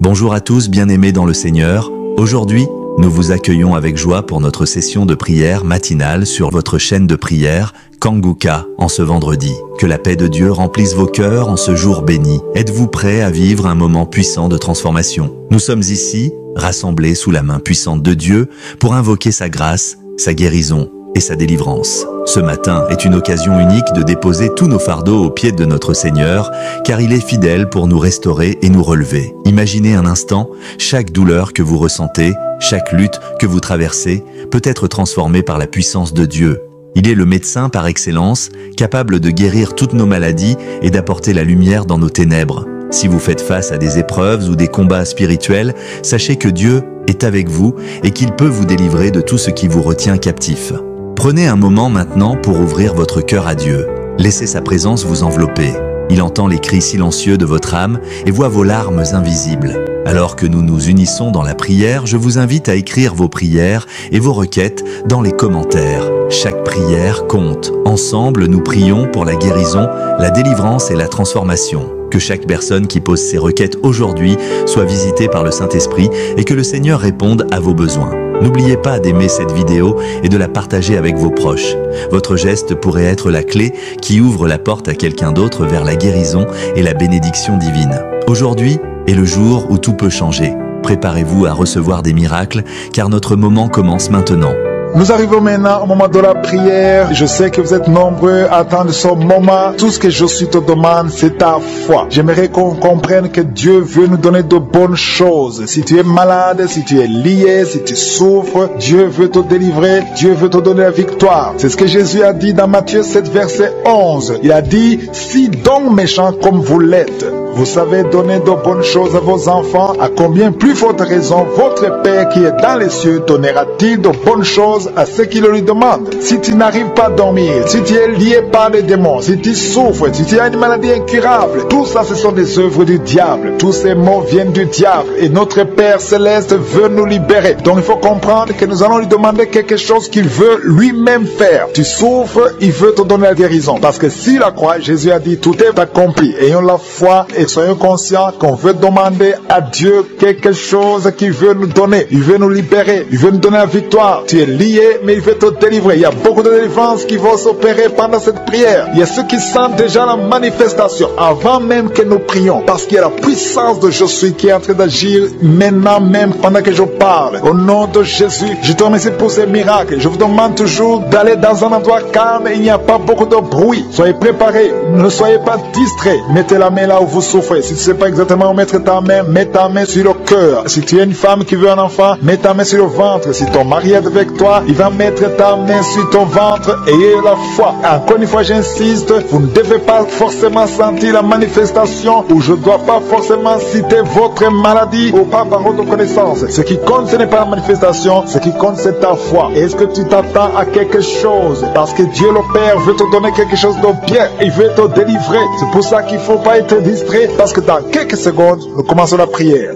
Bonjour à tous, bien-aimés dans le Seigneur. Aujourd'hui, nous vous accueillons avec joie pour notre session de prière matinale sur votre chaîne de prière Kanguka en ce vendredi. Que la paix de Dieu remplisse vos cœurs en ce jour béni. Êtes-vous prêts à vivre un moment puissant de transformation? Nous sommes ici, rassemblés sous la main puissante de Dieu pour invoquer sa grâce, sa guérison et sa délivrance. Ce matin est une occasion unique de déposer tous nos fardeaux aux pieds de notre Seigneur, car il est fidèle pour nous restaurer et nous relever. Imaginez un instant, chaque douleur que vous ressentez, chaque lutte que vous traversez, peut être transformée par la puissance de Dieu. Il est le médecin par excellence, capable de guérir toutes nos maladies et d'apporter la lumière dans nos ténèbres. Si vous faites face à des épreuves ou des combats spirituels, sachez que Dieu est avec vous et qu'il peut vous délivrer de tout ce qui vous retient captif. Prenez un moment maintenant pour ouvrir votre cœur à Dieu. Laissez sa présence vous envelopper. Il entend les cris silencieux de votre âme et voit vos larmes invisibles. Alors que nous nous unissons dans la prière, je vous invite à écrire vos prières et vos requêtes dans les commentaires. Chaque prière compte. Ensemble, nous prions pour la guérison, la délivrance et la transformation. Que chaque personne qui pose ses requêtes aujourd'hui soit visitée par le Saint-Esprit et que le Seigneur réponde à vos besoins. N'oubliez pas d'aimer cette vidéo et de la partager avec vos proches. Votre geste pourrait être la clé qui ouvre la porte à quelqu'un d'autre vers la guérison et la bénédiction divine. Aujourd'hui est le jour où tout peut changer. Préparez-vous à recevoir des miracles, car notre moment commence maintenant. Nous arrivons maintenant au moment de la prière. Je sais que vous êtes nombreux à attendre ce moment. Tout ce que je te demande, c'est ta foi. J'aimerais qu'on comprenne que Dieu veut nous donner de bonnes choses. Si tu es malade, si tu es lié, si tu souffres, Dieu veut te délivrer. Dieu veut te donner la victoire. C'est ce que Jésus a dit dans Matthieu 7, verset 11. Il a dit, si donc méchants comme vous l'êtes, vous savez donner de bonnes choses à vos enfants, à combien plus forte raison votre Père qui est dans les cieux donnera-t-il de bonnes choses à ceux qui le lui demandent? Si tu n'arrives pas à dormir, si tu es lié par les démons, si tu souffres, si tu as une maladie incurable, tout ça ce sont des œuvres du diable. Tous ces mots viennent du diable et notre Père Céleste veut nous libérer. Donc il faut comprendre que nous allons lui demander quelque chose qu'il veut lui-même faire. Tu souffres, il veut te donner la guérison. Parce que si la croix, Jésus a dit tout est accompli. Ayons la foi et soyons conscients qu'on veut demander à Dieu quelque chose qu'il veut nous donner. Il veut nous libérer. Il veut nous donner la victoire. Tu es lié, mais il veut te délivrer. Il y a beaucoup de délivrances qui vont s'opérer pendant cette prière. Il y a ceux qui sentent déjà la manifestation avant même que nous prions. Parce qu'il y a la puissance de Je suis qui est en train d'agir maintenant même pendant que je parle. Au nom de Jésus, je te remercie pour ces miracles. Je vous demande toujours d'aller dans un endroit calme et il n'y a pas beaucoup de bruit. Soyez préparés. Ne soyez pas distraits. Mettez la main là où vous souffrez. Si tu ne sais pas exactement où mettre ta main, mets ta main sur le cœur. Si tu es une femme qui veut un enfant, mets ta main sur le ventre. Si ton mari est avec toi, il va mettre ta main sur ton ventre. Ayez la foi. Encore une fois, j'insiste, vous ne devez pas forcément sentir la manifestation ou je ne dois pas forcément citer votre maladie ou pas par votre connaissance. Ce qui compte, ce n'est pas la manifestation. Ce qui compte, c'est ta foi. Est-ce que tu t'attends à quelque chose? Parce que Dieu le Père veut te donner quelque chose de bien. Il veut te délivrer. C'est pour ça qu'il ne faut pas être distrait. Parce que dans quelques secondes, nous commençons la prière.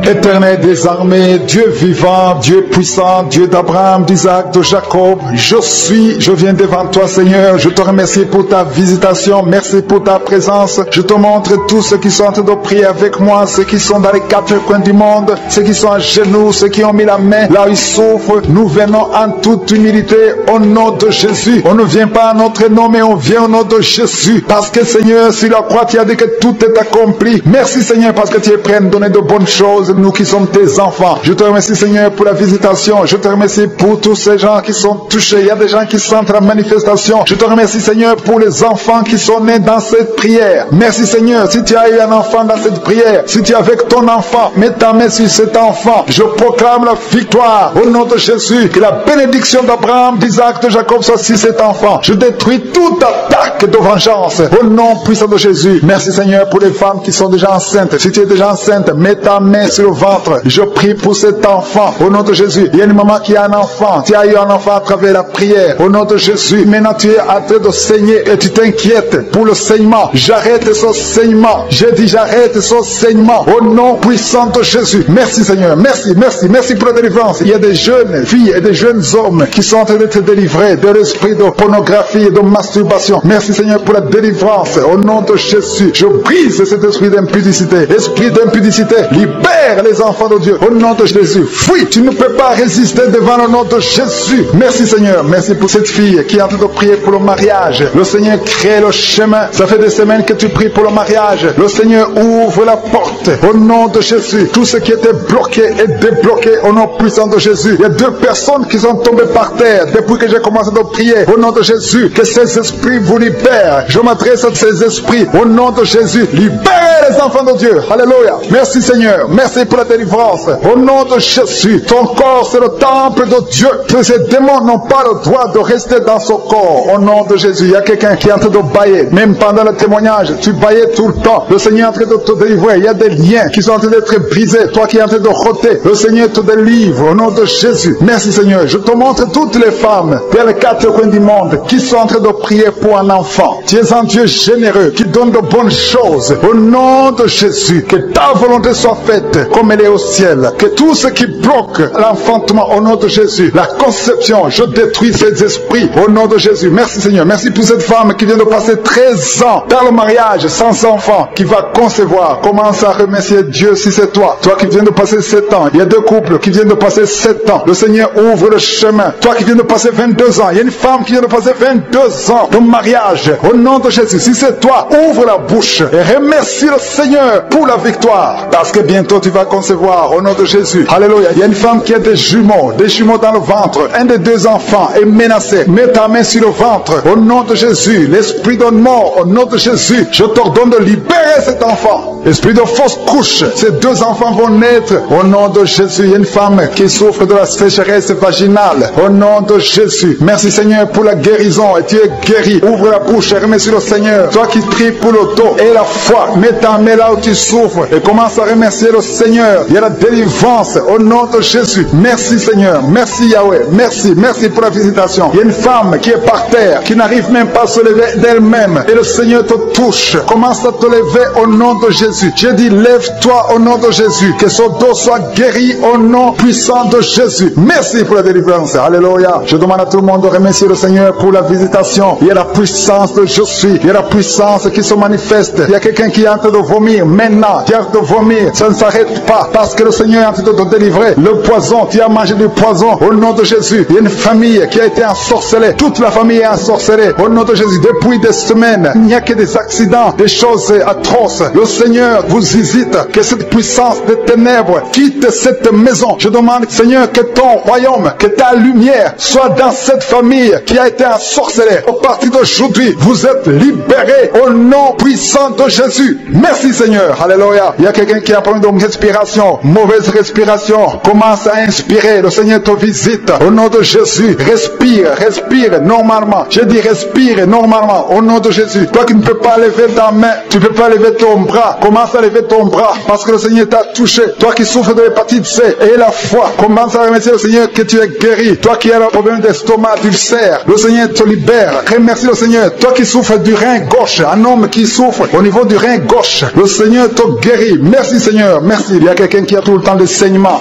Éternel des armées, Dieu vivant, Dieu puissant, Dieu d'Abraham, d'Isaac, de Jacob, je viens devant toi Seigneur, je te remercie pour ta visitation, merci pour ta présence, je te montre tous ceux qui sont en train de prier avec moi, ceux qui sont dans les quatre coins du monde, ceux qui sont à genoux, ceux qui ont mis la main là où ils souffrent, nous venons en toute humilité au nom de Jésus, on ne vient pas à notre nom mais on vient au nom de Jésus, parce que Seigneur, sur la croix tu as dit que tout est accompli, merci Seigneur parce que tu es prêt à nous donner de bonnes choses, nous qui sommes tes enfants. Je te remercie Seigneur pour la visitation. Je te remercie pour tous ces gens qui sont touchés. Il y a des gens qui sentent la manifestation. Je te remercie Seigneur pour les enfants qui sont nés dans cette prière. Merci Seigneur. Si tu as eu un enfant dans cette prière, si tu es avec ton enfant, mets ta main sur cet enfant. Je proclame la victoire au nom de Jésus. Que la bénédiction d'Abraham, d'Isaac, de Jacob soit sur cet enfant. Je détruis toute attaque de vengeance au nom puissant de Jésus. Merci Seigneur pour les femmes qui sont déjà enceintes. Si tu es déjà enceinte, mets ta main sur le ventre. Je prie pour cet enfant. Au nom de Jésus. Il y a une maman qui a un enfant. Tu as eu un enfant à travers la prière. Au nom de Jésus. Maintenant tu es en train de saigner et tu t'inquiètes pour le saignement. J'arrête ce saignement. J'ai dit j'arrête ce saignement. Au nom puissant de Jésus. Merci Seigneur. Merci, merci, merci pour la délivrance. Il y a des jeunes filles et des jeunes hommes qui sont en train d'être délivrés de l'esprit de pornographie et de masturbation. Merci Seigneur pour la délivrance. Au nom de Jésus. Je brise cet esprit d'impudicité. Esprit d'impudicité. Libère les enfants de Dieu. Au nom de Jésus. Fuis. Tu ne peux pas résister devant le nom de Jésus. Merci Seigneur. Merci pour cette fille qui est en train de prier pour le mariage. Le Seigneur crée le chemin. Ça fait des semaines que tu pries pour le mariage. Le Seigneur ouvre la porte. Au nom de Jésus. Tout ce qui était bloqué est débloqué au nom puissant de Jésus. Il y a 2 personnes qui sont tombées par terre depuis que j'ai commencé à prier. Au nom de Jésus. Que ces esprits vous libèrent. Je m'adresse à ces esprits. Au nom de Jésus. Libère les enfants de Dieu. Alléluia. Merci Seigneur. Merci pour la délivrance. Au nom de Jésus. Ton corps c'est le temple de Dieu. Que ces démons n'ont pas le droit de rester dans son corps. Au nom de Jésus. Il y a quelqu'un qui est en train de bailler. Même pendant le témoignage, tu baillais tout le temps. Le Seigneur est en train de te délivrer. Il y a des liens qui sont en train d'être brisés. Toi qui es en train de roter. Le Seigneur te délivre. Au nom de Jésus. Merci Seigneur. Je te montre toutes les femmes vers les 4 coins du monde qui sont en train de prier pour un enfant. Tu es un Dieu généreux qui donne de bonnes choses. Au nom de Jésus. Que ta volonté soit faite comme elle est au ciel. Que tout ce qui bloque l'enfantement au nom de Jésus, la conception, je détruis ces esprits au nom de Jésus. Merci Seigneur. Merci pour cette femme qui vient de passer 13 ans dans le mariage sans enfant, qui va concevoir. Commence à remercier Dieu si c'est toi. Toi qui viens de passer 7 ans. Il y a 2 couples qui viennent de passer 7 ans. Le Seigneur ouvre le chemin. Toi qui viens de passer 22 ans. Il y a une femme qui vient de passer 22 ans de mariage. Au nom de Jésus. Si c'est toi, ouvre la bouche et remercie le Seigneur pour la victoire. Parce que bientôt tu vas concevoir au nom de Jésus. Alléluia. Il y a une femme qui a des jumeaux dans le ventre. Un des 2 enfants est menacé. Mets ta main sur le ventre. Au nom de Jésus. L'esprit de mort. Au nom de Jésus. Je t'ordonne de libérer cet enfant. Esprit de fausse couche. Ces 2 enfants vont naître. Au nom de Jésus. Il y a une femme qui souffre de la sécheresse vaginale. Au nom de Jésus. Merci Seigneur pour la guérison. Et tu es guéri. Ouvre la bouche et remercie le Seigneur. Toi qui pries pour le dos et la foi. Mets ta main là où tu souffres. Et commence à remercier le Seigneur. Il y a la délivrance. Au nom de Jésus. Merci Seigneur. Merci Yahweh. Merci. Merci pour la visitation. Il y a une femme qui est par terre. Qui n'arrive même pas à se lever d'elle-même. Et le Seigneur te touche. Commence à te lever au nom de Jésus. J'ai dit lève-toi au nom de Jésus. Que son dos soit guéri au nom puissant de Jésus. Merci pour la délivrance. Alléluia. Je demande à tout le monde de remercier le Seigneur pour la visitation. Il y a la puissance de je suis. Il y a la puissance qui se manifeste. Il y a quelqu'un qui est en train de vomir maintenant. Tu es en train de vomir. Ça ne s'arrête pas parce que le Seigneur est en train de te délivrer. Le poison, tu as mangé du poison au nom de Jésus. Il y a une famille qui a été ensorcelée. Toute la famille est ensorcelée au nom de Jésus. Depuis des semaines, il n'y a que des accidents, des choses atroces. Le Seigneur vous hésite. Que cette puissance des ténèbres quitte cette maison. Je demande, Seigneur, que ton royaume, que ta lumière soit dans cette famille qui a été ensorcelée. Au partir d'aujourd'hui, vous êtes libérés au nom puissant de Jésus. Merci Seigneur. Alléluia. Il y a quelqu'un qui a un problème de respiration, mauvaise respiration. Commence à inspirer. Le Seigneur te visite. Au nom de Jésus, respire, respire normalement. Je dis respire normalement au nom de Jésus. Toi qui ne peux pas lever ta main, tu ne peux pas lever ton bras. Commence à lever ton bras parce que le Seigneur t'a touché. Toi qui souffres de l'hépatite C et la foi, commence à remercier le Seigneur que tu es guéri. Toi qui as un problème d'estomac, d'ulcère, le Seigneur te libère. Remercie le Seigneur. Toi qui souffres du rein gauche, un homme qui souffre au niveau du rein gauche, le Seigneur te guérit. Merci Seigneur, merci. Il y a quelqu'un qui a tout le temps des saignements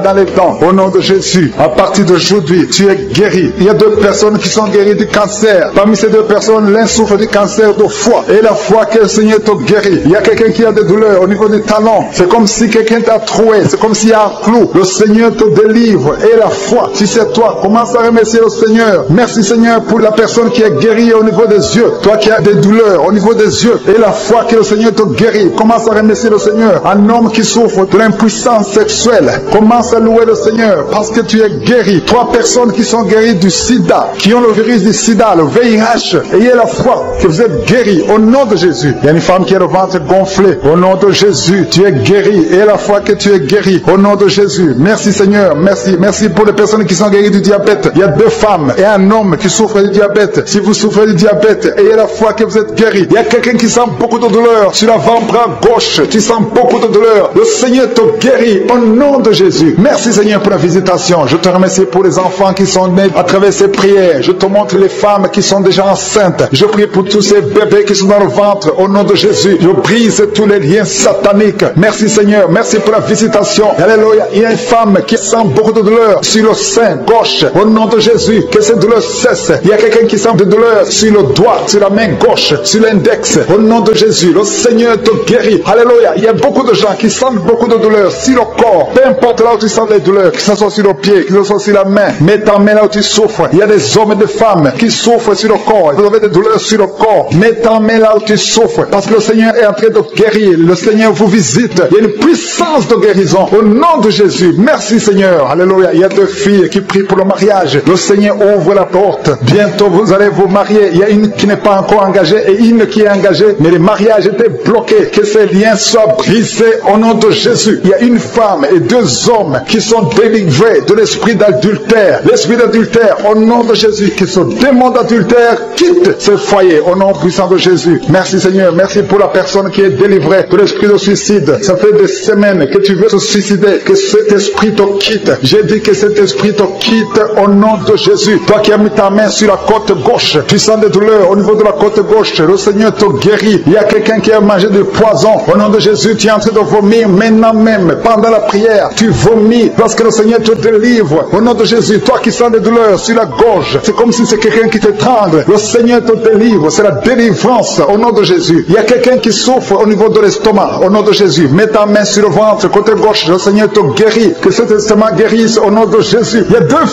dans les dents. Au nom de Jésus, à partir d'aujourd'hui, tu es guéri. Il y a 2 personnes qui sont guéries du cancer. Parmi ces 2 personnes, l'un souffre du cancer de foie. Et la foi que le Seigneur te guérit. Il y a quelqu'un qui a des douleurs au niveau des talons. C'est comme si quelqu'un t'a troué. C'est comme s'il y a un clou. Le Seigneur te délivre. Et la foi, si c'est toi, commence à remercier le Seigneur. Merci Seigneur pour la personne qui est guérie au niveau des yeux. Toi qui as des douleurs au niveau des yeux. Et la foi que le Seigneur te guérit. Commence à remercier le Seigneur. Un homme qui souffre de l'impuissance sexuelle. Commence à louer le Seigneur parce que tu es guéri. 3 personnes qui sont guéries du sida, qui ont le virus du sida, le VIH. Ayez la foi que vous êtes guéris au nom de Jésus. Il y a une femme qui a le ventre gonflé. Au nom de Jésus, tu es guéri. Ayez la foi que tu es guéri au nom de Jésus. Merci Seigneur. Merci. Merci pour les personnes qui sont guéries du diabète. Il y a 2 femmes et un homme qui souffrent du diabète. Si vous souffrez du diabète, ayez la foi que vous êtes guéri. Il y a quelqu'un qui sent beaucoup de douleur sur l'avant-bras gauche. Tu sens beaucoup de douleur. Le Seigneur te guérit au nom de Jésus. Merci Seigneur pour la visitation. Je te remercie pour les enfants qui sont nés à travers ces prières. Je te montre les femmes qui sont déjà enceintes. Je prie pour tous ces bébés qui sont dans le ventre au nom de Jésus. Je brise tous les liens sataniques. Merci Seigneur. Merci pour la visitation. Alléluia. Il y a une femme qui sent beaucoup de douleur sur le sein gauche. Au nom de Jésus, que cette douleur cesse. Il y a quelqu'un qui sent de douleur sur le doigt, sur la main gauche, sur l'index. Au nom de Jésus, le Seigneur te guérit. Alléluia. Il y a beaucoup de gens qui sentent beaucoup de douleur sur le corps. Peu importe là où tu sens les douleurs, que ce soit sur le pied, que ce soit sur la main. Mets ta main là où tu souffres. Il y a des hommes et des femmes qui souffrent sur le corps. Vous avez des douleurs sur le corps. Mets ta main là où tu souffres. Parce que le Seigneur est en train de guérir. Le Seigneur vous visite. Il y a une puissance de guérison. Au nom de Jésus. Merci Seigneur. Alléluia. Il y a deux filles qui prient pour le mariage. Le Seigneur ouvre la porte. Bientôt vous allez vous marier. Il y a une qui n'est pas encore engagée et une qui est engagée. Mais le mariage était bloqué. Que ces liens soient brisés au nom de Jésus. Il y a une femme et deux hommes qui sont délivrés de l'esprit d'adultère. L'esprit d'adultère au nom de Jésus. Que ce démon d'adultère quitte ce foyer au nom puissant de Jésus. Merci Seigneur. Merci pour la personne qui est délivrée de l'esprit de suicide. Ça fait des semaines que tu veux te suicider. Que cet esprit te quitte. J'ai dit que cet esprit te quitte au nom de Jésus. Toi qui as mis ta main sur la côte gauche, tu sens des douleurs au niveau de la côte gauche. Le Seigneur te guérit. Il y a quelqu'un qui a mangé du poison. Au nom de Jésus, tu es en train de vomir maintenant même. Pendant la prière, tu vomis parce que le Seigneur te délivre. Au nom de Jésus, toi qui sens des douleurs sur la gorge, c'est comme si c'est quelqu'un qui t'étrangle. Le Seigneur te délivre. C'est la délivrance au nom de Jésus. Il y a quelqu'un qui souffre au niveau de l'estomac. Au nom de Jésus, mets ta main sur le ventre, côté gauche. Le Seigneur te guérit. Que cet estomac guérisse au nom de Jésus. Il y a deux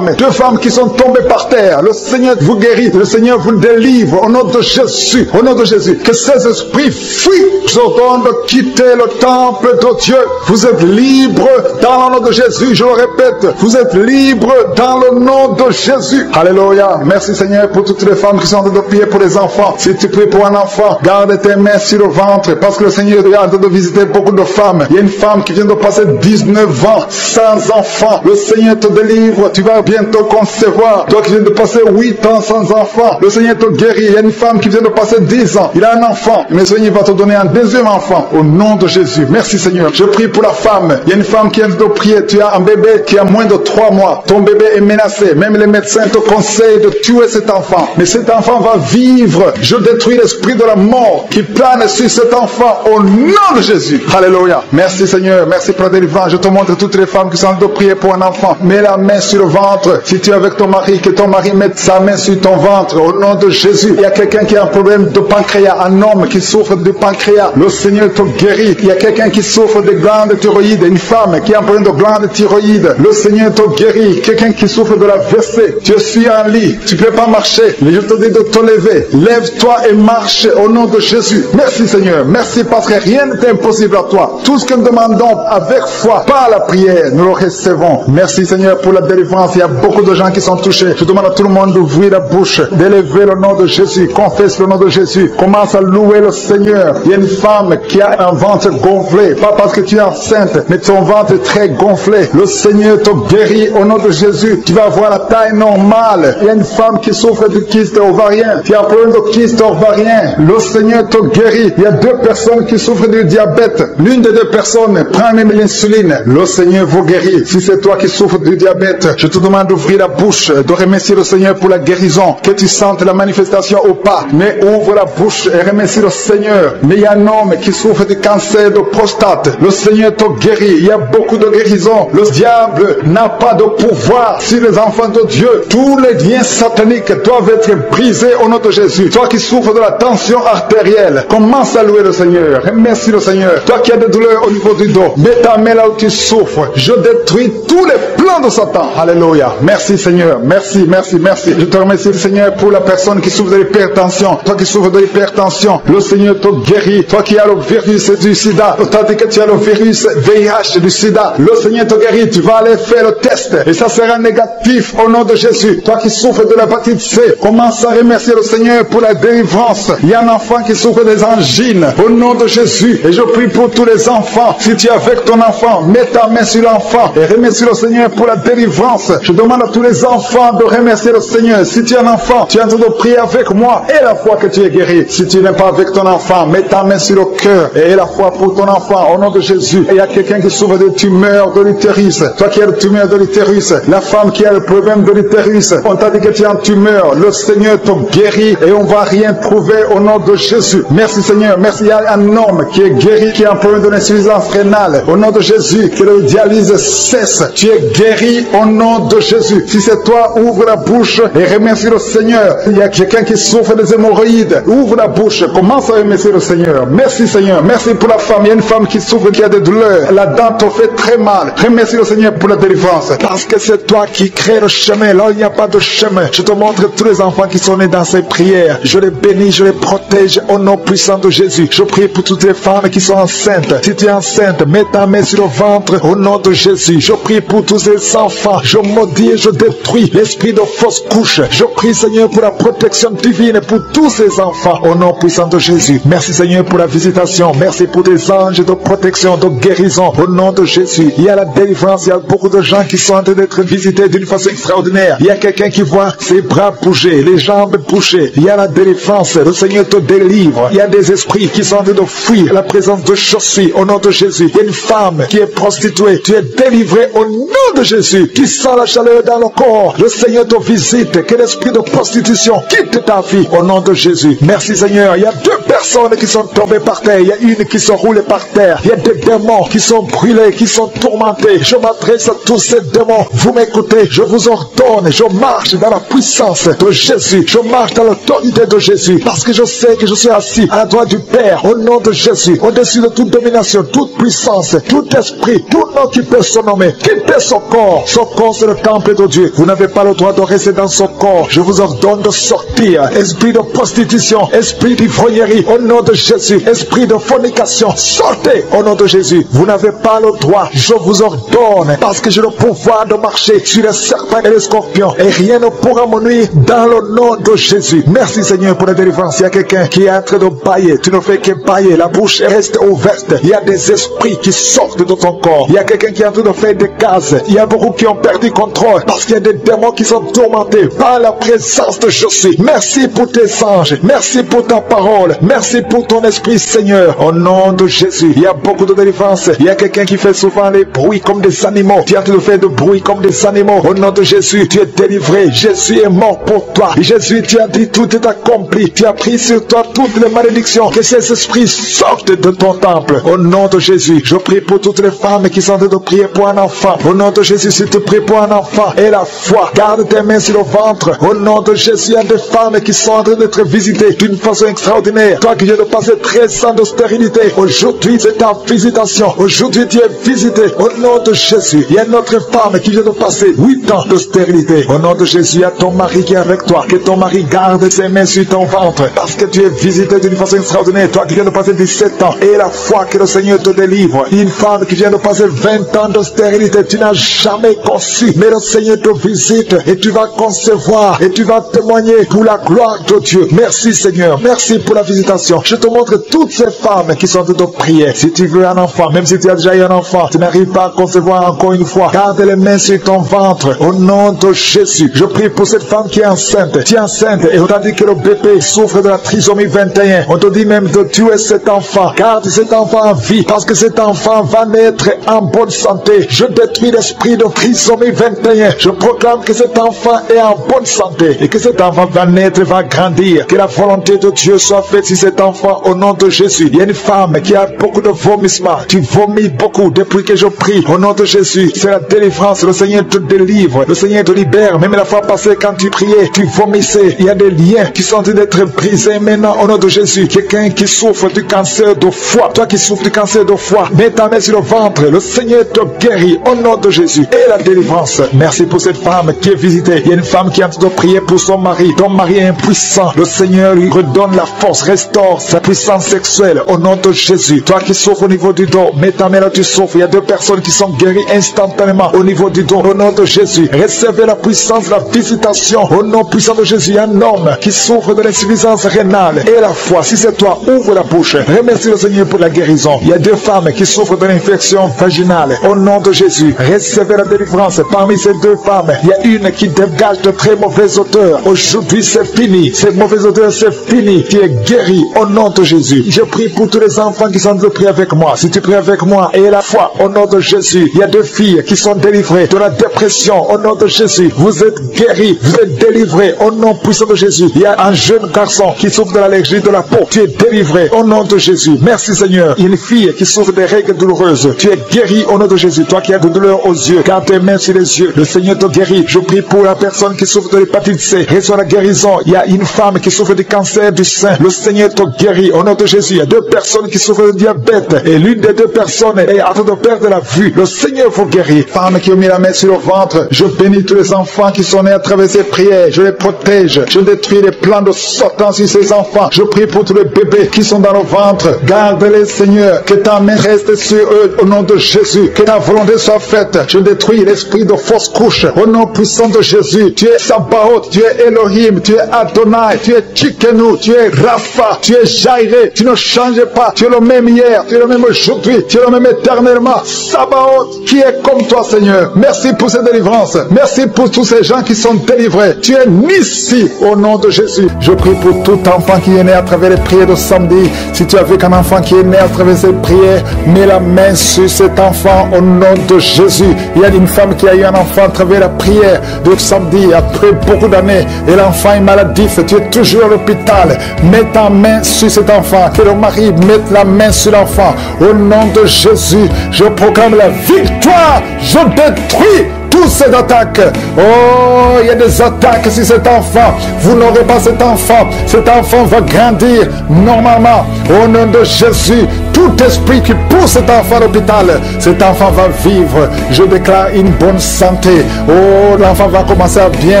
femmes qui sont tombées par terre. Le Seigneur vous guérit. Le Seigneur vous délivre au nom de Jésus. Au nom de Jésus. Que ces esprits fuient. Je ordonne de quitter le temple de Dieu. Vous êtes libres dans le nom de Jésus. Je le répète. Vous êtes libres dans le nom de Jésus. Alléluia. Merci Seigneur pour toutes les femmes qui sont en train de prier pour les enfants. Si tu pries pour un enfant, garde tes mains sur le ventre parce que le Seigneur est en train de visiter beaucoup de femmes. Il y a une femme qui vient de passer 19 ans sans enfant. Le Seigneur te délivre. Tu vas bientôt concevoir. Toi qui viens de passer 8 ans sans enfant, le Seigneur te guérit. Il y a une femme qui vient de passer 10 ans. Il a un enfant. Mais le Seigneur va te donner un deuxième enfant au nom de Jésus. Merci Seigneur. Je prie pour la femme. Il y a une femme qui vient de prier. Tu as un bébé qui a moins de 3 mois. Ton bébé est menacé. Même les médecins te conseillent de tuer cet enfant. Mais cet enfant va vivre. Je détruis l'esprit de la mort qui plane sur cet enfant au nom de Jésus. Alléluia. Merci Seigneur. Merci pour la délivrance. Je te montre toutes les femmes qui sont en train de prier pour un enfant. Mets la main sur le ventre. Si tu es avec ton mari, que ton mari mette sa main sur ton ventre au nom de Jésus. Il y a quelqu'un qui a un problème de pancréas, un homme qui souffre de pancréas. Le Seigneur te guérit. Il y a quelqu'un qui souffre de glandes thyroïdes, une femme qui a un problème de glandes thyroïdes. Le Seigneur te guérit. Quelqu'un qui souffre de la WC. Tu suis en lit. Tu ne peux pas marcher. Je te dis de te lever. Lève-toi et marche au nom de Jésus. Merci Seigneur. Merci parce que rien n'est impossible à toi. Tout ce que nous demandons avec foi, par la prière, nous le recevons. Merci Seigneur pour la délivrance. Il y a beaucoup de gens qui sont touchés. Je demande à tout le monde d'ouvrir la bouche, d'élever le nom de Jésus. Confesse le nom de Jésus. Commence à louer le Seigneur. Il y a une femme qui a un ventre gonflé. Pas parce que tu es enceinte, mais ton ventre est très gonflé. Le Seigneur te guérit au nom de Jésus. Tu vas avoir la taille normale. Il y a une femme qui souffre de kyste ovarien. Tu as un problème de kyste ovarien. Le Seigneur te guérit. Il y a 2 personnes qui souffrent du diabète. L'une des 2 personnes prend même l'insuline. Le Seigneur vous guérit. Si c'est toi qui souffres du diabète, je te demande d'ouvrir la bouche, de remercier le Seigneur pour la guérison. Que tu sentes la manifestation ou pas. Mais ouvre la bouche et remercie le Seigneur. Mais il y a un homme qui souffre du cancer de prostate. Le Seigneur te guérit. Il y a beaucoup de guérisons. Le diable n'a pas de pouvoir sur les enfants de Dieu. Tous les liens sataniques doivent être brisés au nom de Jésus. Toi qui souffres de la tension artérielle, commence à louer le Seigneur. Remercie le Seigneur. Toi qui as des douleurs au niveau du dos, mets ta main là où tu souffres. Je détruis tous les plans de Satan. Alléluia. Merci Seigneur. Merci, merci, merci. Je te remercie Seigneur pour la personne qui souffre de l'hypertension. Toi qui souffres de l'hypertension, le Seigneur te guérit. Toi qui as le virus du sida, tandis que tu as le virus VIH du sida, le Seigneur te guérit. Tu vas aller faire le test et ça sera négatif au nom de Jésus. Toi qui souffres de l'hépatite C, commence à remercier le Seigneur pour la délivrance. Il y a un enfant qui souffre des angines au nom de Jésus. Et je prie pour tous les enfants. Si tu es avec ton enfant, mets ta main sur l'enfant et remercie le Seigneur pour la délivrance. Je demande à tous les enfants de remercier le Seigneur. Si tu es un enfant, tu es en train de prier avec moi et la foi que tu es guéri. guéri. Si tu n'es pas avec ton enfant, mets ta main sur le cœur et la foi pour ton enfant au nom de Jésus. Et il y a quelqu'un qui souffre de tumeur de l'utérus. Toi qui as le tumeur de l'utérus, la femme qui a le problème de l'utérus, on t'a dit que tu es en tumeur. Le Seigneur te guérit et on va rien trouver au nom de Jésus. Merci Seigneur. Merci. Il y a un homme qui est guéri, qui a un problème de l'insuffisance rénale. Au nom de Jésus, que le dialyse cesse. Tu es guéri au nom de Jésus. Si c'est toi, ouvre la bouche et remercie le Seigneur. Il y a quelqu'un qui souffre des hémorroïdes. Ouvre la bouche. Commence à remercier le Seigneur. Merci Seigneur. Merci pour la femme. Il y a une femme qui souffre, qui a des douleurs. La dent te fait très mal. Remercie le Seigneur pour la délivrance. Parce que c'est toi qui crée le chemin. Là, il n'y a pas de chemin. Je te montre tous les enfants qui sont nés dans ces prières. Je les bénis, je les protège au nom puissant de Jésus. Je prie pour toutes les femmes qui sont enceintes. Si tu es enceinte, mets ta main sur le ventre au nom de Jésus. Je prie pour tous ces enfants. Je maudis et je détruis l'esprit de fausse couche. Je prie Seigneur pour la protection divine pour tous ces enfants au nom puissant de Jésus. Merci Seigneur pour la visitation. Merci pour des anges de protection, de guérison au nom de Jésus. Il y a la délivrance. Il y a beaucoup de gens qui sont en train d'être visités d'une façon extraordinaire. Il y a quelqu'un qui voit ses bras bouger, les jambes bouger. Il y a la délivrance. Le Seigneur te délivre. Il y a des esprits qui sont en train de fuir la présence de Chaussy au nom de Jésus. Il y a une femme qui est prostituée. Tu es délivré au nom de Jésus. Tu sens la chaleur dans le corps. Le Seigneur te visite. Que l'esprit de prostitution quitte ta vie au nom de Jésus. Merci Seigneur. Il y a deux personnes qui sont tombées par terre. Il y a une qui se roule par terre. Il y a des démons qui sont brûlés, qui sont tourmentés. Je m'adresse à tous ces démons. Vous m'écoutez. Je vous ordonne. Je marche dans la puissance de Jésus. Je marche dans l'autorité de Jésus. Parce que je sais que je suis assis à la droite du Père au nom de Jésus. Au-dessus de toute domination, toute puissance, tout esprit, tout nom qui peut se nommer. Quittez son corps. Son corps c'est le temple de Dieu. Vous n'avez pas le droit de rester dans son corps. Je vous ordonne de sortir. Esprit de prostitution, esprit d'ivrognerie au nom de Jésus. Esprit de fornication, sortez au nom de Jésus. Vous n'avez pas le droit. Je vous ordonne parce que j'ai le pouvoir de marcher sur les serpents et les scorpions et rien ne pourra me nuire dans le nom de Jésus. Merci Seigneur pour la délivrance. Il y a quelqu'un qui est en train de bailler. Tu ne fais que bailler. La bouche reste ouverte. Il y a des esprits qui sortent de ton corps. Il y a quelqu'un qui est en train de faire des gaz. Il y a beaucoup qui ont perdu contrôle parce qu'il y a des démons qui sont tourmentés par la présence de Jésus. Merci pour tes anges. Merci pour ta parole. Merci pour ton esprit Seigneur. Au nom de Jésus. Il y a beaucoup de délivrance. Il y a quelqu'un qui fait souvent les bruits comme des animaux. Tu es en train de faire des bruits comme des animaux. Au nom de Jésus, tu es délivré. Jésus est mort pour toi. Jésus, tu as dit tout est accompli. Tu as pris sur toi toutes les malédictions. Que ces esprits sortent de ton temple. Au nom de Jésus, je prie pour toutes les femmes qui sont en train de prier pour un enfant. Au nom de Jésus, si tu pries pour un enfant et la foi, garde tes mains sur le ventre. Au nom de Jésus, il y a des femmes qui sont en train d'être visitées d'une façon extraordinaire. Toi qui viens de passer 13 ans de stérilité, aujourd'hui c'est ta visitation. Aujourd'hui tu es visité. Au nom de Jésus, il y a une autre femme qui vient de passer 8 ans de stérilité. Au nom de Jésus, il y a ton mari qui est avec toi. Que ton mari garde ses mains sur ton ventre parce que tu es visité d'une façon extraordinaire. Toi qui viens de passer 17 ans et la foi que le Seigneur te délivre. Une femme qui vient de passer 20 ans de stérilité, tu n'as jamais conçu, mais le Seigneur te visite et tu vas concevoir et tu vas témoigner pour la gloire de Dieu. Merci Seigneur, merci pour la visitation. Je te montre toutes ces femmes qui sont en train de prier. Si tu veux un enfant, même si tu as déjà eu un enfant, tu n'arrives pas à concevoir encore une fois, garde les mains sur ton ventre au nom de Jésus. Je prie pour cette femme qui est enceinte. Tu es enceinte et on t'a dit que le bébé souffre de la trisomie 21. On te dit même de tuer cet enfant. Garde cet enfant en vie parce que cet enfant va naître en bonne santé. Je détruis l'esprit de trisomie 21. Je proclame que cet enfant est en bonne santé et que cet enfant va naître, va grandir. Que la volonté de Dieu soit faite sur cet enfant au nom de Jésus. Il y a une femme qui a beaucoup de vomissements. Tu vomis beaucoup depuis que je prie au nom de Jésus. C'est la délivrance. Le Seigneur te délivre. Le Seigneur te libère. Même la fois passée quand tu priais, tu vomissais. Il y a des liens qui sont en train d'être brisés maintenant au nom de Jésus. Quelqu'un qui souffre du cancer de foie. Toi qui souffres du cancer de foie, mets ta main sur le ventre. Le Seigneur te guérit au nom de Jésus. Et la délivrance. Merci pour cette femme qui est visitée. Il y a une femme qui est en train de prier pour son mari. Ton mari est impuissant. Le Seigneur lui redonne la force, restaure sa puissance sexuelle au nom de Jésus. Toi qui souffres au niveau du dos, mets ta main là, tu souffres. Il y a 2 personnes qui sont guéries instantanément au niveau du dos au nom de Jésus. Recevez la puissance, la visitation au nom puissant de Jésus. Il y a un homme qui souffre de l'insuffisance rénale et la foi. Si c'est toi, ouvre la bouche. Remercie le Seigneur pour la guérison. Il y a 2 femmes qui souffrent de l'infection vaginale au nom de Jésus. Recevez la délivrance. Parmi ces 2 femmes, il y a une qui dégage de très mauvaises odeurs. Aujourd'hui, c'est fini. Ces mauvaises odeurs, c'est c'est fini, tu es guéri au nom de Jésus. Je prie pour tous les enfants qui sont en train de prier avec moi. Si tu pries avec moi et la foi au nom de Jésus, il y a deux filles qui sont délivrées de la dépression au nom de Jésus. Vous êtes guéris, vous êtes délivrés au nom puissant de Jésus. Il y a un jeune garçon qui souffre de l'allergie de la peau. Tu es délivré au nom de Jésus. Merci Seigneur. Il y a une fille qui souffre des règles douloureuses. Tu es guéri au nom de Jésus. Toi qui as de douleur aux yeux, garde tes mains sur les yeux. Le Seigneur te guérit. Je prie pour la personne qui souffre de l'hépatite C. Reçois la guérison. Il y a une femme qui souffre du cancer du sein. Le Seigneur te guérit au nom de Jésus. Il y a deux personnes qui souffrent de diabète et l'une des deux personnes est en train de perdre la vue. Le Seigneur vous guérit. Femme qui a mis la main sur le ventre, je bénis tous les enfants qui sont nés à travers ces prières. Je les protège. Je détruis les plans de Satan sur ces enfants. Je prie pour tous les bébés qui sont dans le ventre. Garde-les, Seigneur. Que ta main reste sur eux au nom de Jésus. Que ta volonté soit faite. Je détruis l'esprit de fausse couche au nom puissant de Jésus. Tu es Sabaoth, tu es Elohim, tu es Adonai, tu es Tchikenu, tu es Rapha, tu es Jairé. Tu ne changes pas. Tu es le même hier, tu es le même aujourd'hui, tu es le même éternellement. Sabaoth, qui est comme toi, Seigneur. Merci pour cette délivrance. Merci pour tous ces gens qui sont délivrés. Tu es Nissi au nom de Jésus. Je prie pour tout enfant qui est né à travers les prières de samedi. Si tu as vu qu'un enfant qui est né à travers ces prières, mets la main sur cet enfant au nom de Jésus. Il y a une femme qui a eu un enfant à travers la prière de samedi après beaucoup d'années et l'enfant est maladif. Tu es toujours à l'hôpital. Mets ta main sur cet enfant. Que le mari mette la main sur l'enfant. Au nom de Jésus, je proclame la victoire. Je détruis toutes ces attaques. Oh, il y a des attaques sur cet enfant. Vous n'aurez pas cet enfant. Cet enfant va grandir normalement. Au nom de Jésus, tout esprit qui pousse cet enfant à l'hôpital, cet enfant va vivre. Je déclare une bonne santé. Oh, l'enfant va commencer à bien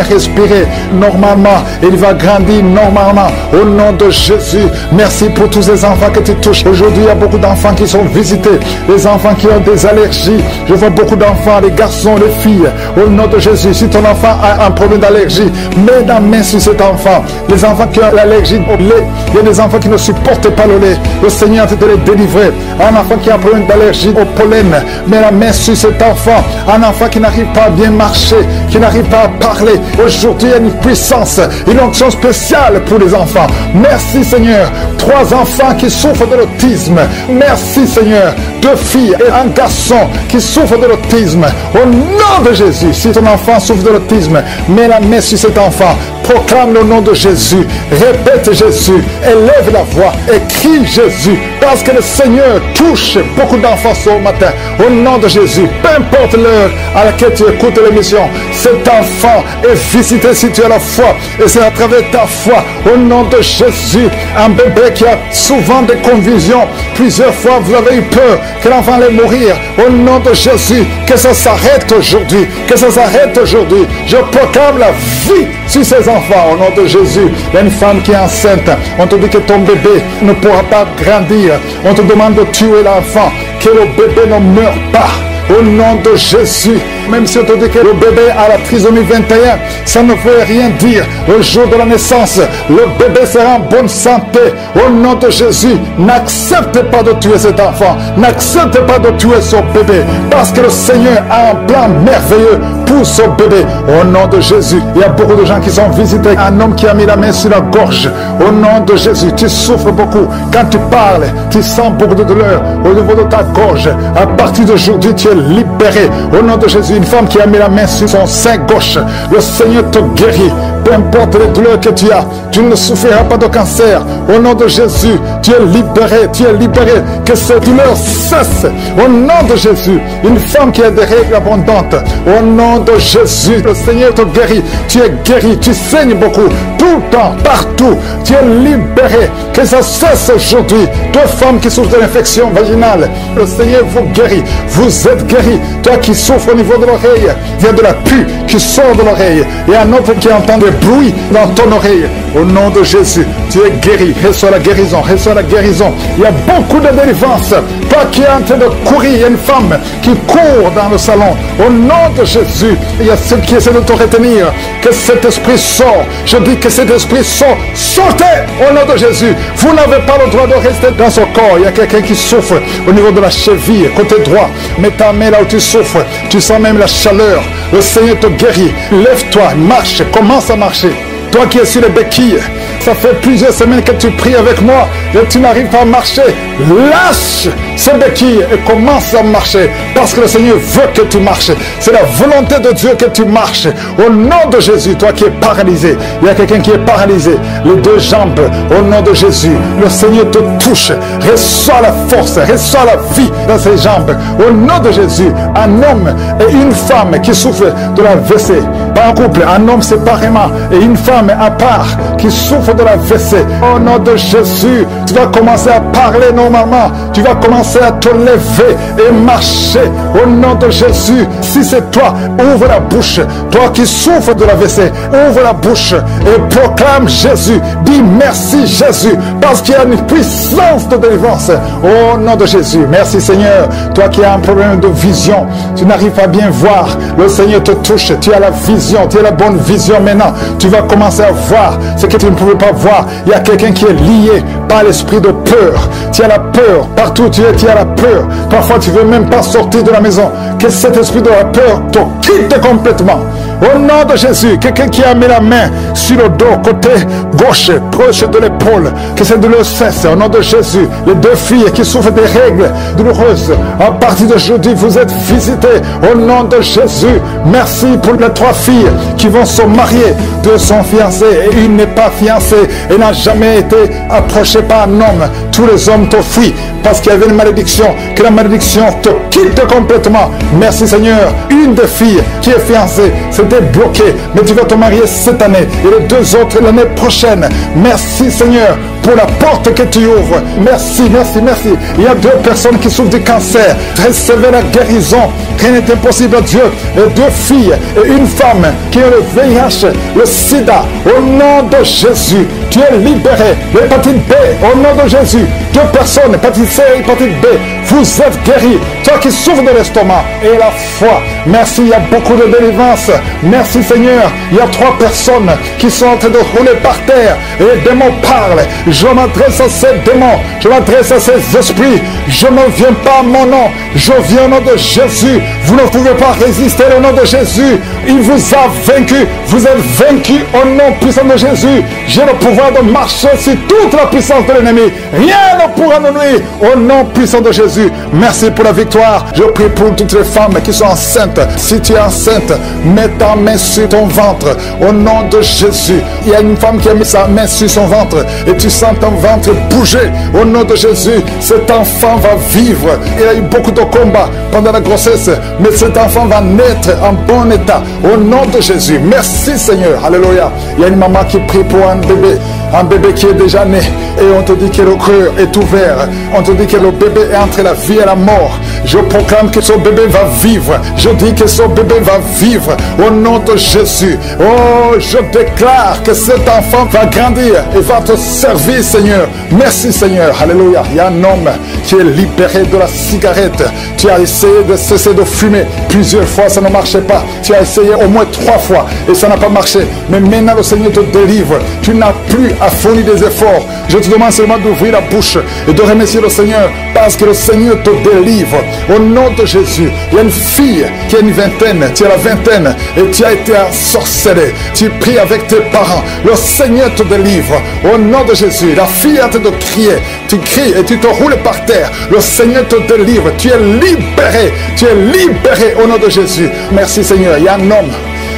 respirer normalement. Il va grandir normalement. Au nom de Jésus, merci pour tous ces enfants que tu touches. Aujourd'hui, il y a beaucoup d'enfants qui sont visités. Les enfants qui ont des allergies. Je vois beaucoup d'enfants, les garçons, les filles. Au nom de Jésus, si ton enfant a un problème d'allergie, mets la main sur cet enfant. Les enfants qui ont l'allergie au lait, il y a des enfants qui ne supportent pas le lait. Le Seigneur te les délivrer. Un enfant qui a un problème d'allergie au pollen, mets la main sur cet enfant. Un enfant qui n'arrive pas à bien marcher, qui n'arrive pas à parler. Aujourd'hui, il y a une puissance, une onction spéciale pour les enfants. Merci Seigneur. 3 enfants qui souffrent de l'autisme. Merci Seigneur. 2 filles et un garçon qui souffrent de l'autisme. Au nom de Jésus, si ton enfant souffre de l'autisme, mets la main sur cet enfant. Proclame le nom de Jésus. Répète Jésus. Élève la voix et crie Jésus. Parce que le Seigneur touche beaucoup d'enfants ce matin. Au nom de Jésus, peu importe l'heure à laquelle tu écoutes l'émission, cet enfant est visité si tu as la foi. Et c'est à travers ta foi, au nom de Jésus, un bébé qui a souvent des convulsions. Plusieurs fois, vous avez eu peur que l'enfant allait mourir. Au nom de Jésus, que ça s'arrête aujourd'hui. Que ça s'arrête aujourd'hui. Je proclame la vie sur ces enfants. Au nom de Jésus, il y a une femme qui est enceinte. On te dit que ton bébé ne pourra pas grandir. On te demande de tuer l'enfant. Que le bébé ne meure pas. Au nom de Jésus, même si on te dit que le bébé a la trisomie 21, ça ne veut rien dire. Le jour de la naissance, le bébé sera en bonne santé. Au nom de Jésus, n'accepte pas de tuer cet enfant. N'accepte pas de tuer son bébé. Parce que le Seigneur a un plan merveilleux pour son bébé. Au nom de Jésus, il y a beaucoup de gens qui sont visités. Un homme qui a mis la main sur la gorge. Au nom de Jésus, tu souffres beaucoup. Quand tu parles, tu sens beaucoup de douleur au niveau de ta gorge. À partir d'aujourd'hui, tu es libéré. Au nom de Jésus, une femme qui a mis la main sur son sein gauche. Le Seigneur te guérit. Peu importe les douleurs que tu as, tu ne souffriras pas de cancer. Au nom de Jésus, tu es libéré, tu es libéré. Que ces douleurs cessent. Au nom de Jésus, une femme qui a des règles abondantes. Au nom de Jésus, le Seigneur te guérit. Tu es guéri, tu saignes beaucoup. Tout le temps, partout, tu es libéré. Que ça cesse aujourd'hui. 2 femmes qui souffrent de l'infection vaginale, le Seigneur vous guérit. Vous êtes guéri. Toi qui souffres au niveau de l'oreille, il y a de la pus qui sort de l'oreille. Et un autre qui entend des bruits dans ton oreille. Au nom de Jésus, tu es guéri. Reçois la guérison, reçois la guérison. Il y a beaucoup de délivrance. Toi qui es en train de courir, il y a une femme qui court dans le salon. Au nom de Jésus, il y a ceux qui essaient de te retenir. Que cet esprit sort. Je dis que cet esprit sort. Sortez au nom de Jésus. Vous n'avez pas le droit de rester dans ce corps. Il y a quelqu'un qui souffre au niveau de la cheville, côté droit. Mets ta main là où tu souffres. Tu sens même la chaleur. Le Seigneur te guérit. Lève-toi, marche, commence à marcher. Toi qui es sur les béquilles, Ça fait plusieurs semaines que tu pries avec moi et tu n'arrives pas à marcher. Lâche ce béquille et commence à marcher parce que le Seigneur veut que tu marches. C'est la volonté de Dieu que tu marches. Au nom de Jésus, toi qui es paralysé, il y a quelqu'un qui est paralysé, les deux jambes, au nom de Jésus, le Seigneur te touche. Reçois la force, reçois la vie dans ses jambes. Au nom de Jésus, un homme et une femme qui souffrent de la WC, pas un couple, un homme séparément et une femme à part qui souffre de la WC. Au nom de Jésus, tu vas commencer à parler normalement. Tu vas commencer à te lever et marcher. Au nom de Jésus, si c'est toi, ouvre la bouche. Toi qui souffres de la WC, ouvre la bouche et proclame Jésus. Dis merci Jésus, parce qu'il y a une puissance de délivrance. Au nom de Jésus, merci Seigneur. Toi qui as un problème de vision, tu n'arrives pas à bien voir, le Seigneur te touche. Tu as la vision, tu as la bonne vision maintenant. Tu vas commencer à voir ce que tu ne pouvais pas voir. Il y a quelqu'un qui est lié par l'esprit de peur. Tu as la peur, partout où tu es, tu as la peur. Parfois tu ne veux même pas sortir de la maison. Que cet esprit de la peur te quitte complètement. Au nom de Jésus, quelqu'un qui a mis la main sur le dos, côté gauche, proche de l'épaule, que cette douleur cesse. Au nom de Jésus, les deux filles qui souffrent des règles douloureuses, à partir d'aujourd'hui, vous êtes visitées. Au nom de Jésus, merci pour les trois filles qui vont se marier. Deux sont fiancées et une n'est pas fiancée et n'a jamais été approchée par un homme. Tous les hommes te fuient parce qu'il y avait une malédiction. Que la malédiction te quitte complètement. Merci Seigneur. Une des filles qui est fiancée, c'était bloqué, mais tu vas te marier cette année et les deux autres l'année prochaine. Merci Seigneur pour la porte que tu ouvres. Merci, merci, merci. Il y a deux personnes qui souffrent du cancer. Recevez la guérison. Rien n'est impossible à Dieu. Et deux filles et une femme qui ont le VIH, le sida. Au nom de Jésus, tu es libéré. L'hépatite B, au nom de Jésus. Deux personnes, hépatite C et hépatite B. Vous êtes guéris. Toi qui souffres de l'estomac et la foi. Merci, il y a beaucoup de délivrance. Merci Seigneur. Il y a trois personnes qui sont en train de rouler par terre et les démons parlent. Je m'adresse à ces démons, je m'adresse à ces esprits. Je ne viens pas à mon nom, je viens au nom de Jésus. Vous ne pouvez pas résister au nom de Jésus. Il vous a vaincu, vous êtes vaincu au nom puissant de Jésus. J'ai le pouvoir de marcher sur toute la puissance de l'ennemi. Rien ne pourra nous nuire au nom puissant de Jésus. Merci pour la victoire. Je prie pour toutes les femmes qui sont enceintes. Si tu es enceinte, mets ta main sur ton ventre au nom de Jésus. Il y a une femme qui a mis sa main sur son ventre et tu sens ton ventre bouger. Au nom de Jésus, cet enfant va vivre. Il y a eu beaucoup de combats pendant la grossesse, mais cet enfant va naître en bon état. Au nom de Jésus, merci Seigneur. Alléluia. Il y a une maman qui prie pour un bébé qui est déjà né. Et on te dit que le cœur est ouvert. On te dit que le bébé est entre la vie et la mort. Je proclame que ce bébé va vivre. Je dis que ce bébé va vivre. Au nom de Jésus. Oh, je déclare que cet enfant va grandir et va te servir, Seigneur. Merci, Seigneur. Alléluia. Il y a un homme qui est libéré de la cigarette. Tu as essayé de cesser de fumer. Plusieurs fois, ça ne marchait pas. Tu as essayé au moins 3 fois et ça n'a pas marché. Mais maintenant, le Seigneur te délivre. Tu n'as plus à fournir des efforts. Je te demande seulement d'ouvrir la bouche et de remercier le Seigneur parce que le Seigneur te délivre. Au nom de Jésus, il y a une fille qui a une vingtaine, tu as la vingtaine et tu as été ensorcelé. Tu pries avec tes parents. Le Seigneur te délivre. Au nom de Jésus, la fille est en train de crier. Tu cries et tu te roules par terre. Le Seigneur te délivre. Tu es libéré. Tu es libéré au nom de Jésus. Merci Seigneur. Il y a un homme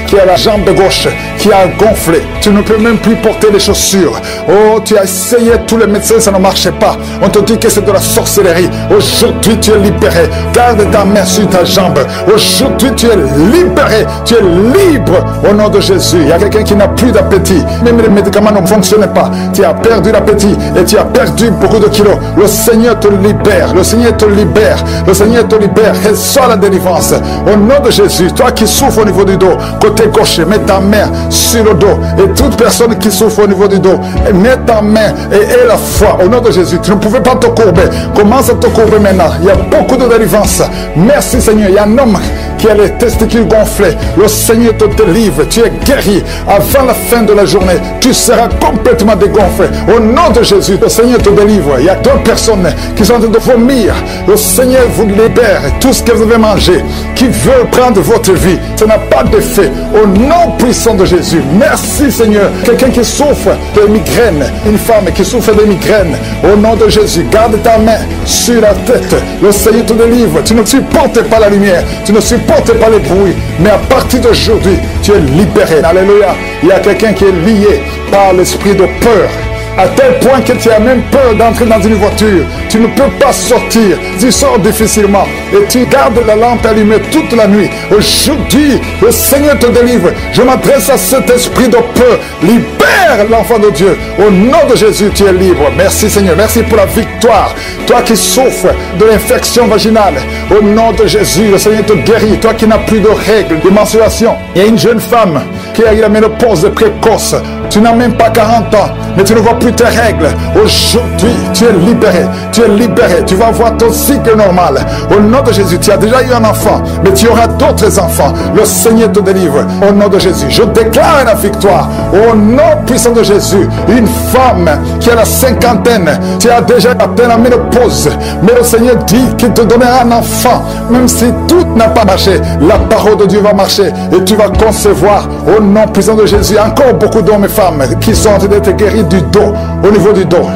qui a la jambe gauche qui a gonflé. Tu ne peux même plus porter les chaussures. Oh, tu as essayé tous les médecins, ça ne marchait pas. On te dit que c'est de la sorcellerie. Aujourd'hui, tu es libéré. Garde ta main sur ta jambe. Aujourd'hui, tu es libéré. Tu es libre au nom de Jésus. Il y a quelqu'un qui n'a plus d'appétit. Même les médicaments ne fonctionnent pas. Tu as perdu l'appétit et tu as perdu beaucoup de kilos. Le Seigneur te libère. Le Seigneur te libère. Le Seigneur te libère. Reçois la délivrance. Au nom de Jésus, toi qui souffres au niveau du dos, côté gauche, mets ta main sur le dos. Et toute personne qui souffre au niveau du dos, mets ta main et aie la foi au nom de Jésus. Tu ne pouvais pas te courber. Commence à te courber maintenant. Il y a beaucoup de délivrance. Merci Seigneur. Il y a un homme qui a les testicules gonflés, le Seigneur te délivre. Tu es guéri. Avant la fin de la journée, tu seras complètement dégonflé. Au nom de Jésus, le Seigneur te délivre. Il y a 2 personnes qui sont en train de vomir. Le Seigneur vous libère. Tout ce que vous avez mangé, qui veut prendre votre vie, ça n'a pas d'effet. Au nom puissant de Jésus. Merci Seigneur. Quelqu'un qui souffre de migraine, une femme qui souffre de migraine, au nom de Jésus, garde ta main sur la tête. Le Seigneur te délivre. Tu ne supportes pas la lumière, tu ne supportes pas les bruits, mais à partir d'aujourd'hui, tu es libéré. Alléluia. Il y a quelqu'un qui est lié par l'esprit de peur, à tel point que tu as même peur d'entrer dans une voiture. Tu ne peux pas sortir. Tu sors difficilement et tu gardes la lampe allumée toute la nuit. Aujourd'hui, le Seigneur te délivre. Je m'adresse à cet esprit de peur. Libère l'enfant de Dieu. Au nom de Jésus, tu es libre. Merci Seigneur. Merci pour la victoire. Toi qui souffres de l'infection vaginale, au nom de Jésus, le Seigneur te guérit. Toi qui n'as plus de règles de menstruation. Il y a une jeune femme qui a eu la ménopause précoce. Tu n'as même pas 40 ans, mais tu ne vois plus tes règles. Aujourd'hui, tu es libéré. Tu es libéré. Tu vas avoir ton cycle normal. Au nom de Jésus, tu as déjà eu un enfant, mais tu auras d'autres enfants. Le Seigneur te délivre. Au nom de Jésus, je déclare la victoire. Au nom puissant de Jésus, une femme qui a la cinquantaine, tu as déjà atteint la ménopause, mais le Seigneur dit qu'il te donnera un enfant. Même si tout n'a pas marché, la parole de Dieu va marcher et tu vas concevoir. Au nom puissant de Jésus, encore beaucoup d'hommes et femmes qui sont en train d'être guéris du dos, au niveau du dos.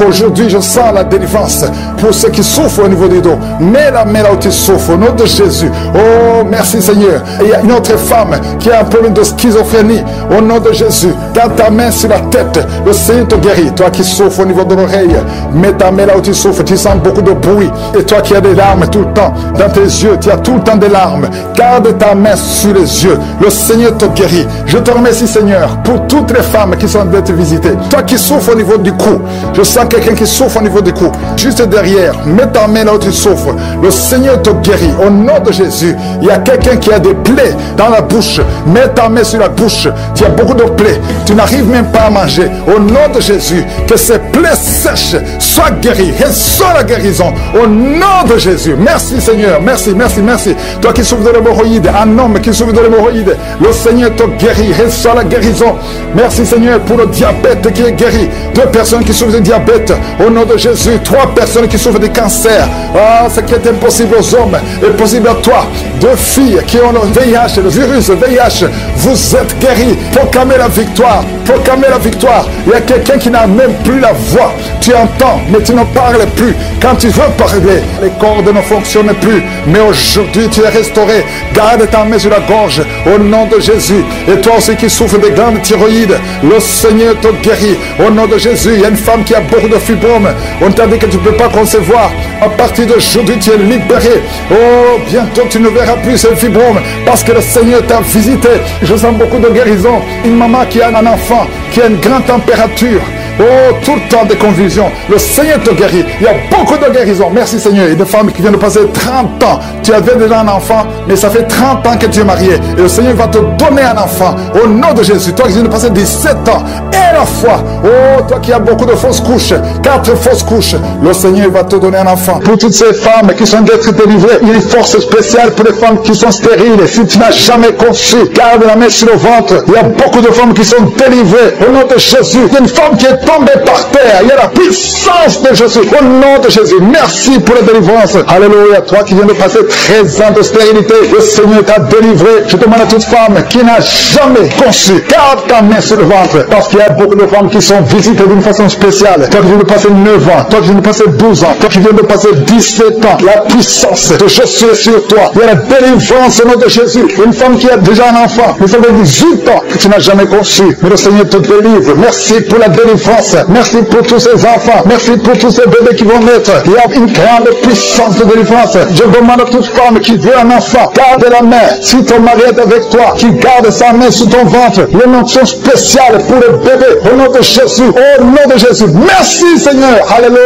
Aujourd'hui, je sens la délivrance pour ceux qui souffrent au niveau du dos. Mets la main là où tu souffres, au nom de Jésus. Oh, merci Seigneur. Et il y a une autre femme qui a un problème de schizophrénie. Au nom de Jésus, garde ta main sur la tête. Le Seigneur te guérit. Toi qui souffres au niveau de l'oreille, mets ta main là où tu souffres. Tu sens beaucoup de bruit. Et toi qui as des larmes tout le temps, dans tes yeux, tu as tout le temps des larmes. Garde ta main sur les yeux. Le Seigneur te guérit. Je te remercie Seigneur pour toutes les femmes qui sont en train de te visiter. Toi qui souffres au niveau du cou, je sens quelqu'un qui souffre au niveau du cou, juste derrière, mets ta main là où tu souffres. Le Seigneur te guérit. Au nom de Jésus, il y a quelqu'un qui a des plaies dans la bouche. Mets ta main sur la bouche. Tu as beaucoup de plaies. Tu n'arrives même pas à manger. Au nom de Jésus, que ces plaies sèches soient guéries. Reçois la guérison. Au nom de Jésus. Merci Seigneur. Merci, merci, merci. Toi qui souffres de l'hémorroïde, un homme qui souffre de l'hémorroïde, le Seigneur te guérit. Reçois la guérison. Merci Seigneur pour le diabète qui est guéri. 2 personnes qui souffrent de diabète. Au nom de Jésus, 3 personnes qui souffrent de cancer. Ah, ce qui est impossible aux hommes est possible à toi. 2 filles qui ont le VIH, le virus VIH. Vous êtes guéris. Proclamez la victoire. Proclamez la victoire. Il y a quelqu'un qui n'a même plus la voix. Tu entends, mais tu ne parles plus. Quand tu veux parler, les cordes ne fonctionnent plus. Mais aujourd'hui, tu es restauré. Garde ta main sur la gorge. Au nom de Jésus. Et toi aussi qui souffres de glandes thyroïdes, le Seigneur te guérit. Au nom de Jésus, il y a une femme qui a beaucoup de fibromes. On t'a dit que tu ne peux pas concevoir. À partir d'aujourd'hui, tu es libéré. Oh, bientôt tu ne verras plus ces fibromes parce que le Seigneur t'a visité. Je sens beaucoup de guérison. Une maman qui a un enfant qui a une grande température. Oh, tout le temps de confusion. Le Seigneur te guérit. Il y a beaucoup de guérison. Merci Seigneur. Il y a des femmes qui viennent de passer 30 ans. Tu avais déjà un enfant, mais ça fait 30 ans que tu es marié. Et le Seigneur va te donner un enfant. Au nom de Jésus. Toi qui viens de passer 17 ans. Et la foi. Oh, toi qui as beaucoup de fausses couches. 4 fausses couches. Le Seigneur va te donner un enfant. Pour toutes ces femmes qui sont d'être délivrées, il y a une force spéciale pour les femmes qui sont stériles. Si tu n'as jamais conçu, garde la main sur le ventre. Il y a beaucoup de femmes qui sont délivrées. Au nom de Jésus. Il y a une femme qui est tombé par terre. Il y a la puissance de Jésus. Au nom de Jésus. Merci pour la délivrance. Alléluia. Toi qui viens de passer 13 ans de stérilité, le Seigneur t'a délivré. Je demande à toute femme qui n'a jamais conçu, garde ta main sur le ventre. Parce qu'il y a beaucoup de femmes qui sont visitées d'une façon spéciale. Toi qui viens de passer 9 ans. Toi qui viens de passer 12 ans. Toi qui viens de passer 17 ans. La puissance de Jésus est sur toi. Il y a la délivrance au nom de Jésus. Une femme qui a déjà un enfant. Mais ça fait 18 ans que tu n'as jamais conçu. Mais le Seigneur te délivre. Merci pour la délivrance. Merci pour tous ces enfants. Merci pour tous ces bébés qui vont naître. Il y a une grande puissance de délivrance. Je demande à toute femme qui veut un enfant, garde la main. Si ton mari est avec toi, qui garde sa main sur ton ventre. Une onction spéciale pour le bébé. Au nom de Jésus. Au nom de Jésus. Merci Seigneur. Alléluia.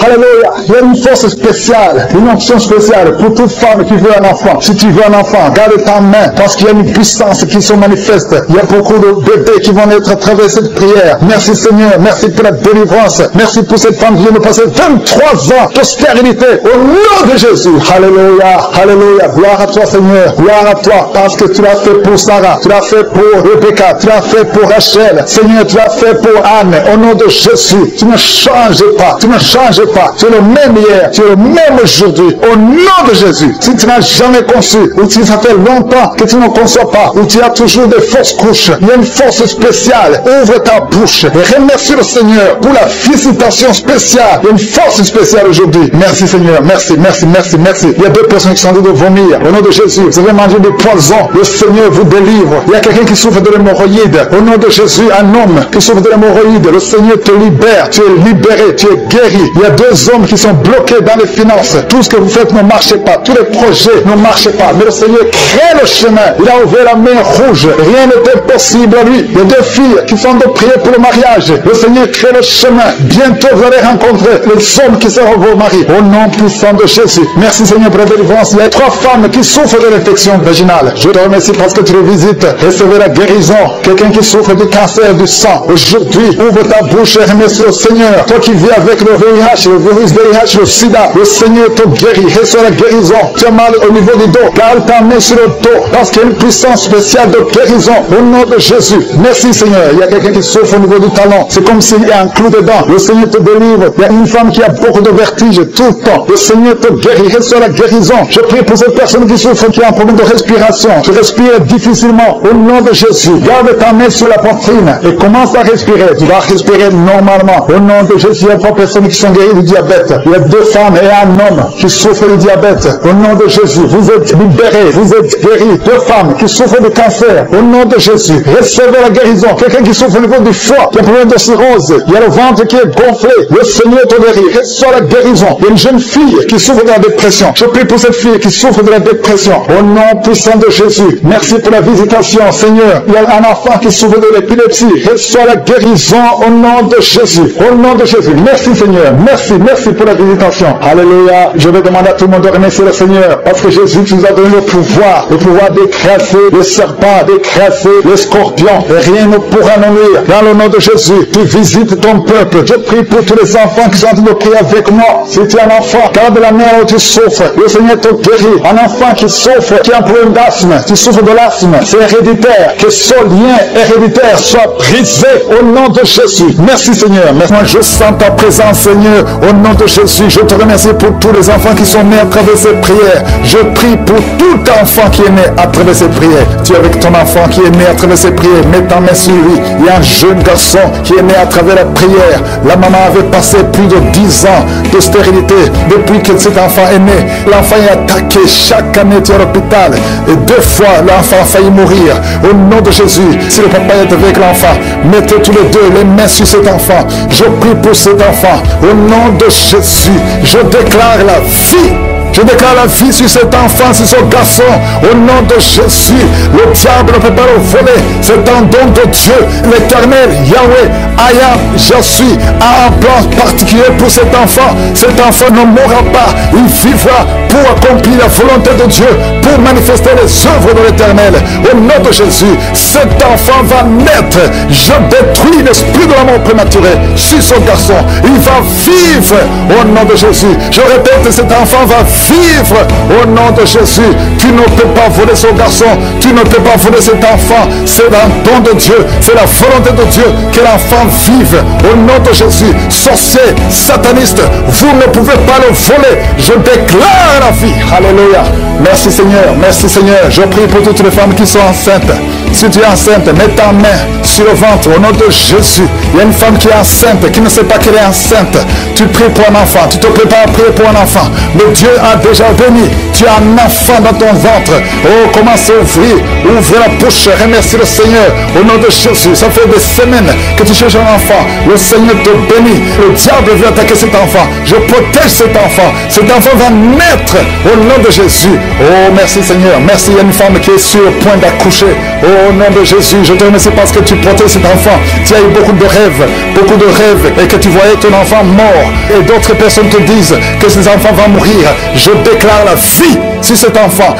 Alléluia. Il y a une force spéciale. Une onction spéciale pour toute femme qui veut un enfant. Si tu veux un enfant, garde ta main. Parce qu'il y a une puissance qui se manifeste. Il y a beaucoup de bébés qui vont naître à travers cette prière. Merci Seigneur. Merci pour la délivrance. Merci pour cette femme qui vient de passer 23 ans de stérilité. Au nom de Jésus. Alléluia. Alléluia. Gloire à toi, Seigneur. Gloire à toi. Parce que tu l'as fait pour Sarah. Tu l'as fait pour Rebecca. Tu l'as fait pour Rachel. Seigneur, tu l'as fait pour Anne. Au nom de Jésus. Tu ne changes pas. Tu ne changes pas. Tu es le même hier. Tu es le même aujourd'hui. Au nom de Jésus. Si tu n'as jamais conçu, ou si ça fait longtemps que tu ne conçois pas, ou tu as toujours des fausses couches, il y a une force spéciale. Ouvre ta bouche et remercie le Seigneur pour la visitation spéciale. Il y a une force spéciale aujourd'hui. Merci Seigneur. Merci, merci, merci, merci. Il y a deux personnes qui sont en train de vomir. Au nom de Jésus, vous avez mangé des poisons. Le Seigneur vous délivre. Il y a quelqu'un qui souffre de l'hémorroïde. Au nom de Jésus, un homme qui souffre de l'hémorroïde. Le Seigneur te libère. Tu es libéré. Tu es guéri. Il y a deux hommes qui sont bloqués dans les finances. Tout ce que vous faites ne marche pas. Tous les projets ne marchent pas. Mais le Seigneur crée le chemin. Il a ouvert la main rouge. Rien n'est impossible à lui. Il y a deux filles qui sont de prier pour le mariage. Le Seigneur crée le chemin. Bientôt vous allez rencontrer les hommes qui seront vos maris. Au nom puissant de Jésus. Merci Seigneur pour la délivrance. Il y a 3 femmes qui souffrent de l'infection vaginale. Je te remercie parce que tu les visites. Recevez la guérison. Quelqu'un qui souffre du cancer du sang. Aujourd'hui, ouvre ta bouche et remercie le Seigneur. Toi qui vis avec le VIH, le virus VIH, le sida, le Seigneur te guérit. Reçois la guérison. Tu as mal au niveau du dos. Garde ta main sur le dos. Parce qu'il y a une puissance spéciale de guérison. Au nom de Jésus. Merci Seigneur. Il y a quelqu'un qui souffre au niveau du talon. C'est comme s'il y a un clou dedans. Le Seigneur te délivre. Il y a une femme qui a beaucoup de vertige tout le temps. Le Seigneur te guérit. Reçois la guérison. Je prie pour cette personne qui souffre, qui a un problème de respiration. Tu respires difficilement. Au nom de Jésus. Garde ta main sur la poitrine et commence à respirer. Tu vas respirer normalement. Au nom de Jésus, il y a 3 personnes qui sont guéries du diabète. Il y a 2 femmes et un homme qui souffrent du diabète. Au nom de Jésus, vous êtes libérés. Vous êtes guéris. 2 femmes qui souffrent de cancer. Au nom de Jésus, recevez la guérison. Quelqu'un qui souffre au niveau du foie, qui a un problème de cirrhose. Il y a le ventre qui est gonflé. Le Seigneur te guérit. Reçois la guérison. Il y a une jeune fille qui souffre de la dépression. Je prie pour cette fille qui souffre de la dépression. Au nom puissant de Jésus. Merci pour la visitation, Seigneur. Il y a un enfant qui souffre de l'épilepsie. Reçois la guérison au nom de Jésus. Au nom de Jésus. Merci, Seigneur. Merci, merci pour la visitation. Alléluia. Je vais demander à tout le monde de remercier le Seigneur. Parce que Jésus nous a donné le pouvoir d'écraser les serpents, d'écraser les scorpions. Et rien ne pourra nous nuire. Dans le nom de Jésus, tu visites ton peuple. Je prie pour tous les enfants qui sont en train de prier avec moi. Si tu es un enfant, garde la main où tu souffres. Le Seigneur te guérit. Un enfant qui souffre, qui a un problème d'asthme, tu souffres de l'asthme, c'est héréditaire. Que ce lien héréditaire soit brisé au nom de Jésus. Merci Seigneur. Maintenant, je sens ta présence, Seigneur. Au nom de Jésus, je te remercie pour tous les enfants qui sont nés à travers ces prières. Je prie pour tout enfant qui est né à travers ces prières. Tu es avec ton enfant qui est né à travers ces prières. Mets ta main sur lui. Il y a un jeune garçon qui est né à travers la prière. La maman avait passé plus de 10 ans de stérilité depuis que cet enfant est né. L'enfant est attaqué. Chaque année, tu es à l'hôpital. Et 2 fois, l'enfant a failli mourir. Au nom de Jésus, si le papa est avec l'enfant, mettez tous les 2 les mains sur cet enfant. Je prie pour cet enfant. Au nom de Jésus, je déclare la vie. Je déclare la vie sur cet enfant, sur ce garçon. Au nom de Jésus, le diable ne peut pas le voler. C'est un don de Dieu. L'Éternel, Yahweh, Ayam, je suis, a un plan particulier pour cet enfant. Cet enfant ne mourra pas. Il vivra pour accomplir la volonté de Dieu, pour manifester les œuvres de l'Éternel. Au nom de Jésus, cet enfant va naître. Je détruis l'esprit de la mort prématurée sur ce garçon. Il va vivre au nom de Jésus. Je répète, cet enfant va vivre au nom de Jésus. Tu ne peux pas voler ce garçon. Tu ne peux pas voler cet enfant. C'est un don de Dieu. C'est la volonté de Dieu que l'enfant vive au nom de Jésus. Sorcier, sataniste, vous ne pouvez pas le voler. Je déclare la vie. Alléluia. Merci Seigneur. Merci Seigneur. Je prie pour toutes les femmes qui sont enceintes. Si tu es enceinte, mets ta main sur le ventre au nom de Jésus. Il y a une femme qui est enceinte, qui ne sait pas qu'elle est enceinte. Tu pries pour un enfant. Tu te prépares à prier pour un enfant. Mais Dieu a déjà béni. Tu as un enfant dans ton ventre. Oh, commence à ouvrir. Ouvre la bouche. Remercie le Seigneur. Au nom de Jésus. Ça fait des semaines que tu cherches un enfant. Le Seigneur te bénit. Le diable veut attaquer cet enfant. Je protège cet enfant. Cet enfant va naître au nom de Jésus. Oh, merci Seigneur. Merci. Il y a une femme qui est sur le point d'accoucher. Oh, au nom de Jésus. Je te remercie parce que tu protèges cet enfant. Tu as eu beaucoup de rêves et que tu voyais ton enfant mort. mort. Et d'autres personnes te disent que ces enfants vont mourir. Je déclare la vie sur cet enfant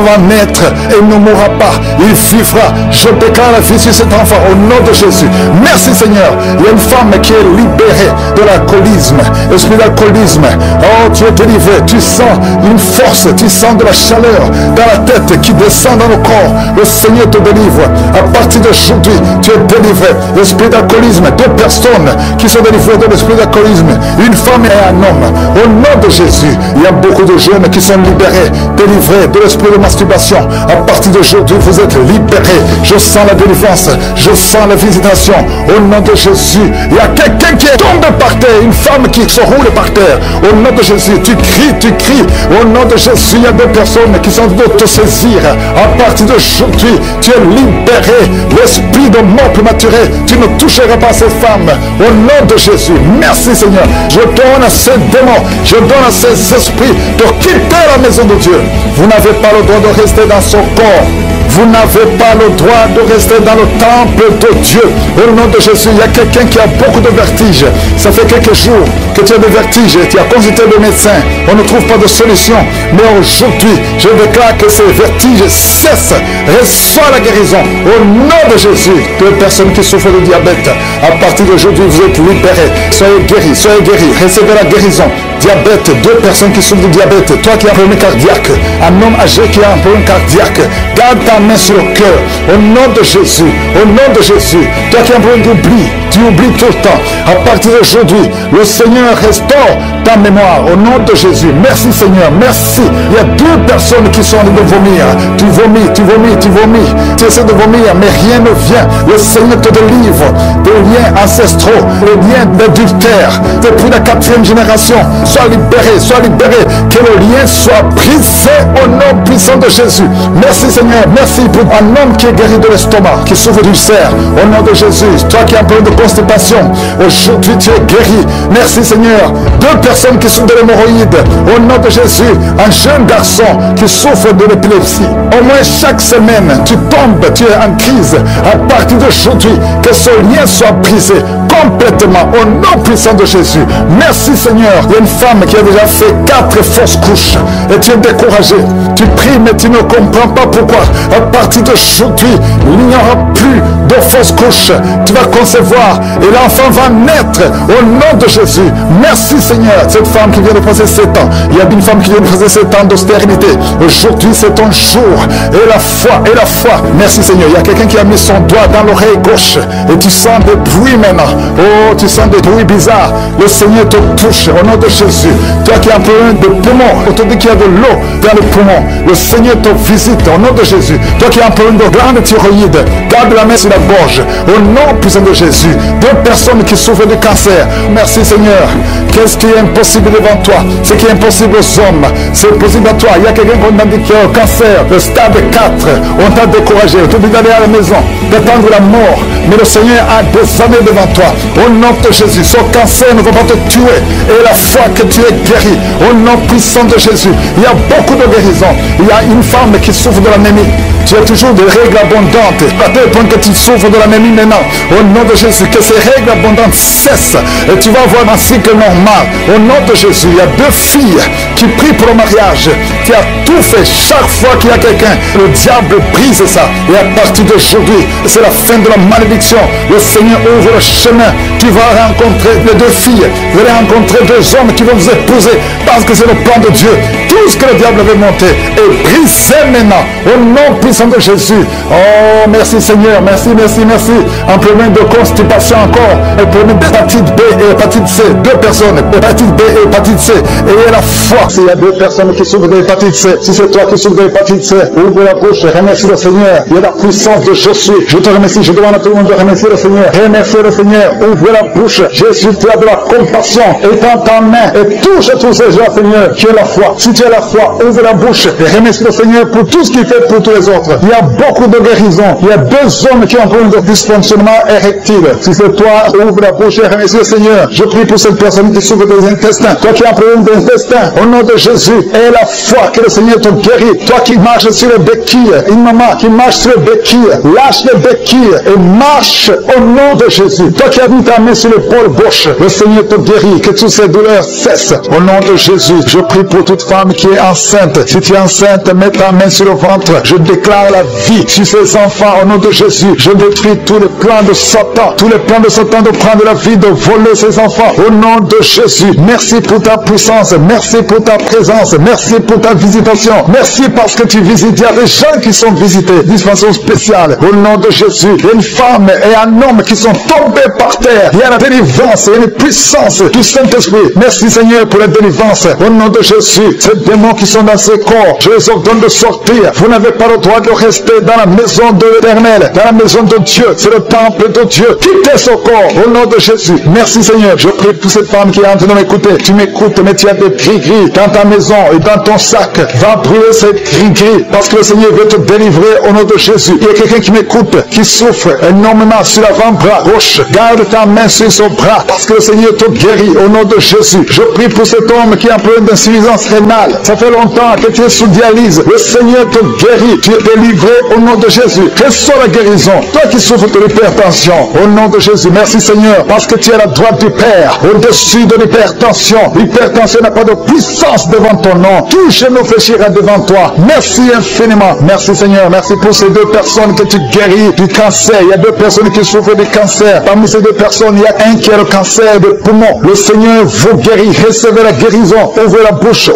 va naître et ne mourra pas, il vivra. Je déclare la vie sur cet enfant au nom de Jésus. Merci Seigneur. Il y a une femme qui est libérée de l'alcoolisme, l'esprit d'alcoolisme. Oh, tu es délivré, tu sens une force, tu sens de la chaleur dans la tête qui descend dans le corps. Le Seigneur te délivre. À partir d'aujourd'hui, tu es délivré. L'esprit d'alcoolisme, 2 personnes qui sont délivrées de l'esprit d'alcoolisme, une femme et un homme. Au nom de Jésus, il y a beaucoup de jeunes qui sont libérés, délivrés de l'esprit de masturbation. À partir d'aujourd'hui, vous êtes libérés. Je sens la délivrance, je sens la visitation. Au nom de Jésus, il y a quelqu'un qui est tombé par terre, une femme qui se roule par terre. Au nom de Jésus, tu cries, tu cries. Au nom de Jésus, il y a 2 personnes qui sont de te saisir. À partir d'aujourd'hui, tu es libéré. L'esprit de mort prématuré, tu ne toucheras pas ces femmes. Au nom de Jésus, merci Seigneur. Je donne à ces démons, je donne à ces esprits de quitter la maison de Dieu. Vous n'avez pas le droit de rester dans son corps. Vous n'avez pas le droit de rester dans le temple de Dieu. Au nom de Jésus, il y a quelqu'un qui a beaucoup de vertiges. Ça fait quelques jours que tu as des vertiges. Tu as consulté le médecin. On ne trouve pas de solution. Mais aujourd'hui, je déclare que ces vertiges cessent. Reçois la guérison. Au nom de Jésus, de personnes qui souffrent de diabète, à partir d'aujourd'hui, vous êtes libérés. Soyez guéris, soyez guéris. Recevez la guérison. Diabète, 2 personnes qui souffrent de diabète. Toi qui as un problème cardiaque, un homme âgé qui a un problème cardiaque, garde ta main sur le cœur. Au nom de Jésus, au nom de Jésus. Toi qui as un problème d'oubli, tu oublies tout le temps. À partir d'aujourd'hui, le Seigneur restaure ta mémoire. Au nom de Jésus. Merci Seigneur, merci. Il y a 2 personnes qui sont en train de vomir. Tu vomis, tu vomis, tu vomis. Tu essaies de vomir, mais rien ne vient. Le Seigneur te délivre des liens ancestraux, les liens d'adultère. Depuis la 4e génération, sois libéré, sois libéré. Que le lien soit brisé au nom puissant de Jésus. Merci Seigneur, merci pour un homme qui est guéri de l'estomac, qui souffre d'ulcère. Au nom de Jésus, toi qui as un problème de constipation, aujourd'hui tu es guéri. Merci Seigneur. 2 personnes qui souffrent de l'hémorroïde. Au nom de Jésus, un jeune garçon qui souffre de l'épilepsie. Au moins chaque semaine, tu tombes, tu es en crise. À partir d'aujourd'hui, que ce lien soit brisé complètement au nom puissant de Jésus. Merci Seigneur. Il y a une femme qui a déjà fait 4 fausses couches et tu es découragé. Tu pries mais tu ne comprends pas pourquoi. À partir d'aujourd'hui, il n'y aura plus de fausses couches. Tu vas concevoir et l'enfant va naître au nom de Jésus. Merci Seigneur. Cette femme qui vient de passer 7 ans, il y a une femme qui vient de passer 7 ans d'austérité. Aujourd'hui c'est ton jour. Et la foi, et la foi. Merci Seigneur. Il y a quelqu'un qui a mis son doigt dans l'oreille gauche et tu sens des bruits maintenant. Oh, tu sens des bruits bizarres. Le Seigneur te touche au nom de Jésus. Toi qui as un problème de poumon, on te dit qu'il y a de l'eau dans le poumon. Le Seigneur te visite au nom de Jésus. Toi qui as un problème de glande thyroïde, garde la main sur la gorge au nom puissant de Jésus. 2 personnes qui souffrent de cancer. Merci Seigneur. Qu'est-ce qui est impossible devant toi? Ce qui est impossible aux hommes, c'est possible à toi. Il y a quelqu'un qui a dit qu'il y a un cancer, le stade 4. On t'a découragé, on t'a dit d'aller à la maison, d'attendre la mort. Mais le Seigneur a des années devant toi. Au nom de Jésus, ce cancer ne va pas te tuer. Et la foi que tu es guéri, au nom puissant de Jésus. Il y a beaucoup de guérisons. Il y a une femme qui souffre de l'anémie. Tu as toujours des règles abondantes. À tel point que tu souffres de l'anémie maintenant. Au nom de Jésus, que ces règles abondantes cessent. Et tu vas avoir un cycle normal. Au nom de Jésus, il y a 2 filles qui prient pour le mariage. Tu as tout fait. Chaque fois qu'il y a quelqu'un, le diable brise ça. Et à partir d'aujourd'hui, c'est la fin de la malédiction. Le Seigneur ouvre le chemin. Tu vas rencontrer les 2 filles. Vous allez rencontrer 2 hommes qui vont vous épouser. Parce que c'est le plan de Dieu. Tout ce que le diable avait monté est brisé maintenant. Au nom puissant de Jésus. Oh, merci Seigneur. Merci, merci, merci. Un problème de constipation encore. Un problème d'hépatite B et hépatite C. 2 personnes. Hépatite B et hépatite C. Et la foi. S'il y a 2 personnes qui souffrent de l'hépatite C. Si c'est toi qui souffres de l'hépatite C, ouvre la bouche. Remercie le Seigneur. Il y a la puissance de Jésus. Je te remercie. Je demande à tout le monde de remercier le Seigneur. Remercie le Seigneur. Ouvre la bouche. Jésus, tu as de la compassion. Étends ta main et touche tous ces gens, Seigneur. Tu as la foi. Si tu as la foi, ouvre la bouche et remercie le Seigneur pour tout ce qu'il fait pour tous les autres. Il y a beaucoup de guérisons. Il y a 2 hommes qui ont un problème de dysfonctionnement érectile. Si c'est toi, ouvre la bouche et remercie le Seigneur. Je prie pour cette personne qui souffre des intestins. Toi qui as un problème d'intestin, au nom nom de Jésus. Et la foi que le Seigneur te guérit. Toi qui marches sur les béquilles, une maman qui marche sur les béquilles, lâche les béquilles et marche au nom de Jésus. Toi qui as mis ta main sur l'épaule gauche, le Seigneur te guérit, que toutes ces douleurs cessent. Au nom de Jésus, je prie pour toute femme qui est enceinte. Si tu es enceinte, mets ta main sur le ventre. Je déclare la vie sur ces enfants au nom de Jésus. Je détruis tous les plans de Satan, tous les plans de Satan de prendre la vie, de voler ces enfants. Au nom de Jésus, merci pour ta puissance, merci pour ta présence, merci pour ta visitation. Merci parce que tu visites. Il y a des gens qui sont visités d'une façon spéciale. Au nom de Jésus, il y a une femme et un homme qui sont tombés par terre. Il y a la délivrance, il y a une puissance du Saint-Esprit. Merci Seigneur pour la délivrance. Au nom de Jésus, ces démons qui sont dans ces corps, je les ordonne de sortir. Vous n'avez pas le droit de rester dans la maison de l'Éternel, dans la maison de Dieu. C'est le temple de Dieu. Quittez ce corps au nom de Jésus. Merci Seigneur. Je prie pour cette femme qui est en train de m'écouter. Tu m'écoutes, mais tu as des gris-gris dans ta maison et dans ton sac. Va brûler ces gris-gris parce que le Seigneur veut te délivrer au nom de Jésus. Il y a quelqu'un qui m'écoute, qui souffre énormément sur l'avant-bras gauche. Garde ta main sur son bras parce que le Seigneur te guérit au nom de Jésus. Je prie pour cet homme qui est en pleine d'insuffisance rénale. Ça fait longtemps que tu es sous dialyse. Le Seigneur te guérit. Tu es délivré au nom de Jésus. Reçois la guérison. Toi qui souffres de l'hypertension, au nom de Jésus. Merci Seigneur parce que tu es à la droite du Père, au-dessus de l'hypertension. L'hypertension n'a pas de puissance devant ton nom. Tout genou fléchira devant toi. Merci infiniment. Merci Seigneur. Merci pour ces deux personnes que tu guéris du cancer. Il y a deux personnes qui souffrent du cancer. Parmi ces deux personnes, il y a un qui a le cancer de poumon. Le Seigneur vous guérit. Recevez la guérison. Ouvrez la bouche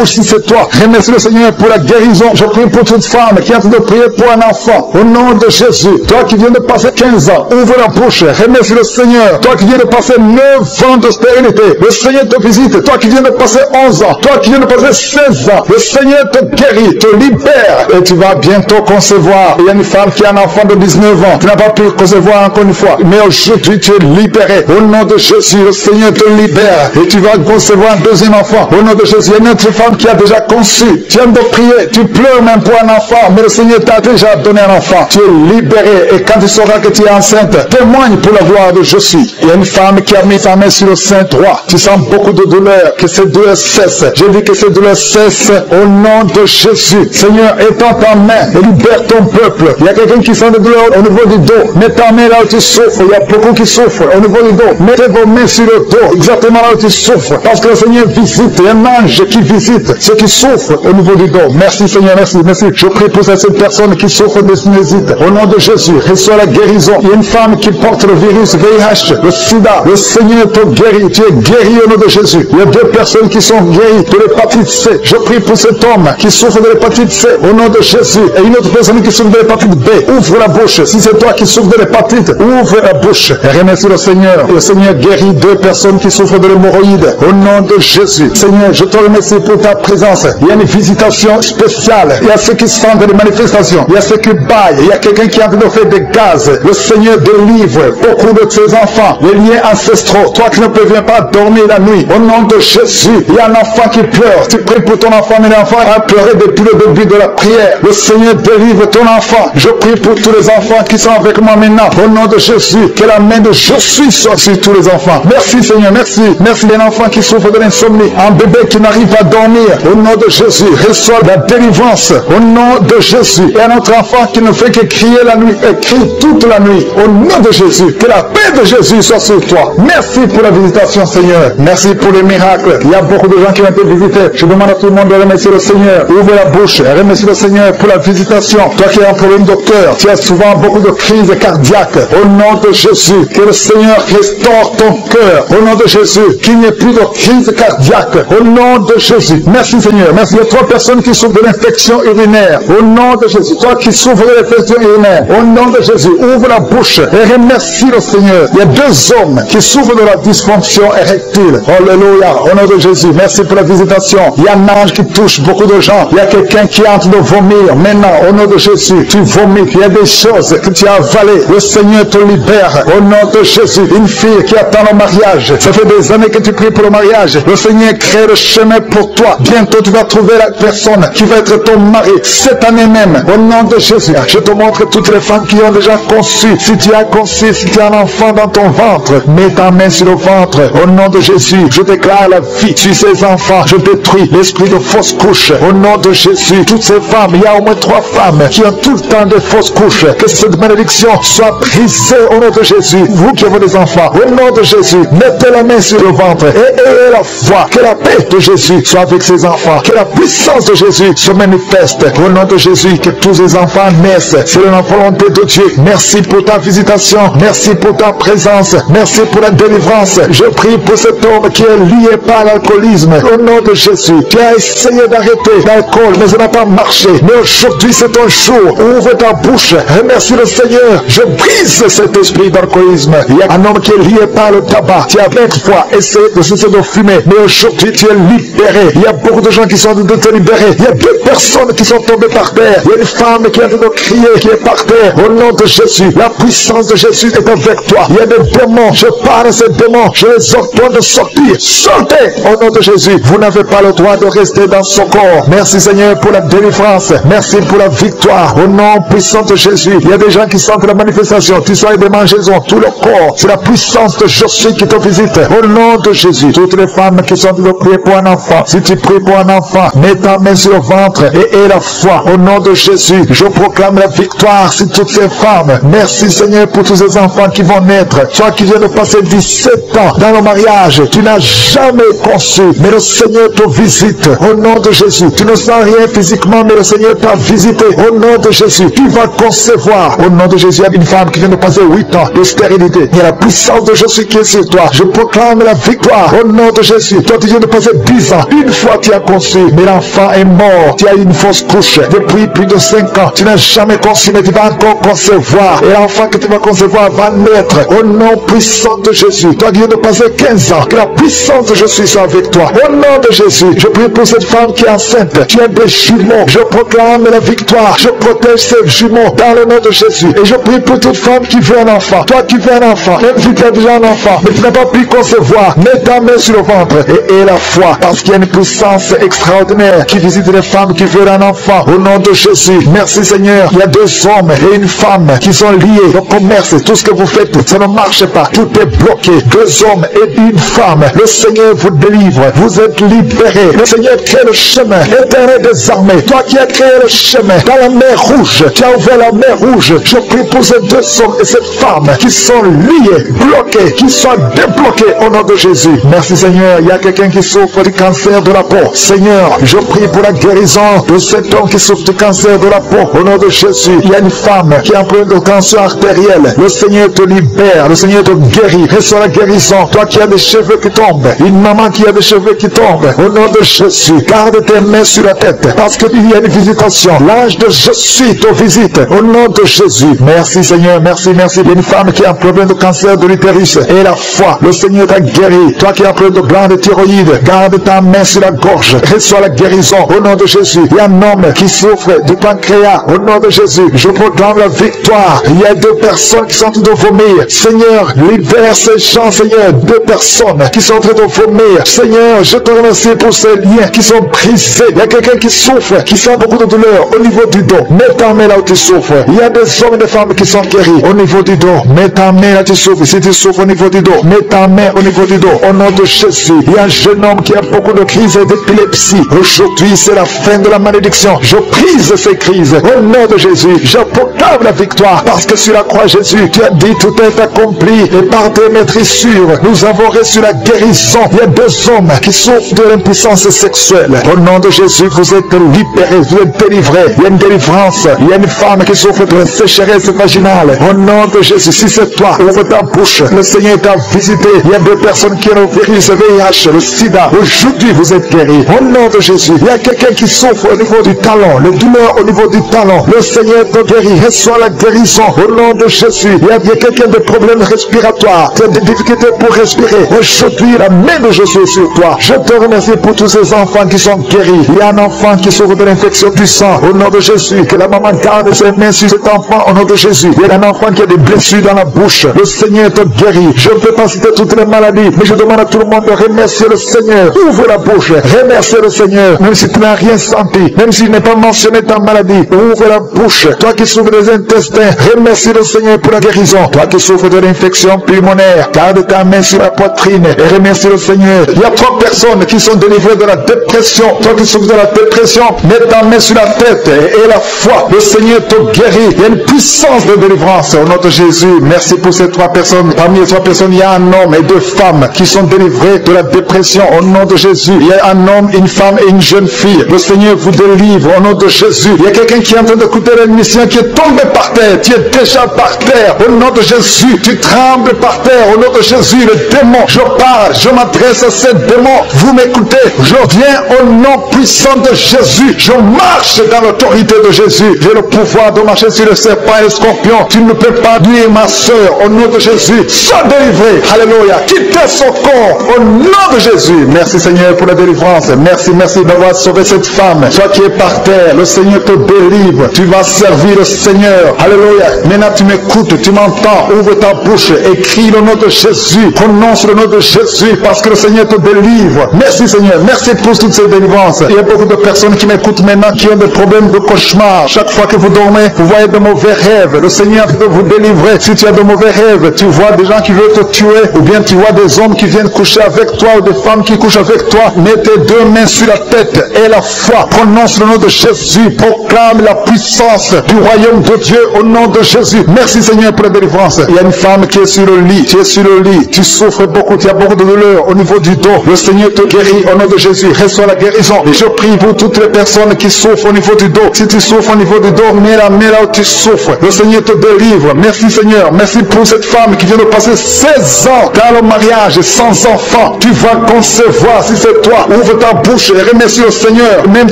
si c'est toi. Remercie le Seigneur pour la guérison. Je prie pour toute femme qui est en train de prier pour un enfant. Au nom de Jésus. Toi qui viens de passer 15 ans, ouvre la bouche. Remercie le Seigneur. Toi qui viens de passer 9 ans de stérilité, le Seigneur te visite. Toi qui viens de passer 11 ans, toi qui viens de passer 16 ans, le Seigneur te guérit, te libère. Et tu vas bientôt concevoir. Il y a une femme qui a un enfant de 19 ans. Tu n'as pas pu concevoir encore une fois. Mais aujourd'hui, tu es libéré. Au nom de Jésus, le Seigneur te libère. Et tu vas concevoir un deuxième enfant. Au nom de Jésus, il y a une autre femme qui a déjà conçu. Tu viens de prier. Tu pleures même pour un enfant. Mais le Seigneur t'a déjà donné un enfant. Tu es libéré. Et quand tu sauras que tu es enceinte, témoigne pour la gloire de Jésus. Il y a une femme qui a mis sa main sur le sein droit. Tu sens beaucoup de douleur. Que ces douleurs cessent. Je dis que ces douleurs cessent au nom de Jésus. Seigneur, étends ta main et libère ton peuple. Il y a quelqu'un qui sent des douleurs au niveau du dos. Mets ta main là où tu souffres. Il y a beaucoup qui souffrent au niveau du dos. Mettez vos mains sur le dos, exactement là où tu souffres. Parce que le Seigneur visite. Il y a un ange qui visite ceux qui souffrent au niveau du dos. Merci Seigneur, merci, merci. Je prie pour cette personne qui souffre de sinusite. Au nom de Jésus, reçois la guérison. Il y a une femme qui porte le virus VIH, le sida. Le Seigneur te guérit. Tu es guéri au nom de Jésus. Il y a deux personnes qui sont guéries de l'hépatite C. Je prie pour cet homme qui souffre de l'hépatite C au nom de Jésus. Et une autre personne qui souffre de l'hépatite B. Ouvre la bouche. Si c'est toi qui souffres de l'hépatite, ouvre la bouche. Et remercie le Seigneur. Et le Seigneur guérit deux personnes qui souffrent de l'hémorroïde au nom de Jésus. Seigneur, je te remercie pour ta présence. Il y a une visitation spéciale. Il y a ceux qui sentent des manifestations. Il y a ceux qui baillent. Il y a quelqu'un qui est en train de faire des gaz. Le Seigneur délivre beaucoup de ses enfants. Les liens ancestraux. Toi qui ne parviens pas dormir la nuit. Au nom de Jésus, il y a un enfant qui pleure. Tu pries pour ton enfant, mais l'enfant a pleuré depuis le début de la prière. Le Seigneur délivre ton enfant. Je prie pour tous les enfants qui sont avec moi maintenant. Au nom de Jésus, que la main de Jésus soit sur tous les enfants. Merci Seigneur, merci. Merci les enfants qui souffrent de l'insomnie. Un bébé qui n'arrive pas à dormir. Au nom de Jésus, reçois la délivrance. Au nom de Jésus. Et un autre enfant qui ne fait que crier la nuit et crie toute la nuit. Au nom de Jésus, que la paix de Jésus soit sur toi. Merci pour la visitation Seigneur. Merci pour les miracles. Il y a beaucoup de gens qui ont été visités. Je demande à tout le monde de remercier le Seigneur. Ouvre la bouche et remercie le Seigneur pour la visitation. Toi qui as un problème de cœur, tu as souvent beaucoup de crises cardiaques. Au nom de Jésus, que le Seigneur restaure ton cœur. Au nom de Jésus, qu'il n'y ait plus de crise cardiaque. Au nom de Jésus. Merci Seigneur. Merci. Il y a 3 personnes qui souffrent de l'infection urinaire. Au nom de Jésus. Toi qui souffres de l'infection urinaire. Au nom de Jésus. Ouvre la bouche et remercie le Seigneur. Il y a 2 hommes qui souffrent de la dysfonction érectile. Alléluia. Au nom de Jésus. Merci pour la visitation. Il y a un ange qui touche beaucoup de gens. Il y a quelqu'un qui est en train de vomir. Maintenant, au nom de Jésus, tu vomis. Il y a des choses que tu as avalées. Le Seigneur te libère. Au nom de Jésus. Une fille qui attend le mariage. Ça fait des années que tu pries pour le mariage. Le Seigneur crée le chemin pour toi. Bientôt, tu vas trouver la personne qui va être ton mari. Cette année même. Au nom de Jésus. Je te montre toutes les femmes qui ont déjà conçu. Si tu as conçu, si tu as un enfant dans ton ventre, mets ta main sur le ventre. Au nom de Jésus, je déclare la vie sur ces enfants. enfants. Je détruis l'esprit de fausse couche. Au nom de Jésus, toutes ces femmes, il y a au moins 3 femmes qui ont tout le temps de fausses couches. Que cette malédiction soit brisée au nom de Jésus. Vous qui avez des enfants, au nom de Jésus, mettez la main sur le ventre et ayez la foi. Que la paix de Jésus soit avec ses enfants. Que la puissance de Jésus se manifeste. Au nom de Jésus, que tous les enfants naissent. C'est la volonté de Dieu. Merci pour ta visitation. Merci pour ta présence. Merci pour la délivrance. Je prie pour cet homme qui est lié par l'alcoolisme. Au nom de Jésus, tu as essayé d'arrêter l'alcool, mais ça n'a pas marché. Mais aujourd'hui, c'est ton jour. Ouvre ta bouche. Remercie le Seigneur. Je brise cet esprit d'alcoolisme. Il y a un homme qui est lié par le tabac. Tu as 20 fois essayé de cesser de fumer, mais aujourd'hui, tu es libéré. Il y a beaucoup de gens qui sont en train de te libérer. Il y a 2 personnes qui sont tombées par terre. Il y a une femme qui est en train de crier, qui est par terre. Au nom de Jésus, la puissance de Jésus est avec toi. Il y a des démons. Je parle à ces démons. Je les ordonne de sortir. Sortez au nom de Jésus. Vous n'avez pas le droit de rester dans ce corps. Merci Seigneur pour la délivrance. Merci pour la victoire. Au nom puissant de Jésus. Il y a des gens qui sentent la manifestation. Tu sois des mangeaisons. Tout le corps. C'est la puissance de Jésus qui te visite. Au nom de Jésus. Toutes les femmes qui sont de prier pour un enfant. Si tu pries pour un enfant, mets ta main sur le ventre et aie la foi. Au nom de Jésus, je proclame la victoire sur toutes ces femmes. Merci Seigneur pour tous ces enfants qui vont naître. Toi qui viens de passer 17 ans dans le mariage, tu n'as jamais conçu, mais le Seigneur te visite. Au nom de Jésus, tu ne sens rien physiquement, mais le Seigneur t'a visité. Au nom de Jésus, tu vas concevoir. Au nom de Jésus, il y a une femme qui vient de passer 8 ans de stérilité. Il y a la puissance de Jésus qui est sur toi. Je proclame la victoire. Au nom de Jésus, toi tu viens de passer 10 ans. Une fois tu as conçu, mais l'enfant est mort. Tu as eu une fausse couche depuis plus de 5 ans. Tu n'as jamais conçu, mais tu vas encore concevoir. Et l'enfant que tu vas concevoir va naître. Au nom puissant de Jésus, toi qui viens de passer 15 ans, que la puissance de Jésus soit avec toi. Au nom de Jésus, je prie pour cette femme qui est enceinte. Tu as des jumeaux. Je proclame la victoire. Je protège ces jumeaux dans le nom de Jésus. Et je prie pour toute femme qui veut un enfant. Toi qui veux un enfant, même si tu as déjà un enfant, mais tu n'as pas pu concevoir, mets ta main sur le ventre et aie la foi. Parce qu'il y a une puissance extraordinaire qui visite les femmes qui veulent un enfant. Au nom de Jésus, merci Seigneur. Il y a 2 hommes et une femme qui sont liés au commerce. Tout ce que vous faites, ça ne marche pas. Tout est bloqué. 2 hommes et une femme. Le Seigneur vous délivre. Vous êtes libérés. Le Seigneur crée le chemin. Éternel des armées. Toi qui as créé le chemin dans la mer rouge, tu as ouvert la mer rouge. Je prie pour ces 2 hommes et cette femme qui sont liés, bloqués, qui soient débloqués au nom de Jésus. Merci Seigneur. Il y a quelqu'un qui souffre du cancer de la peau. Seigneur, je prie pour la guérison de cet homme qui souffre du cancer de la peau. Au nom de Jésus, il y a une femme qui a un problème de cancer artériel. Le Seigneur te libère. Le Seigneur te guérit. Reçois la guérison. Toi qui as des cheveux qui tombent. Une maman qui a des cheveux qui tombent. Au nom de Jésus, garde tes mains sur la tête. Parce qu'il y a une visitation. L'ange de Jésus te visite. Au nom de Jésus. Merci Seigneur. Merci, merci. Il y a une femme qui a un problème de cancer de l'utérus. Et la foi. Le Seigneur t'a guéri. Toi qui as un problème de glande de thyroïde. Garde ta main sur la gorge. Reçois la guérison. Au nom de Jésus. Il y a un homme qui souffre de pancréas. Au nom de Jésus. Je proclame la victoire. Il y a 2 personnes qui sont en train de vomir. Seigneur, libère ces gens, Seigneur. 2 personnes qui sont en train de vomir. Seigneur, je te remercie pour ces liens qui sont brisés. Il y a quelqu'un qui souffre, qui sent beaucoup de douleur au niveau du dos. Mets ta main là où tu souffres. Il y a des hommes et des femmes qui sont guéris au niveau du dos. Mets ta main là où tu souffres. Si tu souffres au niveau du dos, mets ta main au niveau du dos. Au nom de Jésus. Il y a un jeune homme qui a beaucoup de crises d'épilepsie. Aujourd'hui, c'est la fin de la malédiction. Je brise ces crises. Au nom de Jésus, je proclame la victoire. Parce que sur la croix, Jésus, tu as dit tout est accompli. Et par tes maîtrissures, nous avons reçu la guérison. Il y a 2 hommes qui souffrent de l'impuissance sexuelle. Au nom de Jésus, vous êtes libérés, vous êtes délivrés. Il y a une délivrance. Il y a une femme qui souffre de la sécheresse vaginale. Au nom de Jésus, si c'est toi, ouvre ta bouche. Le Seigneur t'a visité. Il y a 2 personnes qui ont le virus, le VIH, le sida. Aujourd'hui, vous êtes guéris. Au nom de Jésus, il y a quelqu'un qui souffre au niveau du talon, le douleur au niveau du talon. Le Seigneur te guérit. Reçois la guérison. Au nom de Jésus, il y a quelqu'un de problèmes respiratoires. Tu as des difficultés pour respirer. Aujourd'hui, la main de Jésus est sur toi. Je te remercie pour tous ces enfants qui sont guéris. Il y a un enfant qui souffre de l'infection du sang. Au nom de Jésus, que la maman garde ses mains sur cet enfant. Au nom de Jésus, il y a un enfant qui a des blessures dans la bouche. Le Seigneur te guérit. Je ne peux pas citer toutes les maladies, mais je demande à tout le monde de remercier le Seigneur. Ouvre la bouche. Remercie le Seigneur. Même si tu n'as rien senti, même s'il n'est pas mentionné ta maladie, ouvre la bouche. Toi qui souffres des intestins, remercie le Seigneur pour la guérison. Toi qui souffres de l'infection pulmonaire, garde ta main sur la poitrine et remercie le Seigneur. Il y a 3 personnes personnes qui sont délivrées de la dépression, toi qui souffres de la dépression, mets ta main sur la tête et la foi. Le Seigneur te guérit. Il y a une puissance de délivrance au nom de Jésus. Merci pour ces 3 personnes. Parmi les 3 personnes, il y a un homme et 2 femmes qui sont délivrés de la dépression au nom de Jésus. Il y a un homme, une femme et une jeune fille. Le Seigneur vous délivre au nom de Jésus. Il y a quelqu'un qui est en train d'écouter l'émission qui est tombé par terre. Tu es déjà par terre. Au nom de Jésus, tu trembles par terre. Au nom de Jésus, le démon, je parle, je m'adresse à ces démons. Vous m'écoutez. Je viens au nom puissant de Jésus. Je marche dans l'autorité de Jésus. J'ai le pouvoir de marcher sur le serpent et le scorpion. Tu ne peux pas nuire ma soeur. Au nom de Jésus, sois délivré. Alléluia. Quittez son corps. Au nom de Jésus. Merci Seigneur pour la délivrance. Merci d'avoir sauvé cette femme. Toi qui es par terre, le Seigneur te délivre. Tu vas servir le Seigneur. Alléluia. Maintenant tu m'écoutes, tu m'entends. Ouvre ta bouche et crie le nom de Jésus. Prononce le nom de Jésus parce que le Seigneur te délivre. Merci Seigneur. Merci pour toutes ces délivrances. Il y a beaucoup de personnes qui m'écoutent maintenant qui ont des problèmes de cauchemar. Chaque fois que vous dormez, vous voyez de mauvais rêves. Le Seigneur peut vous délivrer. Si tu as de mauvais rêves, tu vois des gens qui veulent te tuer ou bien tu vois des hommes qui viennent coucher avec toi ou des femmes qui couchent avec toi. Mets tes 2 mains sur la tête et la foi. Prononce le nom de Jésus. Proclame la puissance du royaume de Dieu au nom de Jésus. Merci Seigneur pour la délivrance. Il y a une femme qui est sur le lit. Tu es sur le lit. Tu souffres beaucoup. Tu as beaucoup de douleur au niveau du dos. Le Seigneur te guérit au nom de Jésus. Reçois la guérison. Et je prie pour toutes les personnes qui souffrent au niveau du dos. Si tu souffres au niveau du dos, mets la main là où tu souffres. Le Seigneur te délivre. Merci Seigneur. Merci pour cette femme qui vient de passer 16 ans dans le mariage sans enfant. Tu vas concevoir si c'est toi. Ouvre ta bouche et remercie le Seigneur. Même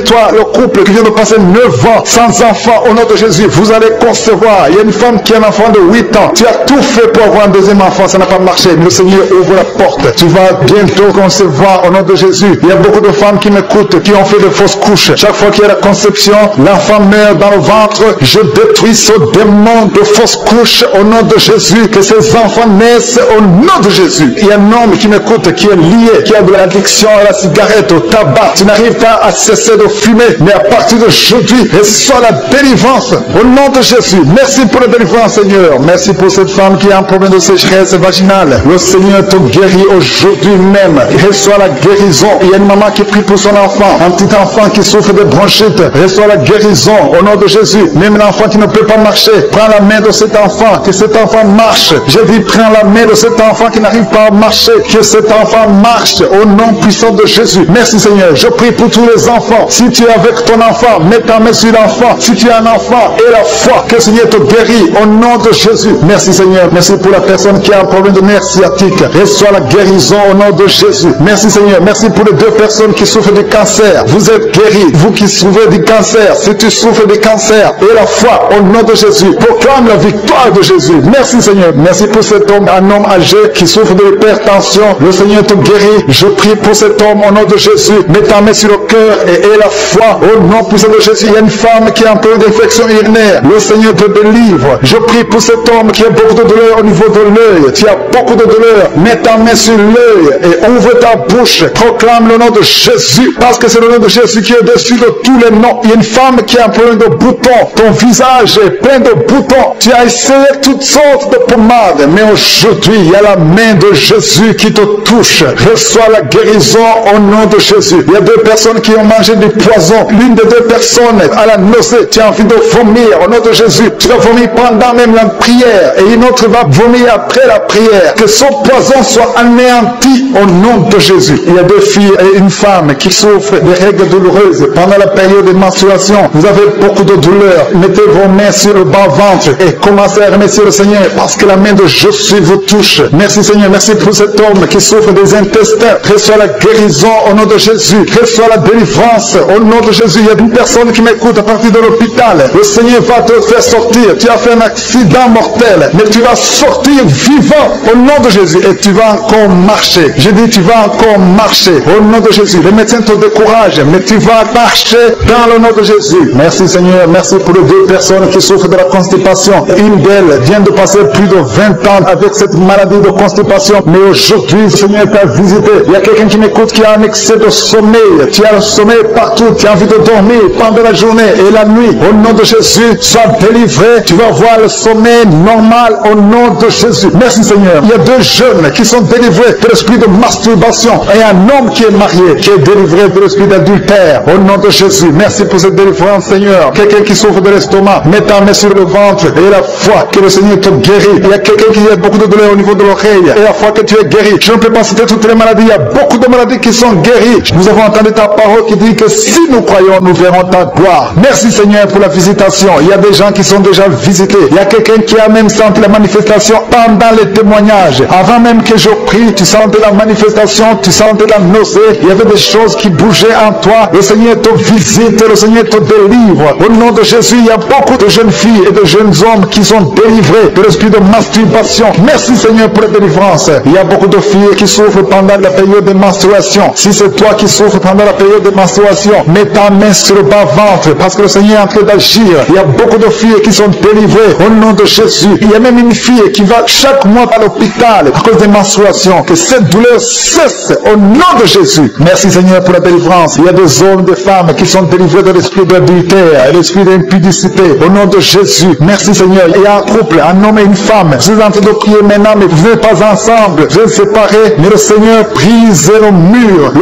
toi, le couple qui vient de passer 9 ans sans enfant, au nom de Jésus, vous allez concevoir. Il y a une femme qui a un enfant de 8 ans. Tu as tout fait pour avoir un deuxième enfant, ça n'a pas marché. Mais le Seigneur ouvre la porte. Tu vas bientôt concevoir au nom de Jésus. Il y a beaucoup de femmes qui m'écoutent, qui ont fait de fausses couches. Chaque fois qu'il y a la conception, l'enfant meurt dans le ventre. Je détruis ce démon de fausses couches au nom de Jésus. Que ces enfants naissent au nom de Jésus. Il y a un homme qui m'écoute, qui est lié, qui a de l'addiction à la cigarette, au tabac. Tu n'arrives pas à cesser de fumer, mais à partir d'aujourd'hui, reçois la délivrance au nom de Jésus. Merci pour la délivrance, Seigneur. Merci pour cette femme qui a un problème de sécheresse vaginale. Le Seigneur te guérit aujourd'hui même. Reçois la guérison. Il y a une maman qui prie pour son enfant, un petit enfant qui souffre de bronchite. Reçois la guérison au nom de Jésus. Même l'enfant qui ne peut pas marcher, prends la main de cet enfant, que cet enfant marche. Je dis, prends la main de cet enfant qui n'arrive pas à marcher, que cet enfant marche au nom puissant de Jésus. Merci Seigneur. Je prie pour tous les enfants. Si tu es avec ton enfant, mets ta main sur l'enfant. Si tu as un enfant, et la foi, que le Seigneur te guérit au nom de Jésus. Merci Seigneur. Merci pour la personne qui a un problème de nerf sciatique. Reçois la guérison au nom de Jésus. Merci Seigneur. Merci pour les 2 personnes qui souffrent du cancer. Vous êtes guéris. Vous qui souffrez du cancer, si tu souffres du cancer, et la foi au nom de Jésus, proclame la victoire de Jésus. Merci Seigneur. Merci pour cet homme, un homme âgé qui souffre de l'hypertension. Le Seigneur te guérit. Je prie pour cet homme au nom de Jésus. Mets ta main sur le cœur et la foi au nom puissant de Jésus. Il y a une femme qui a un peu d'infection urinaire. Le Seigneur te délivre. Je prie pour cet homme qui a beaucoup de douleur au niveau de l'œil. Tu as beaucoup de douleur. Mets ta main sur l'œil et ouvre ta bouche. Proclame le nom de Jésus, parce que c'est le nom de Jésus qui est au-dessus de tous les noms. Il y a une femme qui a un peu de boutons. Ton visage est plein de boutons. Tu as essayé toutes sortes de pommades, mais aujourd'hui, il y a la main de Jésus qui te touche. Reçois la guérison au nom de Jésus. Il y a 2 personnes qui ont mangé du poison. L'une des 2 personnes a la nausée. Tu as envie de vomir au nom de Jésus. Tu vas vomir pendant même la prière et une autre va vomir après la prière. Que son poison soit anéanti au nom de Jésus. Il y a 2 filles et une femme qui souffrent des règles douloureuses pendant la période de menstruation. Vous avez beaucoup de douleur. Mettez vos mains sur le bas-ventre et commencez à remercier le Seigneur parce que la main de Jésus vous touche. Merci Seigneur. Merci pour cet homme qui souffre des intestins. Reçois la guérison au nom de Jésus. Reçois la délivrance au nom de Jésus. Il y a une personne qui m'écoute à partir de l'hôpital. Le Seigneur va te faire sortir. Tu as fait un accident mortel, mais tu vas sortir vivant au nom de Jésus et tu vas encore marcher. Je dis tu vas encore marcher au nom de Jésus. Les médecins te découragent, mais tu vas marcher dans le nom de Jésus. Merci Seigneur. Merci pour les 2 personnes qui souffrent de la constipation. Une d'elles vient de passer plus de 20 ans avec cette maladie de constipation, mais aujourd'hui le Seigneur t'a visité. Il y a quelqu'un qui m'écoute qui a un excès de sommeil. Tu as le sommeil partout. Tu as envie de dormir pendant la journée et la nuit. Au nom de Jésus, sois délivré. Tu vas voir le sommeil normal au nom de Jésus. Merci Seigneur. Il y a 2 jeunes qui sont délivrés de l'esprit de masturbation. Et un un homme qui est marié, qui est délivré de l'esprit d'adultère. Au nom de Jésus, merci pour cette délivrance, Seigneur. Quelqu'un qui souffre de l'estomac, mets ta main sur le ventre et la foi que le Seigneur te guérit. Il y a quelqu'un qui a beaucoup de douleur au niveau de l'oreille et la foi que tu es guéri. Je ne peux pas citer toutes les maladies. Il y a beaucoup de maladies qui sont guéries. Nous avons entendu ta parole qui dit que si nous croyons, nous verrons ta gloire. Merci, Seigneur, pour la visitation. Il y a des gens qui sont déjà visités. Il y a quelqu'un qui a même senti la manifestation pendant les témoignages. Avant même que je prie, tu sentais la manifestation, tu sentais la nausée. Il y avait des choses qui bougeaient en toi. Le Seigneur te visite, le Seigneur te délivre. Au nom de Jésus, il y a beaucoup de jeunes filles et de jeunes hommes qui sont délivrés de l'esprit de masturbation. Merci, Seigneur, pour la délivrance. Il y a beaucoup de filles qui souffrent pendant la période de menstruation. Si c'est toi qui souffres pendant la période de menstruation, mets ta main sur le bas-ventre parce que le Seigneur est en train d'agir. Il y a beaucoup de filles qui sont délivrées au nom de Jésus. Il y a même une fille qui va chaque mois à l'hôpital à cause des menstruations. Que cette douleur cesse au nom de Jésus. Merci, Seigneur, pour la délivrance. Il y a des hommes, des femmes qui sont délivrés de l'esprit d'adultère, l'esprit d'impudicité. Au nom de Jésus. Merci, Seigneur. Il y a un couple, un homme et une femme. Vous êtes en train de prier maintenant, mais vous n'êtes pas ensemble. Vous êtes séparés, mais le Seigneur brise le mur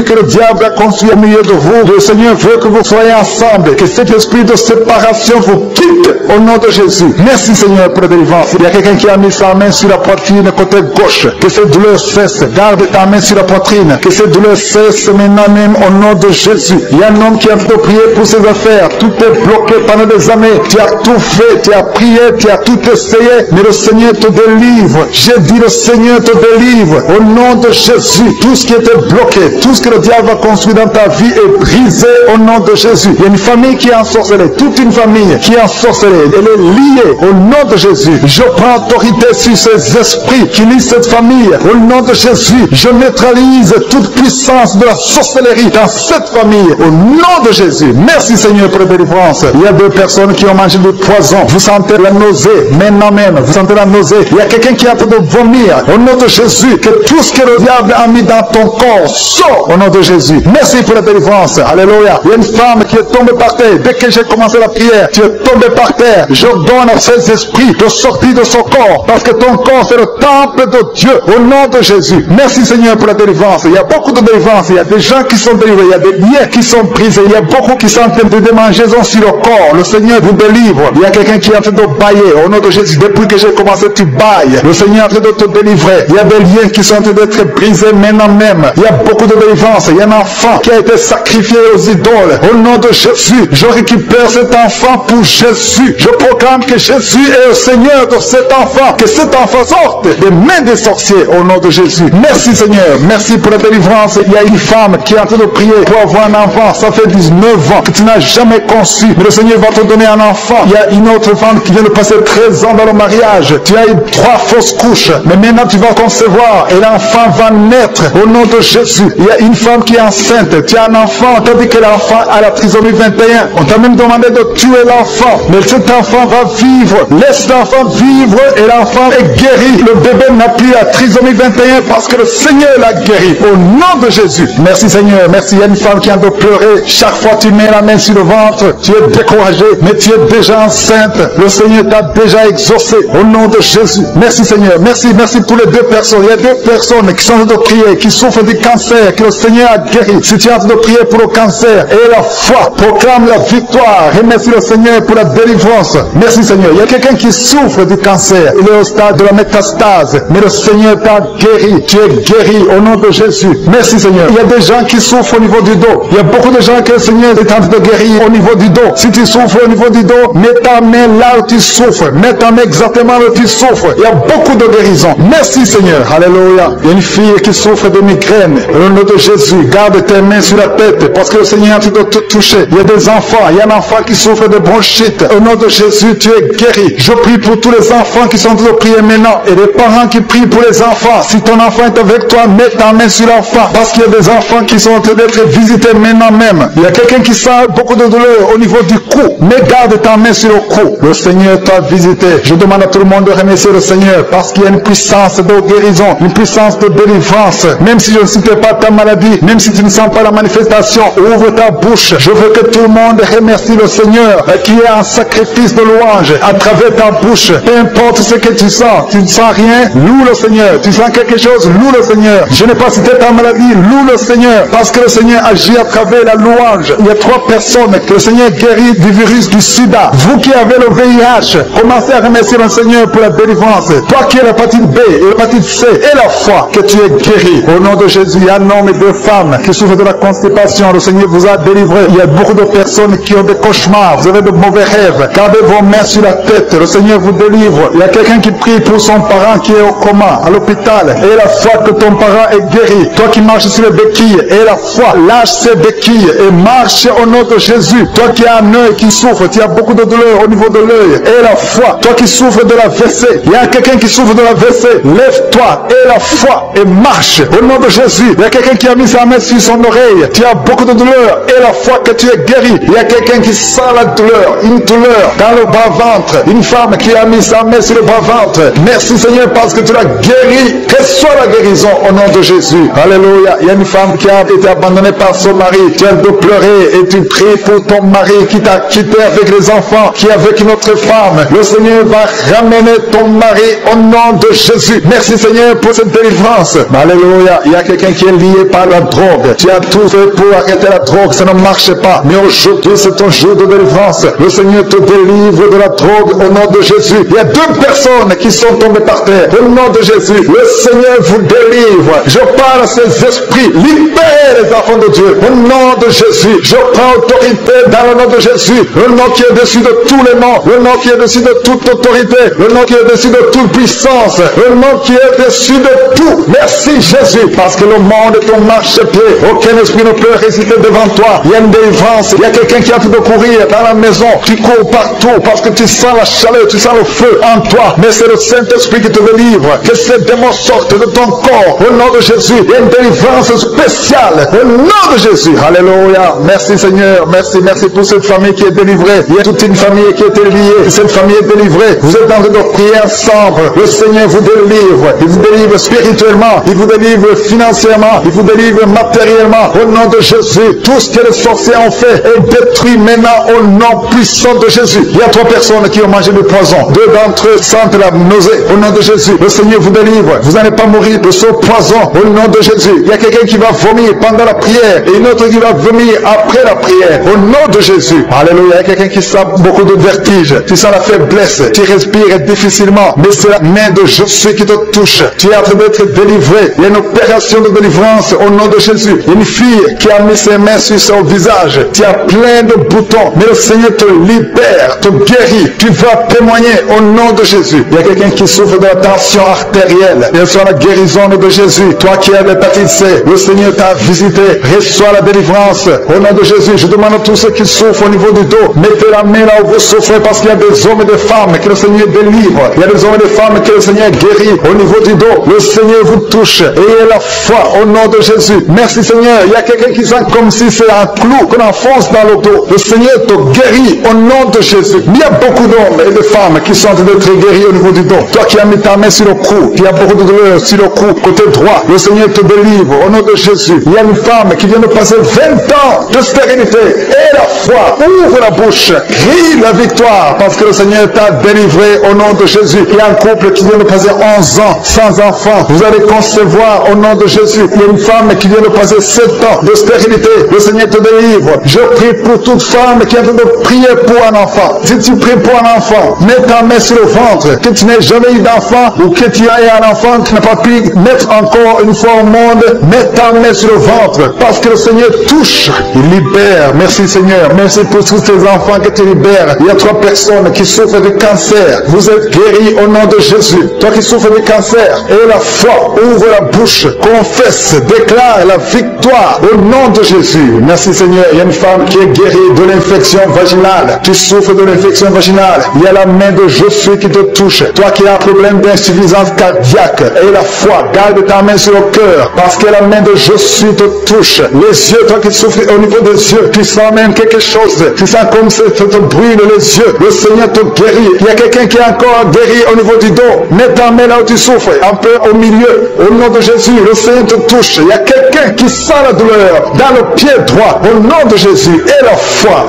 que le diable a construit au milieu de vous. Le Seigneur veut que vous soyez ensemble, que cet esprit de séparation vous quitte au nom de Jésus. Merci, Seigneur, pour la délivrance. Il y a quelqu'un qui a mis sa main sur la poitrine côté gauche. Que cette douleur cesse. Garde ta main sur la poitrine. Que cette douleur cesse maintenant même au nom de Jésus. Il y a un homme qui a fait prier pour ses affaires. Tout est bloqué pendant des années. Tu as tout fait, tu as prié, tu as tout essayé, mais le Seigneur te délivre. J'ai dit le Seigneur te délivre. Au nom de Jésus, tout ce qui était bloqué, tout ce que le diable a construit dans ta vie est brisé au nom de Jésus. Il y a une famille qui est ensorcelée, toute une famille qui est ensorcelée. Elle est liée au nom de Jésus. Je prends autorité sur ces esprits qui lient cette famille. Au nom de Jésus, je neutralise toute puissance de la sorcellerie dans cette famille. Au nom de Jésus. Merci, Seigneur, pour la délivrance. Il y a deux personnes qui ont mangé du poison. Vous sentez la nausée. Maintenant même, vous sentez la nausée. Il y a quelqu'un qui est en train de vomir. Au nom de Jésus, que tout ce que le diable a mis dans ton corps sort au nom de Jésus. Merci pour la délivrance. Alléluia. Il y a une femme qui est tombée par terre. Dès que j'ai commencé la prière, tu es tombé par terre. Je donne à ces esprits de sortir de son corps. Parce que ton corps, c'est le temple de Dieu. Au nom de Jésus. Merci, Seigneur, pour la délivrance. Il y a beaucoup de délivrance. Il y a des gens qui sont délivrés. Il y a des liens qui sont brisés. Il y a beaucoup qui sont en train de démangeaison sur le corps. Le Seigneur vous délivre. Il y a quelqu'un qui est en train de bailler. Au nom de Jésus. Depuis que j'ai commencé, tu bailles. Le Seigneur est en train de te délivrer. Il y a des liens qui sont en train d'être brisés maintenant même. Il y a beaucoup de délivrance. Il y a un enfant qui a été sacrifié aux idoles. Au nom de Jésus, je récupère cet enfant pour Jésus. Je proclame que Jésus est le Seigneur de cet enfant. Que cet enfant sorte des mains des sorciers au nom de Jésus. Merci, Seigneur. Merci pour la délivrance. Il y a une femme qui est en train de prier pour avoir un enfant. Ça fait 19 ans que tu n'as jamais conçu. Mais le Seigneur va te donner un enfant. Il y a une autre femme qui vient de passer 13 ans dans le mariage. Tu as eu 3 fausses couches. Mais maintenant tu vas concevoir et l'enfant va naître au nom de Jésus. Il y a une femme qui est enceinte. Tu as un enfant. On t'a dit que l'enfant a la trisomie 21. On t'a même demandé de tuer l'enfant. Mais cet enfant va vivre. Laisse l'enfant vivre et l'enfant est guéri. Le bébé n'a plus la trisomie 21 parce que le Seigneur l'a guéri. Au nom de Jésus. Merci, Seigneur. Merci. Il y a une femme qui a de pleurer. Chaque fois tu mets la main sur le ventre, tu es découragé, mais tu es déjà enceinte. Le Seigneur t'a déjà exaucé. Au nom de Jésus. Merci, Seigneur. Merci pour les deux personnes. Il y a deux personnes qui sont en train de prier, qui souffrent du cancer, que le Seigneur a guéri. Si tu es en train de prier pour le cancer et la foi, proclame la victoire. Remercie le Seigneur pour la délivrance. Merci, Seigneur. Il y a quelqu'un qui souffre du cancer. Il est au stade de la métastase, mais le Seigneur t'a guéri. Tu es guéri au nom de Jésus. Merci, Seigneur. Il y a des gens qui souffrent au niveau du dos. Il y a beaucoup de gens que le Seigneur est en train de guérir au niveau du dos. Si tu souffres au niveau du dos, mets ta main là où tu souffres. Mets ta main exactement là où tu souffres. Il y a beaucoup de guérisons. Merci, Seigneur. Alléluia. Il y a une fille qui souffre de migraine. Au nom de Jésus, garde tes mains sur la tête parce que le Seigneur est en train de te toucher. Il y a des enfants. Il y a un enfant qui souffre de bronchite. Au nom de Jésus, tu es guéri. Je prie pour tous les enfants qui sont en train de prier maintenant et les parents qui prient pour les enfants. Si ton enfant est avec toi, mets ta main sur l'enfant parce qu'il y a des enfants qui sont en train d'être visités maintenant même. Il y a quelqu'un qui sent beaucoup de douleur au niveau du cou. Mais garde ta main sur le cou. Le Seigneur t'a visité. Je demande à tout le monde de remercier le Seigneur parce qu'il y a une puissance de guérison, une puissance de délivrance. Même si je ne citais pas ta maladie, même si tu ne sens pas la manifestation, ouvre ta bouche. Je veux que tout le monde remercie le Seigneur qui est un sacrifice de louange à travers ta bouche. Peu importe ce que tu ne sens rien, loue le Seigneur. Tu sens quelque chose, loue le Seigneur. Je n'ai pas cité de ta maladie, loue le Seigneur, parce que le Seigneur agit à travers la louange. Il y a 3 personnes que le Seigneur guérit du virus du sida. Vous qui avez le VIH, commencez à remercier le Seigneur pour la délivrance. Toi qui as l'hépatite B et l'hépatite C et la foi, que tu es guéri. Au nom de Jésus, il y a un homme et 2 femmes qui souffrent de la constipation. Le Seigneur vous a délivré. Il y a beaucoup de personnes qui ont des cauchemars. Vous avez de mauvais rêves. Gardez vos mains sur la tête. Le Seigneur vous délivre. Il y a quelqu'un qui prie pour son parent qui est au coma, à l'hôpital. Et la foi que ton parent est guéri. Toi qui marches sur les béquilles, et la foi, lâche ces béquilles et marche au nom de Jésus. Toi qui as un œil qui souffre, tu as beaucoup de douleur au niveau de l'œil. Et la foi, toi qui souffres de la WC, il y a quelqu'un qui souffre de la WC. Lève-toi et la foi et marche au nom de Jésus. Il y a quelqu'un qui a mis sa main sur son oreille. Tu as beaucoup de douleur et la foi que tu es guéri. Il y a quelqu'un qui sent la douleur, une douleur dans le bas-ventre. Une femme qui a mis sa main sur le bas-ventre. Merci Seigneur parce que tu l'as guéri. Reçois la guérison au nom de Jésus. Alléluia. Il y a une femme qui a été abandonnée par son mari. Tu as de pleurer et tu pries pour ton mari qui t'a quitté avec les enfants, qui est avec une autre femme. Le Seigneur va ramener ton mari au nom de Jésus. Merci Seigneur pour cette délivrance. Alléluia. Il y a quelqu'un qui est lié par la drogue. Tu as tout fait pour arrêter la drogue, ça ne marche pas. Mais aujourd'hui, c'est ton jour de délivrance. Le Seigneur te délivre de la drogue au nom de Jésus. Il y a 2 personnes qui sont tombées par terre. Au nom de Jésus, le Seigneur vous délivre. Je parle à ces esprits. Libère les enfants de Dieu. Au nom de Jésus, je prends autorité dans le nom de Jésus. Le nom qui est dessus de tous les noms. Le nom qui est dessus de toute autorité. Le nom qui est dessus de toute puissance. Le nom qui est dessus de tout. Merci Jésus. Parce que le monde est ton marchepied. Aucun esprit ne peut résister devant toi. Il y a une délivrance. Il y a quelqu'un qui a envie de courir dans la maison. Tu cours partout parce que tu sens la chaleur, tu sens le feu en toi. Mais c'est le Saint-Esprit qui te délivre. Que ces démons sortent de ton corps. Au nom de Jésus. Il y a une délivrance spéciale. Au nom de Jésus. Alléluia. Merci Seigneur. Merci pour cette famille qui est délivrée. Il y a toute une famille qui est liée. Cette famille est délivrée. Vous êtes en train de prier ensemble. Le Seigneur vous délivre. Il vous délivre spirituellement. Il vous délivre financièrement. Il vous délivre matériellement. Au nom de Jésus. Tout ce que les sorciers ont fait est détruit maintenant au nom puissant de Jésus. Il y a 3 personnes qui ont mangé du poison. 2 d'entre eux sentent la nausée. Au nom de Jésus. Le Seigneur vous délivre. Vous n'allez pas mourir de ce poison. Au nom de Jésus. Il y a quelqu'un qui va vomir pendant la prière. Et une autre qui va vomir après la prière. Au nom de Jésus. Alléluia. Il y a quelqu'un qui sent beaucoup de vertige. Tu sens la faiblesse. Tu respires difficilement. Mais c'est la main de Jésus qui te touche. Tu es en train d'être délivré. Il y a une opération de délivrance au nom de Jésus. Une fille qui a mis ses mains sur son visage. Tu as plein de boutons. Mais le Seigneur te libère, te guérit. Tu vas témoigner au nom de Jésus. Il y a quelqu'un qui souffre de la tension artérielle. Bien sûr, la guérison de Jésus. Toi qui as l'hépatite C, le Seigneur t'a visité. Reçois la délivrance au nom de Jésus. Je demande à tous ceux qui souffrent au niveau du dos, mettez la main là où vous souffrez parce qu'il y a des hommes et des femmes que le Seigneur délivre. Il y a des hommes et des femmes que le Seigneur guérit au niveau du dos. Le Seigneur vous touche. Ayez la foi au nom de Jésus. Merci Seigneur. Il y a quelqu'un qui sent comme si c'est un clou qu'on enfonce dans le dos. Le Seigneur te guérit au nom de Jésus. Il y a beaucoup d'hommes et de femmes qui sont d'être guéris au niveau du dos. Toi qui as mis ta main sur le cou, qui a beaucoup de douleur sur le cou, côté droit, le Seigneur te délivre au nom de Jésus. Il y a une femme qui vient de passer 20 ans de stérilité. Et la foi, ouvre la bouche, crie la victoire parce que le Seigneur t'a délivré au nom de Jésus. Il y a un couple qui vient de passer 11 ans sans enfant. Vous allez concevoir au nom de Jésus. Il y a une femme qui vient de passer 7 ans de stérilité. Le Seigneur te délivre. Je prie pour toute femme qui est en train de prier pour un enfant. Si tu pries pour un enfant, mets ta main sur le ventre. Que tu n'aies jamais eu d'enfant ou que tu aies un enfant qui n'a pas pu mettre encore une fois au monde, mets ta main sur le ventre parce que le Seigneur touche. Il libère. Merci Seigneur. Merci pour tous tes enfants que tu libères. Il y a 3 personnes qui souffrent de cancer. Vous êtes guéris au nom de Jésus. Toi qui souffres de cancer, et la foi, ouvre la bouche, confesse, déclare la victoire au nom de Jésus. Merci Seigneur. Il y a une femme qui est guérie de l'infection vaginale. Tu souffres de l'infection vaginale. Il y a la main de Jésus qui te touche. Toi qui as un problème d'insuffisance cardiaque, et la foi, garde ta main sur le cœur parce que la main de Jésus te touche. Les yeux, toi qui souffres au niveau des yeux, tu sens même quelque chose. Tu sens comme ça te brûle les yeux. Le Seigneur te guérit. Il y a quelqu'un qui a encore sois guéri au niveau du dos. Mets ta main là où tu souffres, un peu au milieu. Au nom de Jésus, le Seigneur te touche. Il y a quelqu'un qui sent la douleur dans le pied droit. Au nom de Jésus, et la foi,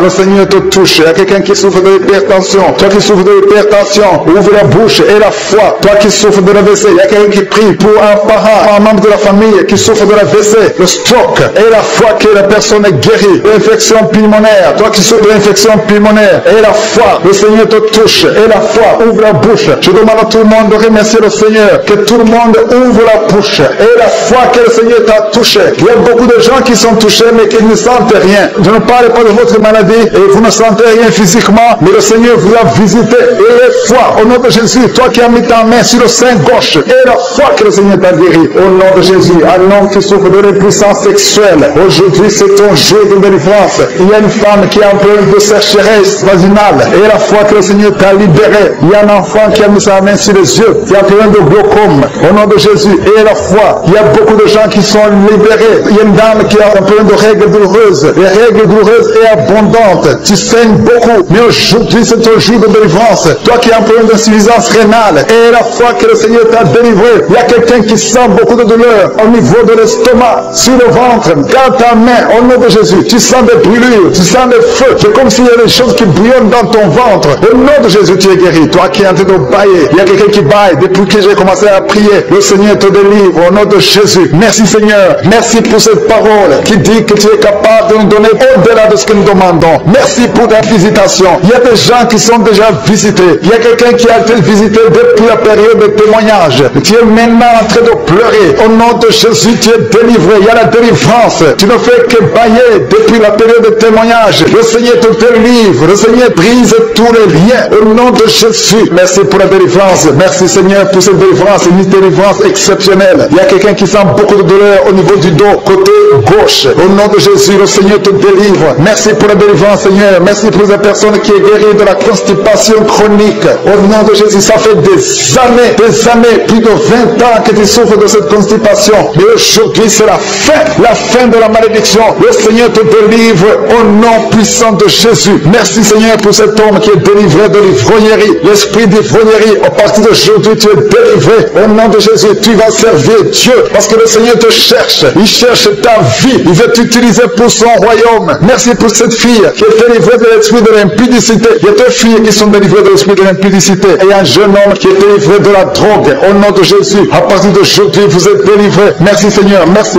le Seigneur te touche. Il y a quelqu'un qui souffre de l'hypertension. Toi qui souffres de l'hypertension, ouvre la bouche et la foi. Toi qui souffres de l'AVC, il y a quelqu'un qui prie pour un parent, un membre de la famille qui souffre de l'AVC, le stroke. Et la foi que la personne est guérie. L'infection pulmonaire. Toi qui souffres de l'infection pulmonaire. Et la foi, le Seigneur te touche. Et la foi, ouvre la bouche. Je demande à tout le monde de remercier le Seigneur. Que tout le monde ouvre la bouche. Et la foi que le Seigneur t'a touché. Il y a beaucoup de gens qui sont touchés mais qui ne sentent rien. Je ne parle pas de votre maladie et vous ne sentez rien physiquement, mais le Seigneur vous a visité. Et la foi, au nom de Jésus, toi qui as mis ta main sur le sein gauche, et la foi que le Seigneur t'a guéri. Au nom de Jésus, un homme qui souffre de l'impuissance sexuelle. Aujourd'hui, c'est ton jour de délivrance. Il y a une femme qui a un problème de sécheresse vaginale. Et la foi que le Seigneur t'a libéré. Il y a un enfant qui a mis sa main sur les yeux, qui a un problème de glaucome. Au nom de Jésus, et la foi, il y a beaucoup de gens qui sont libérés. Il y a une dame qui a un problème de règles douloureuses. Les règles douloureuses et abondantes. Tu saignes beaucoup, mais aujourd'hui c'est ton jour de délivrance. Toi qui as un problème d'insuffisance rénale, et la foi que le Seigneur t'a délivré. Il y a quelqu'un qui sent beaucoup de douleur au niveau de l'estomac, sur le ventre. Garde ta main au nom de Jésus. Tu sens des brûlures, tu sens des feux. C'est comme s'il y a des choses qui bouillonnent dans ton ventre. Au nom de Jésus, tu es guéri. Toi qui es en train de bailler, il y a quelqu'un qui baille. Depuis que j'ai commencé à prier, le Seigneur te délivre au nom de Jésus. Merci Seigneur. Merci pour cette parole qui dit que tu es capable de nous donner au-delà de ce que nous demandons. Merci pour ta visitation. Il y a des gens qui sont déjà visités. Il y a quelqu'un qui a été visité depuis la période de témoignage. Tu es maintenant en train de pleurer. Au nom de Jésus, tu es délivré. Il y a la délivrance. Tu ne fais que bailler depuis la période de témoignage. Le Seigneur te délivre. Le Seigneur brise tous les liens. Au nom de Jésus. Merci pour la délivrance. Merci Seigneur pour cette délivrance. Une délivrance exceptionnelle. Il y a quelqu'un qui sent beaucoup de douleur au niveau du dos, côté gauche. Au nom de Jésus, le Seigneur te délivre. Merci pour la délivrance, Seigneur. Merci pour la personne qui est guérie de la constipation chronique. Au nom de Jésus, ça fait des années, plus de 20 ans que tu souffres de cette constipation. Mais aujourd'hui, c'est la fin de la malédiction. Le Seigneur te délivre au nom puissant de Jésus. Merci, Seigneur, pour cet homme qui est délivré de l'ivrognerie. L'esprit d'ivrognerie, à partir d'aujourd'hui, tu es délivré. Au nom de Jésus, tu vas servir Dieu parce que le Seigneur te cherche. Il cherche ta vie. Il veut t'utiliser pour son royaume. Merci pour cette fille qui est délivrée de l'esprit de l'impudicité. Il y a deux filles qui sont délivrées de l'esprit de l'impudicité. Et un jeune homme qui est délivré de la drogue. Au nom de Jésus, à partir d'aujourd'hui, vous êtes délivrés. Merci Seigneur. Merci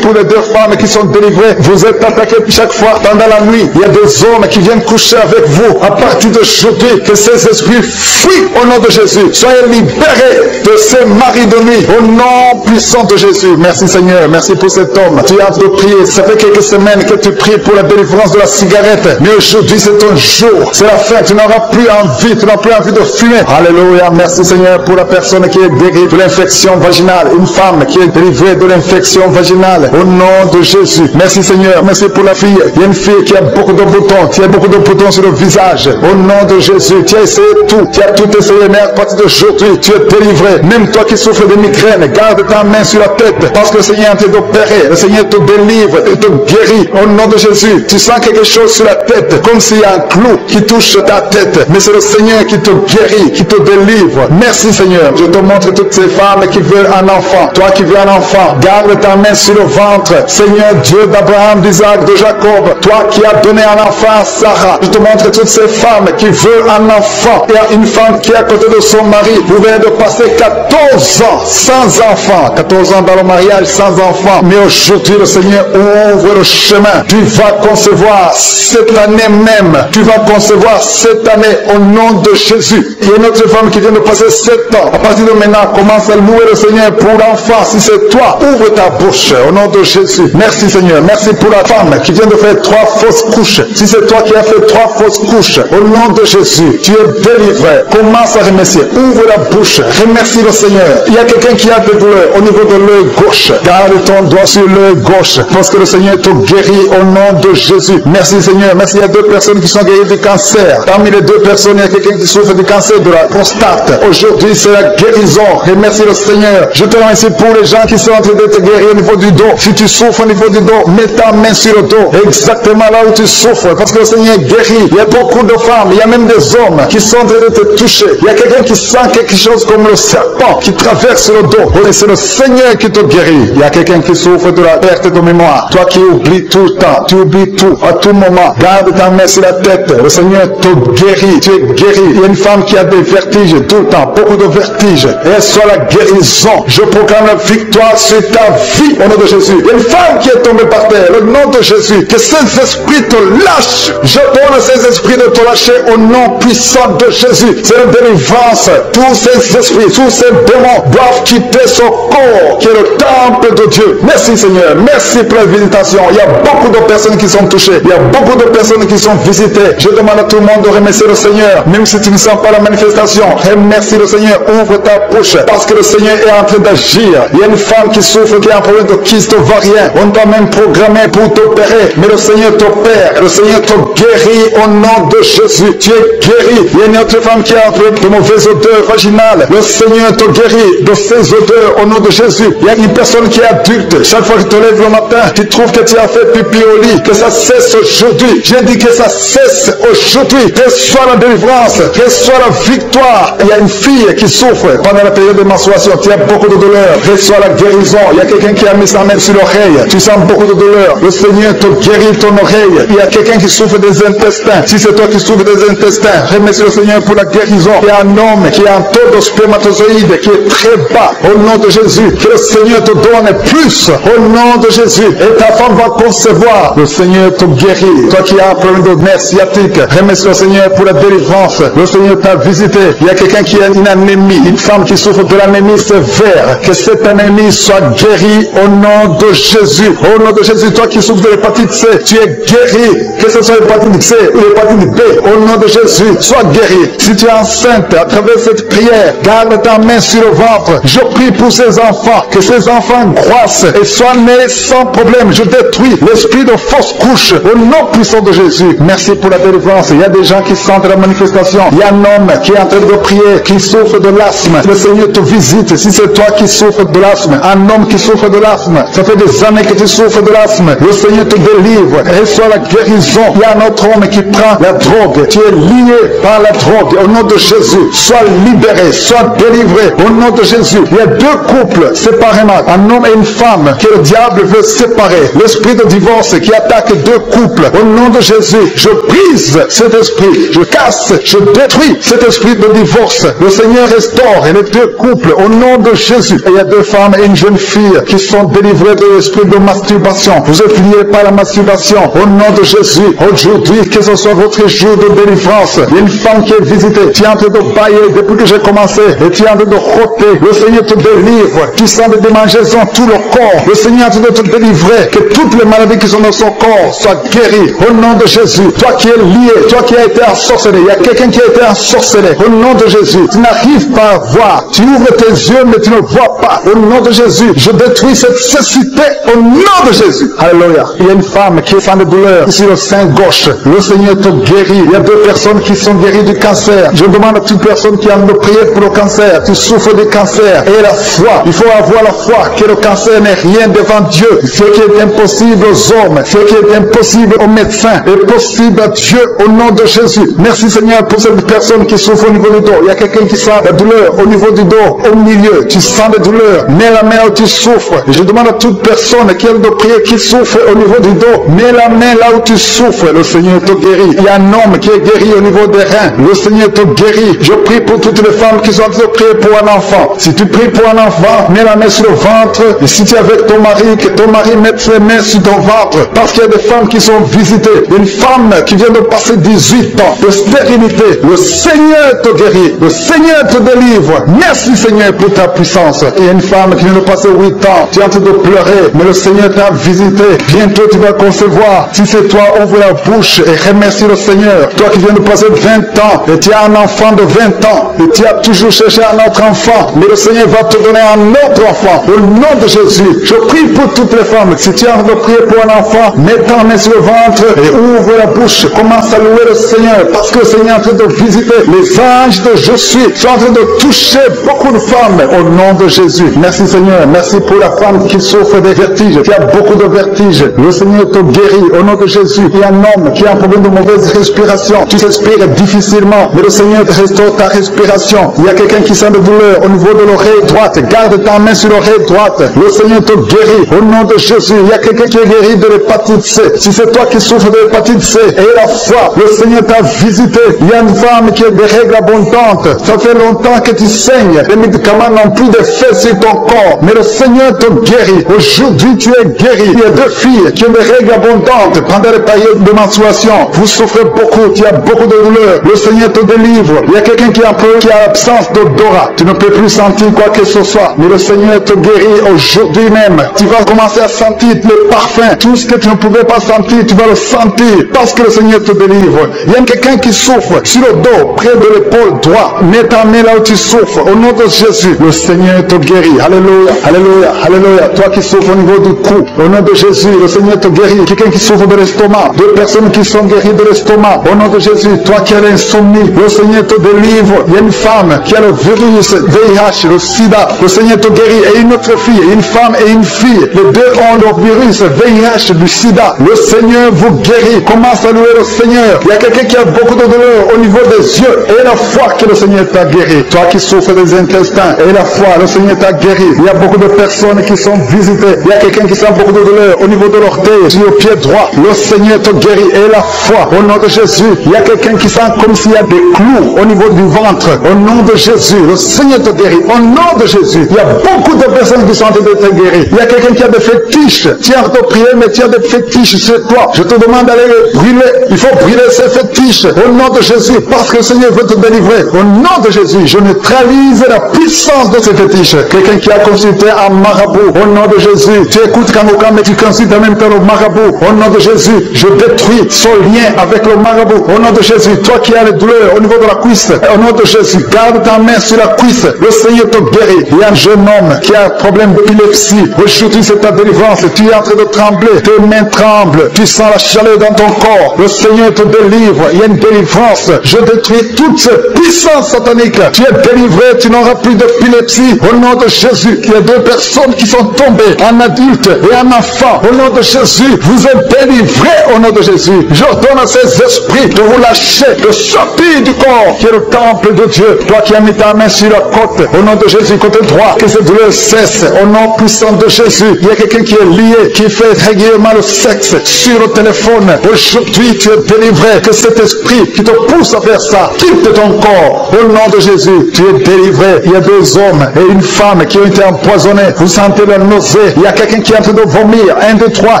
pour les deux femmes qui sont délivrées. Vous êtes attaqués chaque fois pendant la nuit. Il y a des hommes qui viennent coucher avec vous. À partir d'aujourd'hui, que ces esprits fuient au nom de Jésus. Soyez libérés de ces maris de nuit. Au nom puissant de Jésus. Merci Seigneur. Merci pour cet homme. Tu as de prier. Ça fait quelques semaines que tu pries pour la délivrance de la cigarette. Mais aujourd'hui, c'est ton jour. C'est la fin. Tu n'auras plus envie. Tu n'as plus envie de fumer. Alléluia. Merci Seigneur pour la personne qui est guérie de l'infection vaginale. Une femme qui est délivrée de l'infection vaginale. Au nom de Jésus. Merci Seigneur. Merci pour la fille. Il y a une fille qui a beaucoup de boutons. Tu as beaucoup de boutons sur le visage. Au nom de Jésus. Tu as essayé tout. Tu as tout essayé. Mais à partir d'aujourd'hui, tu es délivré. Même toi qui souffres de migraine, garde ta main sur la tête. Parce que le Seigneur est en train d'opérer. Le Seigneur te délivre et te guérit. Au nom de Jésus. Tu sens quelque chose sur la tête. Comme s'il y a un clou qui touche ta tête. Mais c'est le Seigneur qui te guérit, qui te délivre. Merci Seigneur. Je te montre toutes ces femmes qui veulent un enfant. Toi qui veux un enfant, garde ta main sur le ventre. Seigneur Dieu d'Abraham, d'Isaac, de Jacob. Toi qui as donné un enfant à Sarah. Je te montre toutes ces femmes qui veulent un enfant. Il y a une femme qui est à côté de son mari. Vous venez de passer 14 ans sans enfant. 14 ans dans le mariage sans enfant. Mais aujourd'hui le Seigneur ouvre le chemin. Tu vas concevoir cette année même. Tu vas concevoir cette année au nom de Jésus. Il y a une autre femme qui vient de passer 7 ans. À partir de maintenant, commence à louer le Seigneur pour l'enfant. Si c'est toi, ouvre ta bouche au nom de Jésus. Merci Seigneur. Merci pour la femme qui vient de faire 3 fausses couches. Si c'est toi qui as fait 3 fausses couches, au nom de Jésus, tu es délivré. Commence à remercier. Ouvre la bouche. Remercie le Seigneur. Il y a quelqu'un qui a des douleurs au niveau de l'œil gauche. Garde ton doigt sur l'œil gauche parce que le Seigneur te guérit au nom de Jésus. Merci Seigneur. Seigneur. Merci, il y a 2 personnes qui sont guéries du cancer. Parmi les 2 personnes, il y a quelqu'un qui souffre du cancer de la prostate. Aujourd'hui, c'est la guérison. Remercie le Seigneur. Je te remercie pour les gens qui sont en train d'être guéris au niveau du dos. Si tu souffres au niveau du dos, mets ta main sur le dos. Exactement là où tu souffres. Parce que le Seigneur guérit. Il y a beaucoup de femmes, il y a même des hommes qui sont en train de te toucher. Il y a quelqu'un qui sent quelque chose comme le serpent qui traverse le dos. Et c'est le Seigneur qui te guérit. Il y a quelqu'un qui souffre de la perte de mémoire. Toi qui oublies tout le temps, tu oublies tout, à tout moment. Garde ta main sur la tête. Le Seigneur te guérit. Tu es guéri. Il y a une femme qui a des vertiges tout le temps, beaucoup de vertiges. Et elle soit la guérison. Je proclame la victoire sur ta vie au nom de Jésus. Il y a une femme qui est tombée par terre. Au nom de Jésus. Que ces esprits te lâchent. Je donne ces esprits de te lâcher au nom puissant de Jésus. C'est une délivrance. Tous ces esprits, tous ces démons doivent quitter son corps qui est le temple de Dieu. Merci Seigneur. Merci pour la visitation. Il y a beaucoup de personnes qui sont touchées. Il y a beaucoup de personnes qui sont visitées. Je demande à tout le monde de remercier le Seigneur. Même si tu ne sens pas la manifestation, remercie le Seigneur. Ouvre ta bouche parce que le Seigneur est en train d'agir. Il y a une femme qui souffre, qui a un problème de kyste ovarien. On t'a même programmé pour t'opérer. Mais le Seigneur t'opère. Le Seigneur te guérit au nom de Jésus. Tu es guéri. Il y a une autre femme qui a un problème de mauvaise odeur vaginale. Le Seigneur te guérit de ces odeurs au nom de Jésus. Il y a une personne qui est adulte. Chaque fois que tu te lèves le matin, tu trouves que tu as fait pipi au lit. Que ça cesse aujourd'hui. J'ai dit que ça cesse aujourd'hui. Reçois la délivrance. Reçois la victoire. Il y a une fille qui souffre pendant la période de menstruation. Tu as beaucoup de douleur. Reçois la guérison. Il y a quelqu'un qui a mis sa main sur l'oreille. Tu sens beaucoup de douleur. Le Seigneur te guérit ton oreille. Il y a quelqu'un qui souffre des intestins. Si c'est toi qui souffres des intestins, remercie le Seigneur pour la guérison. Il y a un homme qui a un taux de spermatozoïde qui est très bas. Au nom de Jésus, que le Seigneur te donne plus. Au nom de Jésus. Et ta femme va concevoir. Le Seigneur te guérit. Toi qui as un problème de nerf sciatique, remercie le Seigneur pour la délivrance. Le Seigneur t'a visité. Il y a quelqu'un qui a une anémie. Une femme qui souffre de l'anémie sévère. Que cette anémie soit guérie au nom de Jésus. Au nom de Jésus, toi qui souffres de l'hépatite C, tu es guéri. Que ce soit l'hépatite C ou l'hépatite B, au nom de Jésus, sois guéri. Si tu es enceinte, à travers cette prière, garde ta main sur le ventre. Je prie pour ces enfants, que ces enfants croissent et soient nés sans problème. Je détruis l'esprit de fausse couche au nom puissant de Jésus. Merci pour la délivrance. Il y a des gens qui sentent la manifestation. Il y a un homme qui est en train de prier, qui souffre de l'asthme. Le Seigneur te visite. Si c'est toi qui souffres de l'asthme, un homme qui souffre de l'asthme, ça fait des années que tu souffres de l'asthme. Le Seigneur te délivre. Reçois la guérison. Il y a un autre homme qui prend la drogue. Tu es lié par la drogue. Au nom de Jésus, sois libéré, sois délivré. Au nom de Jésus, il y a 2 couples séparément, un homme et une femme, que le diable veut séparer. L'esprit de divorce qui attaque 2 couples. Au nom de Jésus, je brise cet esprit. Je casse, je détruis cet esprit de divorce. Le Seigneur restaure les 2 couples. Au nom de Jésus. Et il y a 2 femmes et une jeune fille qui sont délivrées de l'esprit de masturbation. Vous êtes liés par la masturbation. Au nom de Jésus, aujourd'hui, que ce soit votre jour de délivrance. Il y a une femme qui est visitée. Tu es en train de bailler depuis que j'ai commencé. Et tu es en train de rôter. Le Seigneur te délivre. Tu sens des démangeaisons tout le corps. Le Seigneur est en train de te délivrer. Que toutes les maladies qui sont dans son corps soient guéries. Au nom de Jésus. Toi qui es lié, toi qui as été ensorcelé. Il y a quelqu'un qui a été ensorcelé. Au nom de Jésus. Tu n'arrives pas à voir. Tu ouvres tes yeux mais tu ne vois pas. Au nom de Jésus. Je détruis cette cécité au nom de Jésus. Alléluia. Il y a une femme qui sent des douleurs sur le sein gauche. Le Seigneur te guérit. Il y a 2 personnes qui sont guéries du cancer. Je demande à toute personne qui a de prier pour le cancer. Tu souffres du cancer. Et la foi. Il faut avoir la foi que le cancer n'est rien devant Dieu. Ce qui est impossible aux hommes, ce qui est impossible aux médecins, est possible à Dieu au nom de Jésus. Merci Seigneur pour cette personne qui souffre au niveau du dos. Il y a quelqu'un qui sent la douleur au niveau du dos, au milieu. Tu sens des douleurs. Mets la main où tu souffres. Je demande à toute personne qui a de prier, qui souffre au niveau du dos. Mets la main là où tu souffres. Le Seigneur te guérit. Il y a un homme qui est guéri au niveau des reins. Le Seigneur te guérit. Je prie pour toutes les femmes qui sont en train de prier pour un enfant. Si tu pries pour un enfant, mets la main sur le ventre. Et si tu es avec ton mari, que ton mari mette ses mains sur ton ventre. Parce qu'il y a des femmes qui sont visitées. Une femme qui vient de passer 18 ans de stérilité. Le Seigneur te guérit. Le Seigneur te délivre. Merci Seigneur pour ta puissance. Et il y a une femme qui vient de passer 8 ans. Tu es en train de pleurer. Mais le Seigneur t'a visité. Bientôt tu vas concevoir. Si c'est toi, ouvre la bouche et remercie le Seigneur. Toi qui viens de passer 20 ans. Et tu as un enfant de 20 ans. Et tu as toujours cherché un autre enfant. Mais le Seigneur va te donner un autre enfant. Au nom de Jésus. Je prie pour toutes les femmes. Si tu as envie de prier pour un enfant, mets ta ta main sur le ventre et ouvre la bouche. Commence à louer le Seigneur parce que le Seigneur est en train de visiter. Les anges de Je suis sont en train de toucher beaucoup de femmes au nom de Jésus. Merci Seigneur. Merci pour la femme qui souffre des vertiges, qui a beaucoup de vertiges. Le Seigneur te guérit au nom de Jésus. Il y a un homme qui a un problème de mauvaise respiration. Tu respires difficilement, mais le Seigneur te restaure ta respiration. Il y a quelqu'un qui sent de douleur au niveau de l'oreille droite. Garde ta main sur l'oreille droite. Le Seigneur te guérit au nom de Jésus. Il y a quelqu'un qui est guéri de l'hépatite C. Si c'est toi qui souffres de l'hépatite C et la foi, le Seigneur t'a visité. Il y a une femme qui a des règles abondantes. Ça fait longtemps que tu saignes. Les médicaments n'ont plus d'effet sur ton corps, mais le Seigneur te guérit. Aujourd'hui, tu es guéri. Il y a deux filles qui ont des règles abondantes pendant les périodes de menstruation. Vous souffrez beaucoup, tu as beaucoup de douleurs. Le Seigneur te délivre. Il y a quelqu'un qui a l'absence d'odorat. Tu ne peux plus sentir quoi que ce soit, mais le Seigneur te guérit aujourd'hui même. Tu vas commencer à sentir le parfum. Tout ce que tu ne pouvais pas sentir, tu vas le sentir parce que le Seigneur te délivre. Il y a quelqu'un qui souffre sur le dos, près de l'épaule droite. Mets ta main là où tu souffres. Au nom de Jésus, le Seigneur te guérit. Alléluia, alléluia, alléluia. Toi qui souffres au niveau du cou, au nom de Jésus, le Seigneur te guérit. Quelqu'un qui souffre de l'estomac, deux personnes qui sont guéries de l'estomac, au nom de Jésus. Toi qui as l'insomnie, le Seigneur te délivre. Il y a une femme qui a le virus VIH, le sida, le Seigneur te guérit. Et une autre fille, une femme et une fille, les deux ont le virus VIH du sida. Le Seigneur vous guérit. Commence à louer le Seigneur. Il y a quelqu'un qui a beaucoup de douleur au niveau des yeux et la foi que le Seigneur t'a guéri. Toi qui souffres des intestins et la foi, le Seigneur t'a guéri. Il y a beaucoup de personnes qui sont visitées. Il y a quelqu'un qui sent beaucoup de douleur au niveau de l'orteil, sur le pied droit. Le Seigneur te guérit et la foi au nom de Jésus. Il y a quelqu'un qui sent comme s'il y a des clous au niveau du ventre. Au nom de Jésus, le Seigneur te guérit. Au nom de Jésus, il y a beaucoup de personnes qui sont en train de te guérir. Il y a quelqu'un qui a des fétiches. Tu es en train de prier, mais tu as des fétiches chez toi. Je te demande d'aller les brûler. Il faut brûler ces fétiches au nom de Jésus parce que le Seigneur veut te délivrer. Au nom de Jésus, je neutralise la puissance de ces fétiches. Quelqu'un qui a consulté un marabout, au nom de Jésus, tu écoutes Kangoka, mais tu consultes en même temps le marabout. Au nom de Jésus, je détruis son lien avec le marabout. Au nom de Jésus, toi qui as les douleurs au niveau de la cuisse, au nom de Jésus, garde ta main sur la cuisse. Le Seigneur te guérit. Il y a un jeune homme qui a un problème d'épilepsie. Aujourd'hui, c'est ta délivrance. Tu es en train de trembler. Tes mains tremblent. Tu sens la chaleur dans ton corps. Le Seigneur te délivre. Il y a une délivrance. Je détruis toute cette puissance satanique. Tu es délivré. Tu n'auras plus d'épilepsie. Au nom de Jésus, il y a deux personnes qui sont tombées, un adulte et un enfant. Au nom de Jésus, vous êtes délivrés au nom de Jésus. J'ordonne à ces esprits de vous lâcher, de sortir du corps qui est le temple de Dieu. Toi qui as mis ta main sur la côte, au nom de Jésus, côté droit, que cette douleur cesse. Au nom puissant de Jésus, il y a quelqu'un qui est lié, qui fait régulièrement le sexe sur le téléphone. Aujourd'hui, tu es délivré. Que cet esprit qui te pousse à faire ça quitte ton corps. Au nom de Jésus, tu es délivré. Il y a deux hommes et une femme qui ont été empoisonnés. Vous sentez la nausée. Il y a quelqu'un qui est en train de vomir. 1, 2, 3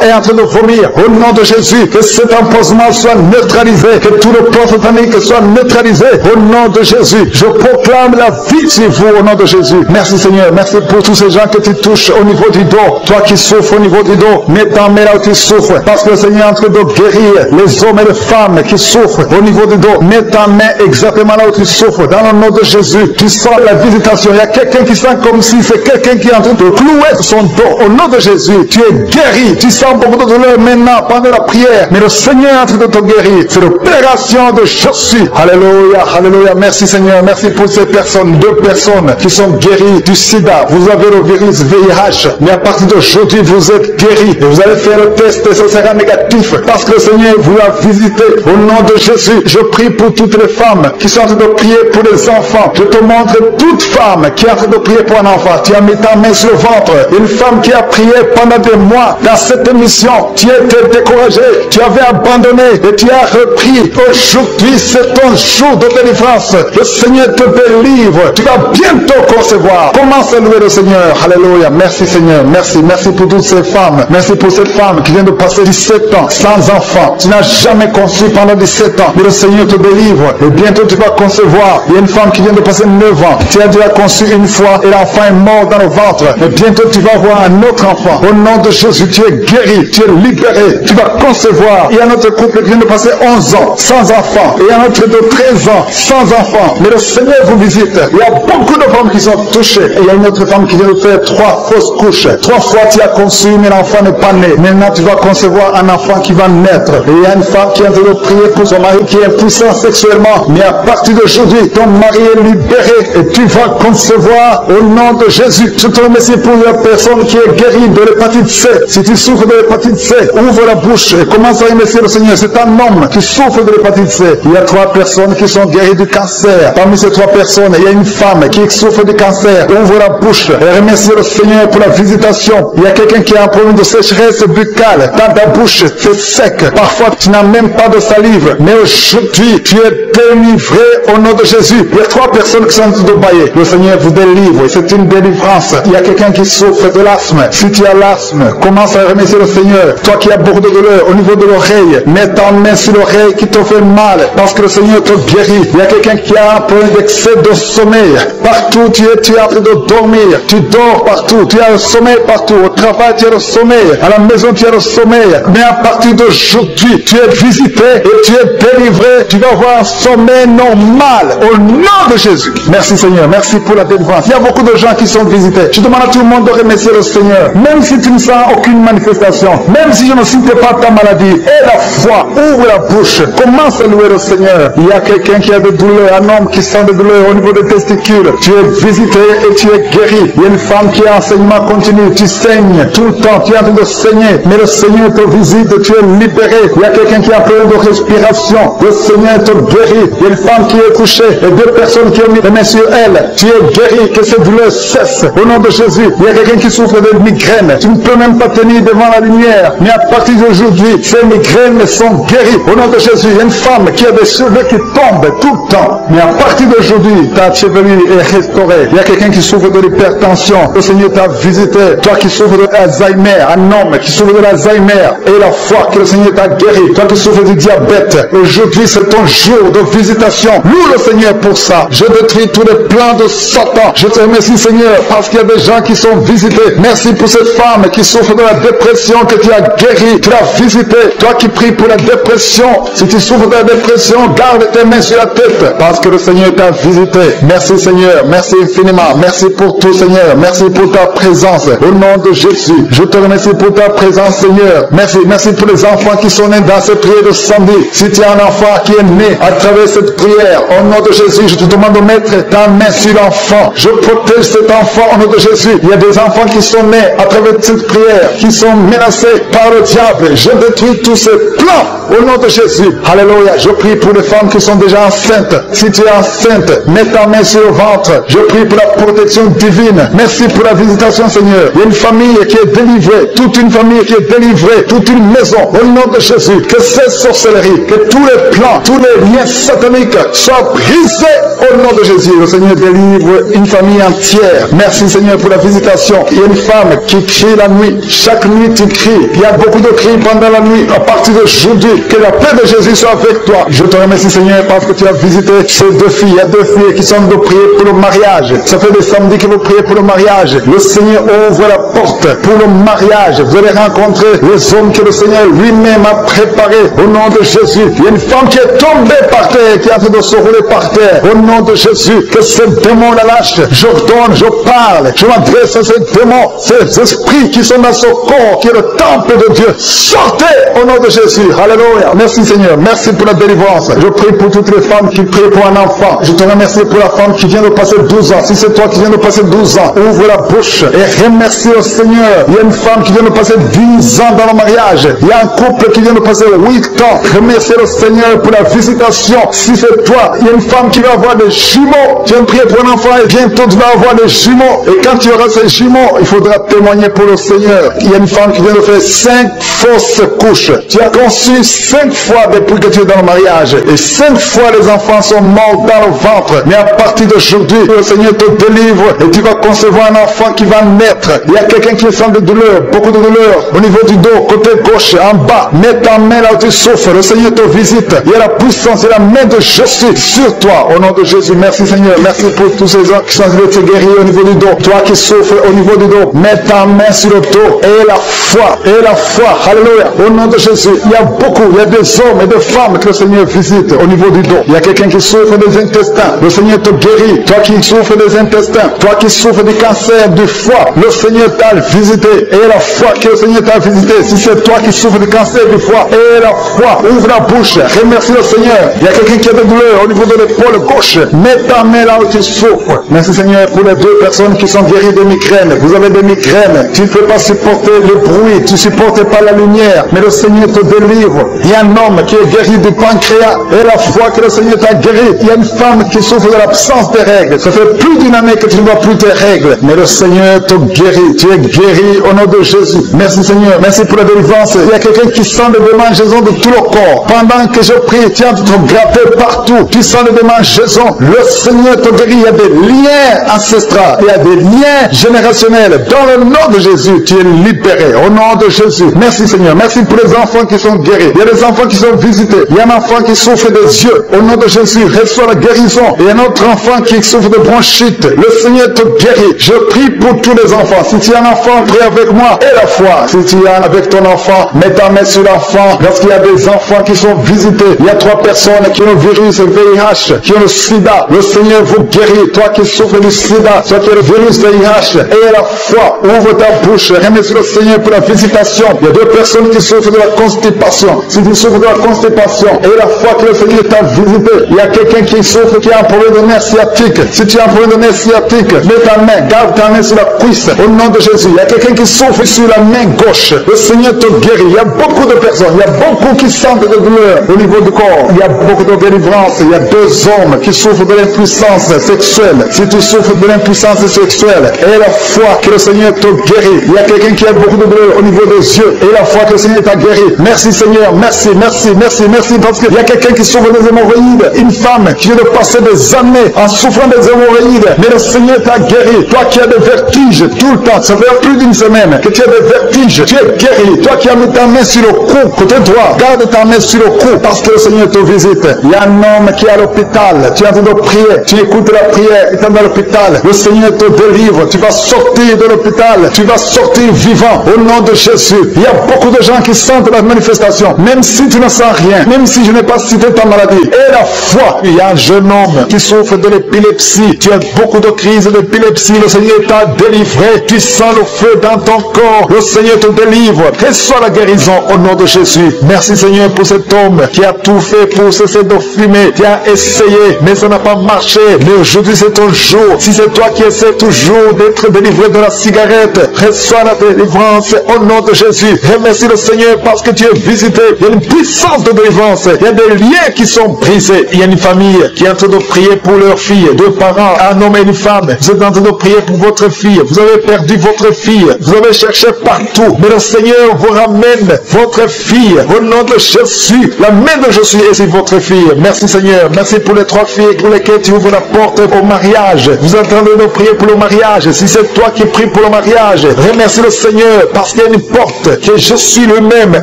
est en train de vomir. Au nom de Jésus, que cet empoisonnement soit neutralisé. Que tout le plan satanique soit neutralisé. Au nom de Jésus, je proclame la vie sur vous au nom de Jésus. Merci Seigneur. Merci pour tous ces gens que tu touches au niveau du dos. Toi qui souffres au niveau du dos, mets ta main là où tu souffres. Parce que le Seigneur est en train de guérir les hommes et les femmes qui souffrent au niveau du dos. Mets ta main exactement là où tu souffres. Dans le nom de Jésus, tu sens la visitation. Il y a quelqu'un qui sent comme si c'est quelqu'un qui est en train de clouer son dos. Au nom de Jésus, tu es guéri. Tu sens beaucoup de douleur maintenant pendant la prière. Mais le Seigneur est en train de te guérir. C'est l'opération de Jésus. Alléluia, alléluia. Merci Seigneur. Merci pour ces personnes, deux personnes qui sont guéries du sida. Vous avez le virus VIH. Mais à partir d'aujourd'hui, vous êtes guéris. Et vous allez faire le test et ce sera négatif. Parce que le Seigneur vous a visité. Au nom de Jésus, je prie pour toutes les femmes qui sont en train de prier pour les enfants. Je te montre toute femme qui est en train de prier pour un enfant. Tu as mis ta main sur le ventre. Une femme qui a prié pendant des mois dans cette émission. Tu étais découragé. Tu avais abandonné et tu as repris. Aujourd'hui, c'est ton jour de délivrance. Le Seigneur te délivre. Tu vas bientôt concevoir. Commence à louer le Seigneur. Alléluia. Merci Seigneur. Merci. Merci pour toutes ces femmes. Merci pour cette femme qui vient de passer 17 ans sans enfant. Tu n'as jamais conçu pendant 17 ans. Mais le Seigneur te délivre. Et bientôt tu vas concevoir. Il y a une femme qui vient de passer 9 ans. Tu as déjà conçu une fois et l'enfant est mort dans le ventre. Et bientôt tu vas avoir un autre enfant. Au nom de Jésus, tu es guéri. Tu es libéré. Tu vas concevoir. Il y a un autre couple qui vient de passer 11 ans sans enfant. Et il y a un autre de 13 ans sans enfant. Mais le Seigneur vous visite. Il y a beaucoup de femmes qui sont touchées. Et il y a une autre femme qui vient de faire 3 fausses couches. 3 fois tu as conçu mais l'enfant n'est pas né. Maintenant tu vas concevoir concevoir un enfant qui va naître. Et il y a une femme qui est en train de prier pour son mari qui est impuissant sexuellement. Mais à partir d'aujourd'hui, ton mari est libéré et tu vas concevoir au nom de Jésus. Je te remercie pour la personne qui est guérie de l'hépatite C. Si tu souffres de l'hépatite C, ouvre la bouche et commence à remercier le Seigneur. C'est un homme qui souffre de l'hépatite C. Il y a 3 personnes qui sont guéries du cancer. Parmi ces 3 personnes, il y a une femme qui souffre du cancer. Ouvre la bouche et remercie le Seigneur pour la visitation. Il y a quelqu'un qui a un problème de sécheresse buccale. Dans ta bouche, c'est sec. Parfois, tu n'as même pas de salive. Mais aujourd'hui, tu es délivré au nom de Jésus. Il y a 3 personnes qui sont en train de bailler. Le Seigneur vous délivre. C'est une délivrance. Il y a quelqu'un qui souffre de l'asthme. Si tu as l'asthme, commence à remercier le Seigneur. Toi qui as beaucoup de douleur au niveau de l'oreille, mets ta main sur l'oreille qui te fait mal parce que le Seigneur te guérit. Il y a quelqu'un qui a un problème d'excès de sommeil. Partout tu es en train de dormir. Tu dors partout. Tu as le sommeil partout. Au travail, tu as le sommeil. À la maison, tu as le sommeil. Mais à partir d'aujourd'hui, tu es visité et tu es délivré. Tu vas avoir un sommeil normal au nom de Jésus. Merci Seigneur. Merci pour la délivrance. Il y a beaucoup de gens qui sont visités. Je demande à tout le monde de remercier le Seigneur. Même si tu ne sens aucune manifestation, même si je ne cite pas ta maladie, et la foi, ouvre la bouche, commence à louer le Seigneur. Il y a quelqu'un qui a des douleurs, un homme qui sent des douleurs au niveau des testicules. Tu es visité et tu es guéri. Il y a une femme qui a enseignement continu. Tu saignes tout le temps, tu es en train de saigner, mais le Seigneur te visite, tu es libéré. Il y a quelqu'un qui a un problème de respiration. Le Seigneur te guérit. Il y a une femme qui est couchée et 2 personnes qui ont mis les mains sur elle. Tu es guéri, que ces douleurs cessent au nom de Jésus. Il y a quelqu'un qui souffre de migraines. Tu ne peux même pas tenir devant la lumière, mais à partir d'aujourd'hui, ces migraines sont guéries au nom de Jésus. Il y a une femme qui a des cheveux qui tombent tout le temps, mais à partir d'aujourd'hui, ta chevelure est restaurée. Il y a quelqu'un qui souffre de l'hypertension. Le Seigneur t'a visité. Toi qui souffres de l'Alzheimer, un homme qui souffre de l'Alzheimer, et la foi que le Seigneur t'a guéri. Toi qui souffres du diabète, aujourd'hui c'est ton jour de visitation. Loue le Seigneur pour ça. Je détruis tous les plans de Satan. Je te remercie Seigneur parce qu'il y a des gens qui sont visités. Merci pour cette femme qui souffre de la dépression que tu as guérie. Tu l'as visité. Toi qui pries pour la dépression, si tu souffres de la dépression, garde tes mains sur la tête parce que le Seigneur t'a visité. Merci Seigneur. Merci infiniment. Merci pour tout Seigneur. Merci pour ta présence. Au nom de Jésus, je te remercie pour ta présence Seigneur. Merci. Merci pour les enfants qui sont nés dans cette prière de samedi. Si tu as un enfant qui est né à travers cette prière, au nom de Jésus, je te demande de mettre ta main sur l'enfant. Je protège cet enfant au nom de Jésus. Il y a des enfants qui sont nés à travers cette prière, qui sont menacés par le diable. Je détruis tous ces plans au nom de Jésus. Alléluia. Je prie pour les femmes qui sont déjà enceintes. Si tu es enceinte, mets ta main sur le ventre. Je prie pour la protection divine. Merci pour la visitation Seigneur. Il y a une famille qui est délivrée. Toute une famille qui est délivrée. Toute une maison au nom de Jésus. Que cette sorcellerie, que tous les plans, tous les liens sataniques soient brisés au nom de Jésus. Le Seigneur délivre une famille entière. Merci Seigneur pour la visitation. Il y a une femme qui crie la nuit. Chaque nuit tu cries. Il y a beaucoup de cris pendant la nuit. À partir d'aujourd'hui, que la paix de Jésus soit avec toi. Je te remercie Seigneur parce que tu as visité ces 2 filles. Il y a 2 filles qui sont de prier pour le mariage. Ça fait des samedis que vous priez pour le mariage. Le Seigneur ouvre la porte pour le mariage. Vous allez rencontrer les hommes que le Seigneur lui-même a préparés au nom de Jésus. Il y a une femme qui est tombée par terre, qui est en train de se rouler par terre. Au nom de Jésus, que ces démons la lâchent. J'ordonne, je parle, je m'adresse à ces démons, ces esprits qui sont dans ce corps, qui est le temple de Dieu. Sortez au nom de Jésus. Alléluia. Merci Seigneur. Merci pour la délivrance. Je prie pour toutes les femmes qui prient pour un enfant. Je te remercie pour la femme qui vient de passer 12 ans. Si c'est toi qui viens de passer 12 ans, ouvre la bouche et remercie le Seigneur. Il y a une femme qui vient de passer 10 ans dans le mariage. Il y a un couple qui vient de passer 8 ans. Remercie le Seigneur pour la visitation. Si c'est toi, il y a une femme qui va avoir des jumeaux. Tu viens de prier pour un enfant et bientôt tu vas avoir des jumeaux. Et quand tu auras ces jumeaux, il faudra témoigner pour le Seigneur. Il y a une femme qui vient de faire 5 fausses couches. Tu as conçu 5 fois depuis que tu es dans le mariage. Et 5 fois les enfants sont morts dans le ventre. Mais à partir d'aujourd'hui, le Seigneur te délivre et tu vas concevoir un enfant qui va naître. Il y a quelqu'un qui sent de douleur, beaucoup de douleur au niveau du dos, côté gauche, en bas. Mets ta main là où tu souffres. Le Seigneur te visite. Il y a la puissance et la main de Jésus sur toi. Au nom de Jésus, merci Seigneur. Merci pour tous ces gens qui sont guéris au niveau du dos. Toi qui souffres au niveau du dos, mets ta main sur le dos. Et la foi, alléluia. Au nom de Jésus, il y a beaucoup, il y a des hommes et des femmes que le Seigneur visite au niveau du dos. Il y a quelqu'un qui souffre des intestins. Le Seigneur te guérit. Toi qui souffres des intestins, toi qui souffres du cancer du foie, le Seigneur t'a t'a visité, et la foi que le Seigneur t'a visité, si c'est toi qui souffres de cancer du foie, et la foi, ouvre la bouche, remercie le Seigneur. Il y a quelqu'un qui a des douleurs au niveau de l'épaule gauche, mets ta main là où tu souffres. Merci Seigneur pour les 2 personnes qui sont guéries de migraines. Vous avez des migraines, tu ne peux pas supporter le bruit, tu ne supportes pas la lumière, mais le Seigneur te délivre. Il y a un homme qui est guéri du pancréas, et la foi que le Seigneur t'a guéri. Il y a une femme qui souffre de l'absence des règles. Ça fait plus d'une année que tu ne vois plus tes règles, mais le Seigneur te guérit. Tu es guéri au nom de Jésus. Merci Seigneur, merci pour la délivrance. Il y a quelqu'un qui sent des démangeaisons de tout le corps. Pendant que je prie, tu es en train de te gratter partout. Tu sens des démangeaisons. Le Seigneur te guérit. Il y a des liens ancestraux. Il y a des liens générationnels. Dans le nom de Jésus, tu es libéré. Au nom de Jésus. Merci Seigneur. Merci pour les enfants qui sont guéris. Il y a des enfants qui sont visités. Il y a un enfant qui souffre des yeux. Au nom de Jésus, reçois la guérison. Et il y a un autre enfant qui souffre de bronchite. Le Seigneur te guérit. Je prie pour tous les enfants. Si tu es un enfant, prie avec moi. Et la foi. Si tu es avec ton enfant, mets ta main sur l'enfant. Lorsqu'il y a des enfants qui sont visités, il y a 3 personnes qui ont le virus VIH, qui ont le sida. Le Seigneur vous guérit. Toi qui souffres du sida, toi qui as le virus VIH, et la foi, ouvre ta bouche. Remercie le Seigneur pour la visitation. Il y a 2 personnes qui souffrent de la constipation. Si tu souffres de la constipation, et la foi que le Seigneur t'a visité, il y a quelqu'un qui souffre, qui a un problème de nerf sciatique. Si tu as un problème de nerf sciatique, mets ta main, garde ta main sur la cuisse, au nom de Jésus. Il y a quelqu'un qui souffre sur la main gauche. Le Seigneur te guérit. Il y a beaucoup de personnes, il y a beaucoup qui sentent des douleurs au niveau du corps. Il y a beaucoup de délivrance. Il y a 2 hommes qui souffrent de l'impuissance sexuelle. Si tu souffres de l'impuissance sexuelle, et la foi que le Seigneur te guérit. Il y a quelqu'un qui a beaucoup de douleurs au niveau des yeux, et la foi que le Seigneur t'a guéri. Merci Seigneur, merci, merci, merci, merci, parce qu'il y a quelqu'un qui souffre des hémorroïdes. Une femme qui vient de passer des années en souffrant des hémorroïdes, mais le Seigneur t'a guéri. Toi qui as des vertiges tout le temps, ça fait plus d'une semaine que tu as des vertiges, tu es guéri. Toi qui as mis ta main sur le cou, côté droit, garde ta main sur le cou, parce que le Seigneur te visite. Il y a un homme qui est à l'hôpital, tu es en train de prier, tu écoutes la prière, il est dans l'hôpital, le Seigneur te délivre, tu vas sortir de l'hôpital, tu vas sortir vivant, au nom de Jésus. Il y a beaucoup de gens qui sentent la manifestation, même si tu ne sens rien, même si je n'ai pas cité ta maladie. Et la foi, il y a un jeune homme qui souffre de l'épilepsie, tu as beaucoup de crises d'épilepsie, le Seigneur t'a délivré, tu sens le feu dans ton corps, le Seigneur te délivre, reçois la guérison au nom de Jésus. Merci Seigneur pour cet homme qui a tout fait pour cesser de fumer, qui a essayé, mais ça n'a pas marché, mais aujourd'hui c'est ton jour. Si c'est toi qui essaies toujours d'être délivré de la cigarette, reçois la délivrance au nom de Jésus. Remercie le Seigneur parce que tu es visité. Il y a une puissance de délivrance, il y a des liens qui sont brisés. Il y a une famille qui est en train de prier pour leur fille, 2 parents, un homme et une femme. Vous êtes en train de prier pour votre fille, vous avez perdu votre fille, vous avez cherché partout, mais le Seigneur vous ramène votre fille au nom de Jésus. La main de Jésus est sur votre fille. Merci Seigneur, merci pour les 3 filles pour lesquelles tu ouvres la porte au mariage. Vous êtes en train de prier pour le mariage. Si c'est toi qui pries pour le mariage, remercie le Seigneur parce qu'il y a une porte que Jésus lui-même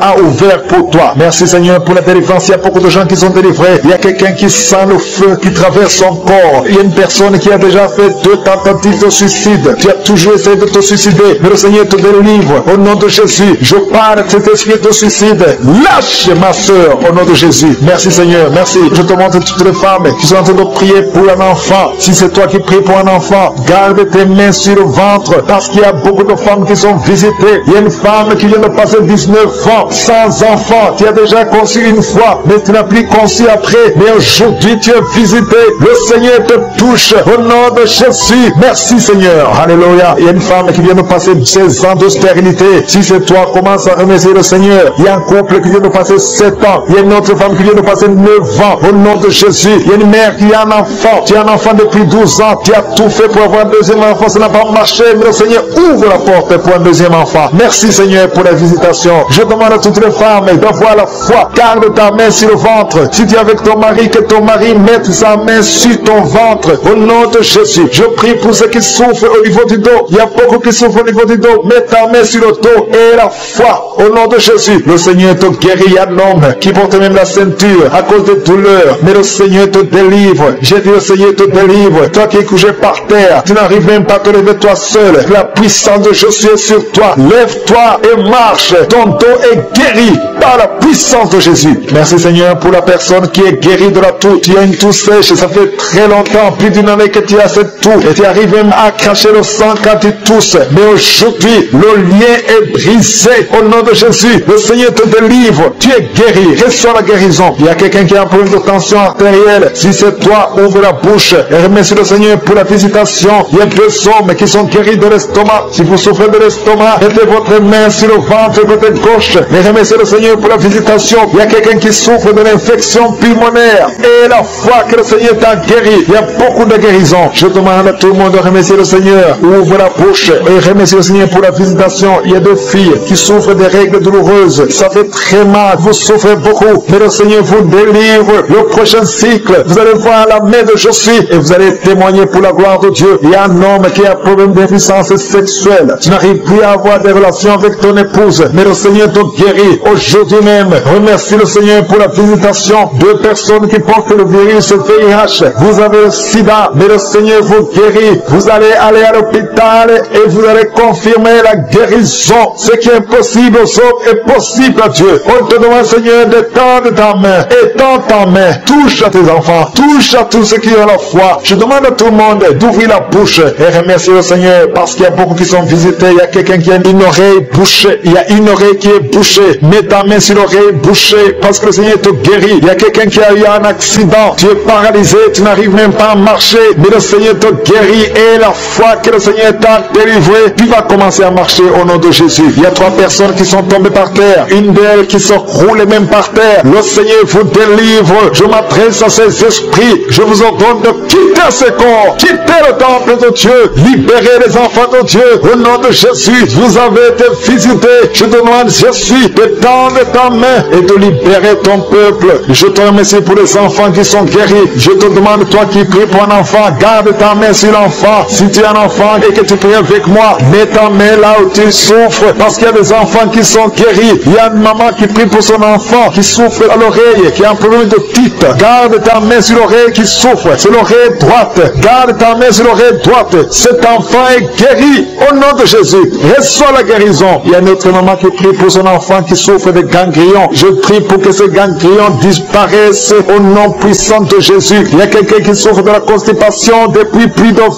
a ouverte pour toi. Merci Seigneur pour la délivrance. Il y a beaucoup de gens qui sont délivrés. Il y a quelqu'un qui sent le feu qui traverse son corps. Il y a une personne qui a déjà fait 2 tentatives de suicide. Tu as toujours essayé de te suicider, mais le Seigneur te délivre au nom de Jésus. Je parle de cet esprit de suicide. Lâche ma soeur au nom de Jésus. Merci Seigneur, merci. Je te montre toutes les femmes qui sont en train de prier pour un enfant. Si c'est toi qui pries pour un enfant, garde tes mains sur le ventre parce qu'il y a beaucoup de femmes qui sont visitées. Il y a une femme qui vient de passer 19 ans sans enfant. Tu as déjà conçu une fois, mais tu n'as plus conçu après. Mais aujourd'hui, tu es visité. Le Seigneur te touche au nom de Jésus. Merci Seigneur. Alléluia. Il y a une femme qui vient de passer 16 ans de stérilité. Si c'est toi, commence à remercier le Seigneur. Il y a un couple qui vient de passer 7 ans. Il y a une autre femme qui vient de passer 9 ans. Au nom de Jésus. Il y a une mère qui a un enfant. Tu as un enfant depuis 12 ans. Tu as tout fait pour avoir un deuxième enfant. Ça n'a pas marché. Mais le Seigneur ouvre la porte pour un deuxième enfant. Merci Seigneur pour la visitation. Je demande à toutes les femmes d'avoir la foi. Garde ta main sur le ventre. Si tu es avec ton mari, que ton mari mette sa main sur ton ventre. Au nom de Jésus. Je prie pour ceux qui souffrent au niveau du dos. Il y a beaucoup qui souffrent au niveau du dos. Mets ta main sur le dos et la foi. Au nom de Jésus. Le Seigneur te guérit. Il y a un homme qui porte même la ceinture à cause de douleurs. Mais le Seigneur te délivre. J'ai dit le Seigneur te délivre. Toi qui es couché par terre, tu n'arrives même pas à te lever toi seul. La puissance de Jésus est sur toi. Lève-toi et marche. Ton dos est guéri par la puissance de Jésus. Merci Seigneur pour la personne qui est guérie de la toux. Tu as une toux sèche. Ça fait très longtemps, plus d'une année que tu as cette toux. Et tu arrives même à cracher le sang quand tu tousses. Mais aujourd'hui, le lien est brisé. Au nom de Jésus, le Seigneur te délivre. Tu es guéri. Reçois la guérison. Il y a quelqu'un qui a un problème de tension artérielle. Si c'est toi, ouvre la bouche et remercie le Seigneur pour la visitation. Il y a 2 hommes qui sont guéris de l'estomac. Si vous souffrez de l'estomac, mettez votre main sur le ventre côté gauche et remerciez le Seigneur pour la visitation. Il y a quelqu'un qui souffre de l'infection pulmonaire. Et la foi que le Seigneur t'a guéri, il y a beaucoup de guérisons. Je demande à tout le monde de remercier le Seigneur. Ouvre la bouche et remerciez le Seigneur pour la visitation. Il y a 2 filles qui souffrent des règles douloureuses. Ça fait très mal. Vous souffrez beaucoup. Mais le Seigneur vous délivre. Le prochain cycle, vous allez voir la main de Jésus et vous allez témoigner pour la gloire de Dieu. Il y a un homme qui a un problème d'impuissance sexuelle. Tu n'arrives plus à avoir des relations avec ton épouse. Mais le Seigneur te guérit. Aujourd'hui même, remercie le Seigneur pour la visitation. 2 personnes qui portent le virus VIH. Vous avez le sida. Mais le Seigneur vous guérit. Vous allez aller à l'hôpital et vous allez confirmer la guérison. Ce qui est impossible aux hommes est possible à Dieu. On te demande, Seigneur, d'étendre ta main. Étends ta main. Touche à tes enfants. Touche à tous ceux qui ont la foi. Je demande à tout le monde d'ouvrir la bouche et remercier le Seigneur parce qu'il y a beaucoup qui sont visités. Il y a quelqu'un qui a une oreille bouchée. Il y a une oreille qui est bouchée. Mets ta main sur l'oreille bouchée parce que le Seigneur te guérit. Il y a quelqu'un qui a eu un accident. Tu es paralysé. Tu n'arrives même pas à marcher. Mais le Seigneur te guérit et la foi que le Seigneur t'a délivré, tu vas commencer à marcher au nom de Jésus. Il y a 3 personnes qui sont tombées par terre. Une d'elles qui se roule même par terre. Le Seigneur vous délivre. Je m'adresse à ces esprits. Je vous ordonne de quitter ce corps. Quitter le temple de Dieu. Libérez les enfants de Dieu. Au nom de Jésus, vous avez été visités. Je demande, Jésus, d'étendre ta main et de libérer ton peuple. Je te remercie pour les enfants qui sont guéris. Je te demande, toi qui pries pour un enfant, garde ta main sur l'enfant. Si tu es un enfant et que tu pries avec moi, mets ta main là où tu souffres. Parce qu'il y a des enfants qui sont guéris. Il y a une maman qui prie pour son enfant qui souffre à l'oreille, qui a un problème de otite. Garde ta main sur l'oreille qui souffre. C'est l'oreille droite. Garde ta main sur l'oreille droite. Cet enfant est guéri au nom de Jésus. Reçois la guérison. Il y a une autre maman qui prie pour son enfant qui souffre de ganglions. Je prie pour que ces ganglions disparaissent au nom puissant de Jésus. Il y a quelqu'un qui souffre de la constipation depuis plus de 20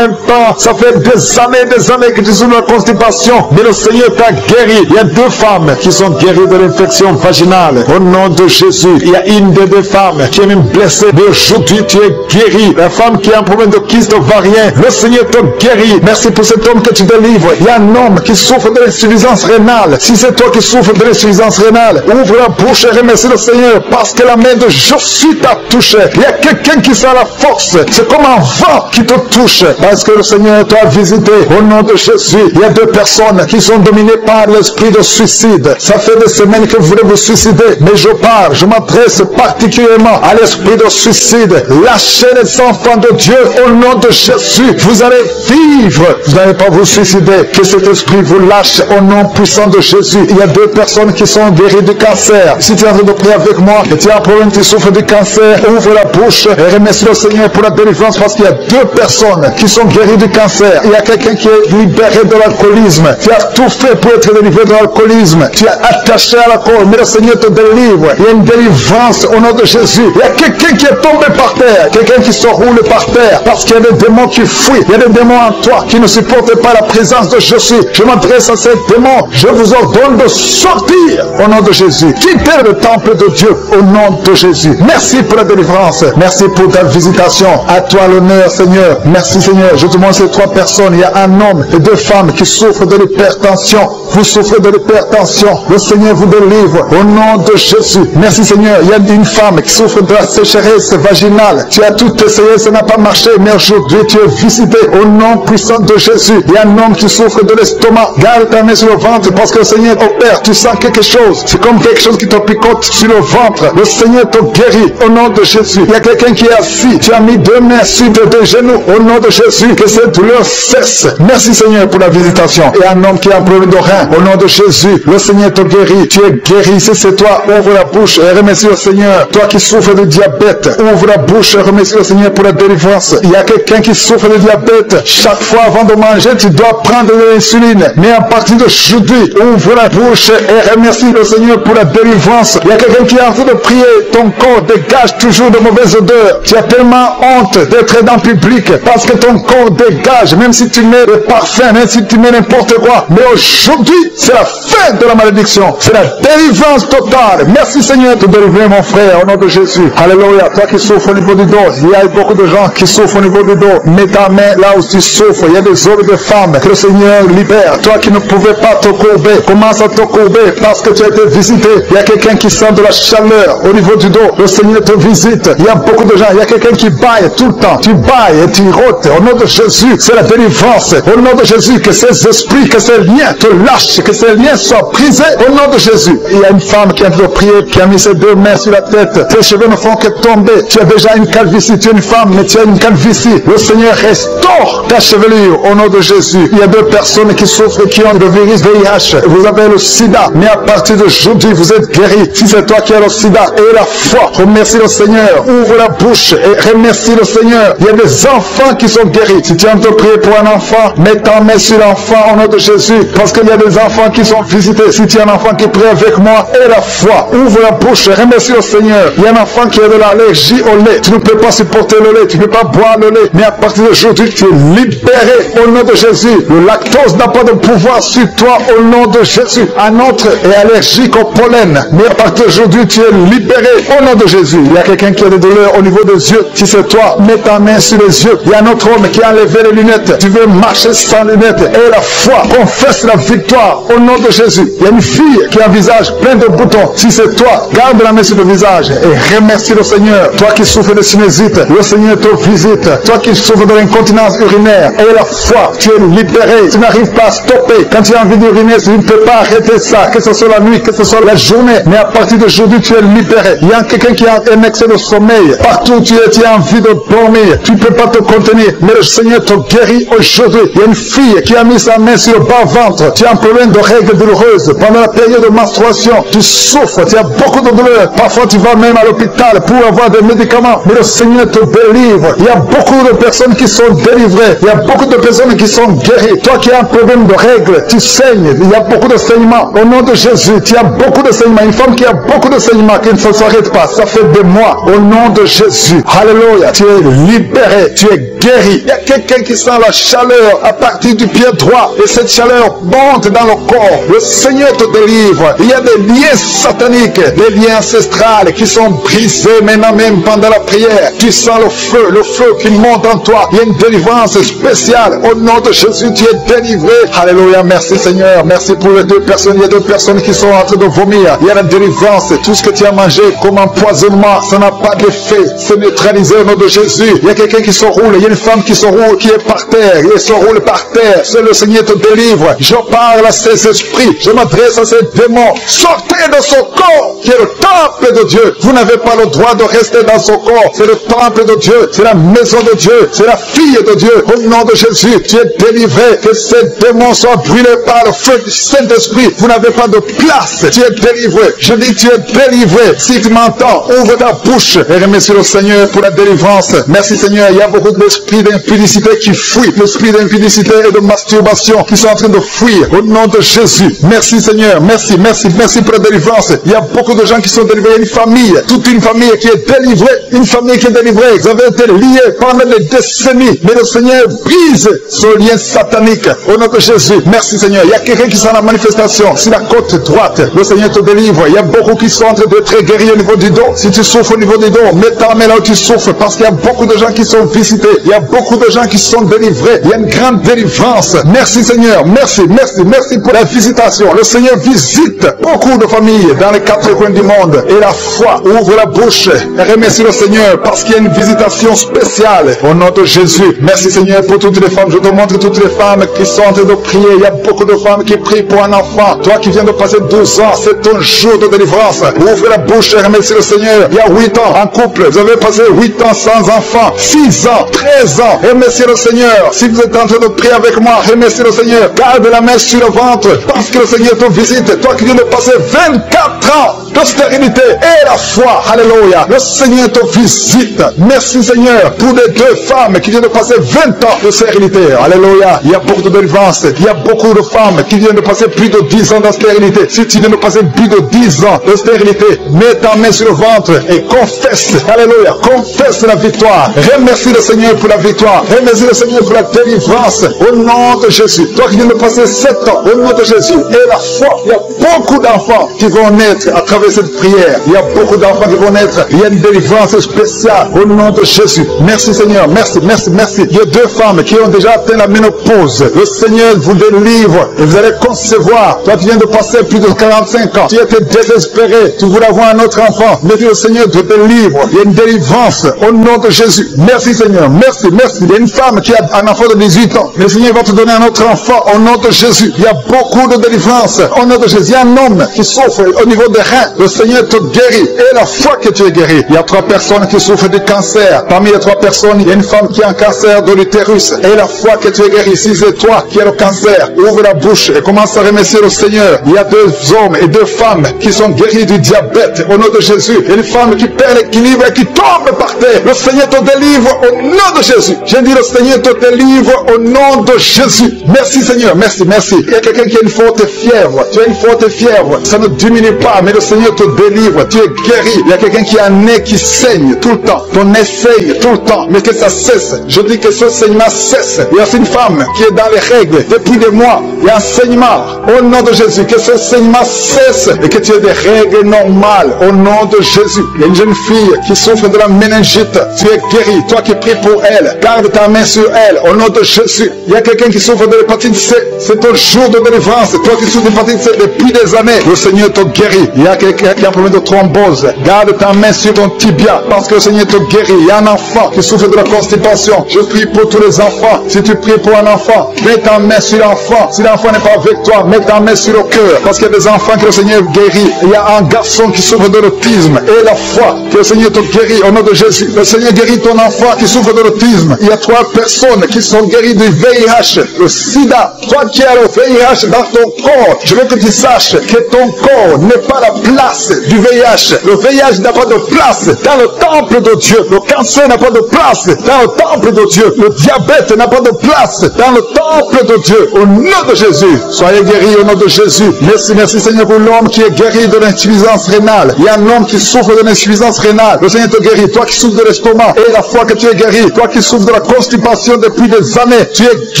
ans. Ça fait des années que tu souffres de la constipation. Mais le Seigneur t'a guéri. Il y a 2 femmes qui sont guéries de l'infection vaginale. Au nom de Jésus. Il y a une des 2 femmes qui est même blessée. Mais aujourd'hui, tu es guéri. La femme qui a un problème de kyste ovarien. Le Seigneur te guérit. Merci pour cet homme que tu délivres. Il y a un homme qui souffre de l'insuffisance rénale. Si c'est toi qui souffres de l'insuffisance rénale, ouvre la bouche et remercie le Seigneur parce que la main de Jésus t'a touché. Il y a quelqu'un qui sent la force. C'est comme un vent qui te touche parce que le Seigneur t'a visité. Au nom de Jésus, il y a 2 personnes qui sont dominées par l'esprit de suicide. Ça fait des semaines que vous voulez vous suicider, mais je m'adresse particulièrement à l'esprit de suicide. Lâchez les enfants de Dieu au nom de Jésus. Vous allez vivre. Vous n'allez pas vous suicider. Que cet esprit vous lâche au nom puissant de Jésus. Il y a 2 personnes qui sont guéries du cancer. Si tu es en train de prier avec moi et tu as un problème, tu souffres du cancer, ouvre la bouche et remercie le Seigneur pour la délivrance parce qu'il y a 2 personnes qui sont guéries du cancer. Il y a quelqu'un qui est libéré de l'alcoolisme. Tu as tout fait pour être délivré de l'alcoolisme. Tu es attaché à l'alcool, mais le Seigneur te délivre. Il y a une délivrance au nom de Jésus. Il y a quelqu'un qui est tombé par terre. Quelqu'un qui se roule par terre parce qu'il y a des démons qui fuient. Il y a des démons en toi qui ne supportent pas la présence de Jésus. Je m'adresse à ces démons. Je vous ordonne de sortir au nom de Jésus. Quittez le temple de Dieu au nom de Jésus. Merci pour la délivrance. Merci pour ta visitation. À toi l'honneur, Seigneur. Merci, Seigneur. Je te demande ces 3 personnes. Il y a un homme et 2 femmes qui souffrent de l'hypertension. Vous souffrez de l'hypertension. Le Seigneur vous délivre au nom de Jésus. Merci, Seigneur. Il y a une femme qui souffre de la sécheresse vaginale. Tu as tout essayé, ça n'a pas marché, mais aujourd'hui tu es visité au nom puissant de Jésus. Il y a un homme qui souffre de l'estomac. Garde ta main sur le ventre parce que le Seigneur opère. Tu sens quelque chose. C'est comme quelque chose qui te picote sur le ventre. Le Seigneur te guérit au nom de Jésus. Il y a quelqu'un qui est assis. Tu as mis 2 mains sur 2 genoux au nom de Jésus. Que cette douleur cesse. Merci, Seigneur, pour la visitation. Et un homme qui a un problème de rein au nom de Jésus. Le Seigneur te guérit. Tu es guéri. Si c'est toi, ouvre la bouche et remercie le Seigneur. Toi qui souffres de diabète, ouvre la bouche et remercie le Seigneur pour la délivrance. Il y a quelqu'un qui souffre de diabète. Chaque fois avant de manger, tu dois prendre de l'insuline. Mais à partir d'aujourd'hui, ouvre la bouche et remercie le Seigneur pour la délivrance. Il y a quelqu'un qui est en train de prier. Ton corps dégage toujours de mauvaises odeurs. Tu as tellement honte d'être dans le public parce que ton corps dégage, même si tu mets le parfum fin, même si tu mets n'importe quoi. Mais aujourd'hui, c'est la fin de la malédiction. C'est la délivrance totale. Merci Seigneur de délivrer mon frère au nom de Jésus. Alléluia. Toi qui souffres au niveau du dos, il y a beaucoup de gens qui souffrent au niveau du dos. Mets ta main là où tu souffres. Il y a des hommes et des femmes que le Seigneur libère. Toi qui ne pouvais pas te courber, commence à te courber parce que tu as été visité. Il y a quelqu'un qui sent de la chaleur au niveau du dos. Le Seigneur te visite. Il y a beaucoup de gens. Il y a quelqu'un qui baille tout le temps. Tu bailles et tu rôtes. Au nom de Jésus, c'est la délivrance. Au nom de Jésus, que ces esprits, que ces liens te lâchent, que ces liens soient brisés. Au nom de Jésus. Il y a une femme qui a de prier, qui a mis ses deux mains sur la tête. Tes cheveux ne font que tomber. Tu as déjà une calvitie. Tu es une femme, mais tu as une calvitie. Le Seigneur restaure ta chevelure au nom de Jésus. Il y a deux personnes qui souffrent, qui ont le virus VIH. Vous avez le sida, mais à partir d'aujourd'hui, vous êtes guéri. Si c'est toi qui as le sida, et la foi, remercie le Seigneur. Ouvre la bouche et remercie le Seigneur. Il y a des enfants qui sont guéris. Si tu as de prier pour un enfant, mets ta main sur l'enfant au nom de Jésus. Parce qu'il y a des enfants qui sont visités. Si tu as un enfant qui prie avec moi, et la foi, ouvre la bouche et remercie le Seigneur. Il y a un enfant qui a de l'allergie au lait. Tu ne peux pas supporter le lait. Tu ne peux pas boire le lait. Mais à partir d'aujourd'hui, tu es libéré au nom de Jésus. Le lactose n'a pas de pouvoir sur toi au nom de Jésus. Un autre est allergique au pollen. Mais à partir d'aujourd'hui, tu es libéré au nom de Jésus. Il y a quelqu'un qui a des douleurs au niveau des yeux. Si c'est toi, mets ta main sur les yeux. Il y a un autre homme qui a enlevé les lunettes. Tu veux marcher sans lunettes. Et la foi, confesse la victoire au nom de Jésus. Il y a une fille qui a un visage plein de boutons. Si c'est toi, garde la main sur le visage et remercie le Seigneur. Toi qui souffres de sinusite, le Seigneur te visite. Toi qui souffres de l'incontinence urinaire, et la foi, tu es libéré. Tu n'arrives pas à stopper. Quand tu as envie d'uriner, tu ne peux pas arrêter ça. Que ce soit la nuit, que ce soit la journée. Mais à partir d'aujourd'hui, tu es libéré. Il y a quelqu'un qui a un excès de sommeil. Partout où tu es, tu as envie de dormir. Tu ne peux pas te contenir. Mais le Seigneur te guérit aujourd'hui. Il y a une fille qui a mis sa main sur le bas-ventre. Tu as un problème de règles douloureuses. Pendant la période de menstruation, tu souffres. Tu as beaucoup de douleurs. Parfois, tu vas même à l'hôpital pour avoir des médicaments. Mais le Seigneur te délivre. Il y a beaucoup de personnes qui sont délivrées. Il y a beaucoup de personnes qui sont guéries. Toi qui as un problème de règles, tu saignes. Il y a beaucoup de saignements. Au nom de Jésus, tu as beaucoup de saignements. Une femme qui a beaucoup de saignements, qui ne s'arrête pas. Ça fait des mois. Au nom de Jésus. Alléluia. Tu es libéré. Tu es guéri. Il y a quelqu'un qui sent la chaleur à partir du pied droit. Et cette chaleur monte dans le corps. Le Seigneur te délivre. Il y a des liens sataniques, des liens ancestrales qui sont brisés maintenant même pendant la prière. Tu sens le feu qui monte en toi. Il y a une délivrance spéciale. Au nom de Jésus, tu es délivré. Alléluia. Merci Seigneur. Merci pour les deux personnes. Il y a deux personnes qui sont en train de vomir. Il y a la délivrance. Tout ce que tu as mangé comme empoisonnement, ça n'a pas d'effet. C'est neutralisé au nom de Jésus. Il y a quelqu'un qui se roule. Il y a une femme qui se roule, qui est par terre. Il se roule par terre. C'est le Seigneur te délivre. Je parle à ces esprits. Je m'adresse à ces démons. Sortez de son corps, qui est le temple de Dieu. Vous n'avez pas le droit de rester dans son corps. C'est le temple de Dieu. C'est la maison de Dieu. C'est la fille de Dieu. Au nom de Jésus, tu es délivré. Que ces démons soient brûlés par le feu du Saint-Esprit. Vous n'avez pas de place. Tu es délivré. Je dis tu es délivré. Si tu m'entends, ouvre ta bouche et remercie le Seigneur pour la délivrance. Merci Seigneur. Il y a beaucoup d'esprits d'impudicité qui fuient. L'esprit d'impudicité et de masturbation qui sont en train de fuir. Au nom de Jésus. Merci Seigneur. Merci, merci, merci pour la délivrance. Il y a beaucoup de gens qui sont délivrés. Il y a une famille, toute une famille qui est délivrée. Une famille qui est délivrée. Vous avez été liés pendant des décennies. Mais le Seigneur brise ce lien satanique. Au nom de Jésus. Merci Seigneur. Il y a quelqu'un qui sont en la manifestation. Sur la côte droite, le Seigneur te délivre. Il y a beaucoup qui sont en train d'être guéris au niveau du dos. Si tu souffres au niveau du dos, mets ta main là où tu souffres. Parce qu'il y a beaucoup de gens qui sont visités. Il y a beaucoup de gens qui sont délivrés. Il y a une grande délivrance. Merci Seigneur. Merci, merci, merci pour la visitation. Le Seigneur visite beaucoup de familles dans les quatre coins du monde. Et la foi, ouvre la bouche et remercie le Seigneur parce qu'il y a une visitation spéciale au nom de Jésus. Merci Seigneur pour toutes les femmes. Je te montre toutes les femmes qui sont en train de prier. Il y a beaucoup de femmes qui prient pour un enfant. Toi qui viens de passer 12 ans, c'est ton jour de délivrance. Ouvre la bouche et remercie le Seigneur. Il y a 8 ans en couple. Vous avez passé 8 ans sans enfant. 6 ans, 13 ans. Remerciez le Seigneur. Si vous êtes en train de prier avec moi, remerciez le Seigneur. Garde la main sur le ventre parce que le Seigneur te visite. Toi qui viens de passer 24 ans de stérilité et la foi. Alléluia. Le Seigneur te visite. Merci Seigneur pour les deux femmes qui viennent de passer 20 ans de stérilité. Alléluia. Il y a beaucoup de délivrance. Il y a beaucoup de femmes qui viennent de passer plus de 10 ans de stérilité. Si tu viens de passer plus de 10 ans de stérilité, mets ta main sur le ventre et confesse. Alléluia. Confesse la victoire. Remercie le Seigneur pour la victoire. Remercie le Seigneur pour la délivrance. au nom de Jésus. Toi qui viens de passer 7 ans, au nom de Jésus. Et la foi, il y a beaucoup d'enfants qui vont naître à travers cette prière. Il y a beaucoup d'enfants qui vont naître. Il y a une délivrance spéciale au nom de Jésus. Merci Seigneur, merci, merci, merci. Il y a 2 femmes qui ont déjà atteint la ménopause. Le Seigneur vous délivre et vous allez concevoir. Toi qui viens de passer plus de 45 ans, tu étais désespéré, tu voulais avoir un autre enfant, mais le Seigneur te délivre. Il y a une délivrance au nom de Jésus. Merci Seigneur, merci, merci. Il y a une femme qui a un enfant de 18 ans. Le Seigneur va te donner un autre enfant au nom de Jésus. Il y a beaucoup de délivrance au nom de Jésus. Il y a un homme qui souffre au niveau des reins. Le Seigneur te guérit. Et la foi que tu es guéri. Il y a 3 personnes qui souffrent du cancer. Parmi les 3 personnes, il y a une femme qui a un cancer de l'utérus. Et la foi que tu es guéri. Si c'est toi qui as le cancer, ouvre la bouche et commence à remercier le Seigneur. Il y a 2 hommes et 2 femmes qui sont guéris du diabète au nom de Jésus. Il y a une femme qui perd l'équilibre et qui tombe par terre. Le Seigneur te délivre au nom de Jésus. J'ai dit le Seigneur te délivre au nom de Jésus. Merci Seigneur, merci, merci. Il y a quelqu'un qui a une forte fièvre. Tu as une forte fièvre. Ça ne diminue pas, mais le Seigneur te délivre. Tu es guéri. Il y a quelqu'un qui a un nez qui saigne tout le temps. Ton nez saigne tout le temps, mais que ça cesse. Je dis que ce saignement cesse. Il y a une femme qui est dans les règles depuis des mois. Il y a un saignement. Au nom de Jésus, que ce saignement cesse et que tu aies des règles normales. Au nom de Jésus. Il y a une jeune fille qui souffre de la méningite. Tu es guéri. Toi qui pries pour elle, garde ta main sur elle. Au nom de Jésus. Il y a quelqu'un qui souffre de l'hépatite C. C'est ton jour de délivrance. Toi qui souffres de l'hépatite C depuis des années, le Seigneur te guérit. Il y a quelqu'un qui a un problème de thrombose. Garde ta main sur ton tibia parce que le Seigneur te guérit. Il y a un enfant qui souffre de la constipation. Je prie pour tous les enfants. Si tu pries pour un enfant, mets ta main sur l'enfant. Si l'enfant n'est pas avec toi, mets ta main sur le cœur. Parce qu'il y a des enfants que le Seigneur guérit. Il y a un garçon qui souffre de l'autisme. Et la foi que le Seigneur te guérit au nom de Jésus. Le Seigneur guérit ton enfant qui souffre de l'autisme. Il y a 3 personnes qui sont guéries du VIH, le sida. Toi qui as le VIH dans ton corps, je veux que tu saches que ton corps n'est pas la place du VIH. Le VIH n'a pas de place dans le temple de Dieu. Le cancer n'a pas de place dans le temple de Dieu. Le diabète n'a pas de place dans le temple de Dieu. Au nom de Jésus, soyez guéris au nom de Jésus. Merci, merci Seigneur pour l'homme qui est guéri de l'insuffisance rénale. Il y a un homme qui souffre de l'insuffisance rénale. Le Seigneur te guérit. Toi qui souffres de l'estomac, et la foi que tu es guéri. Toi qui souffres de la constipation depuis des années, tu es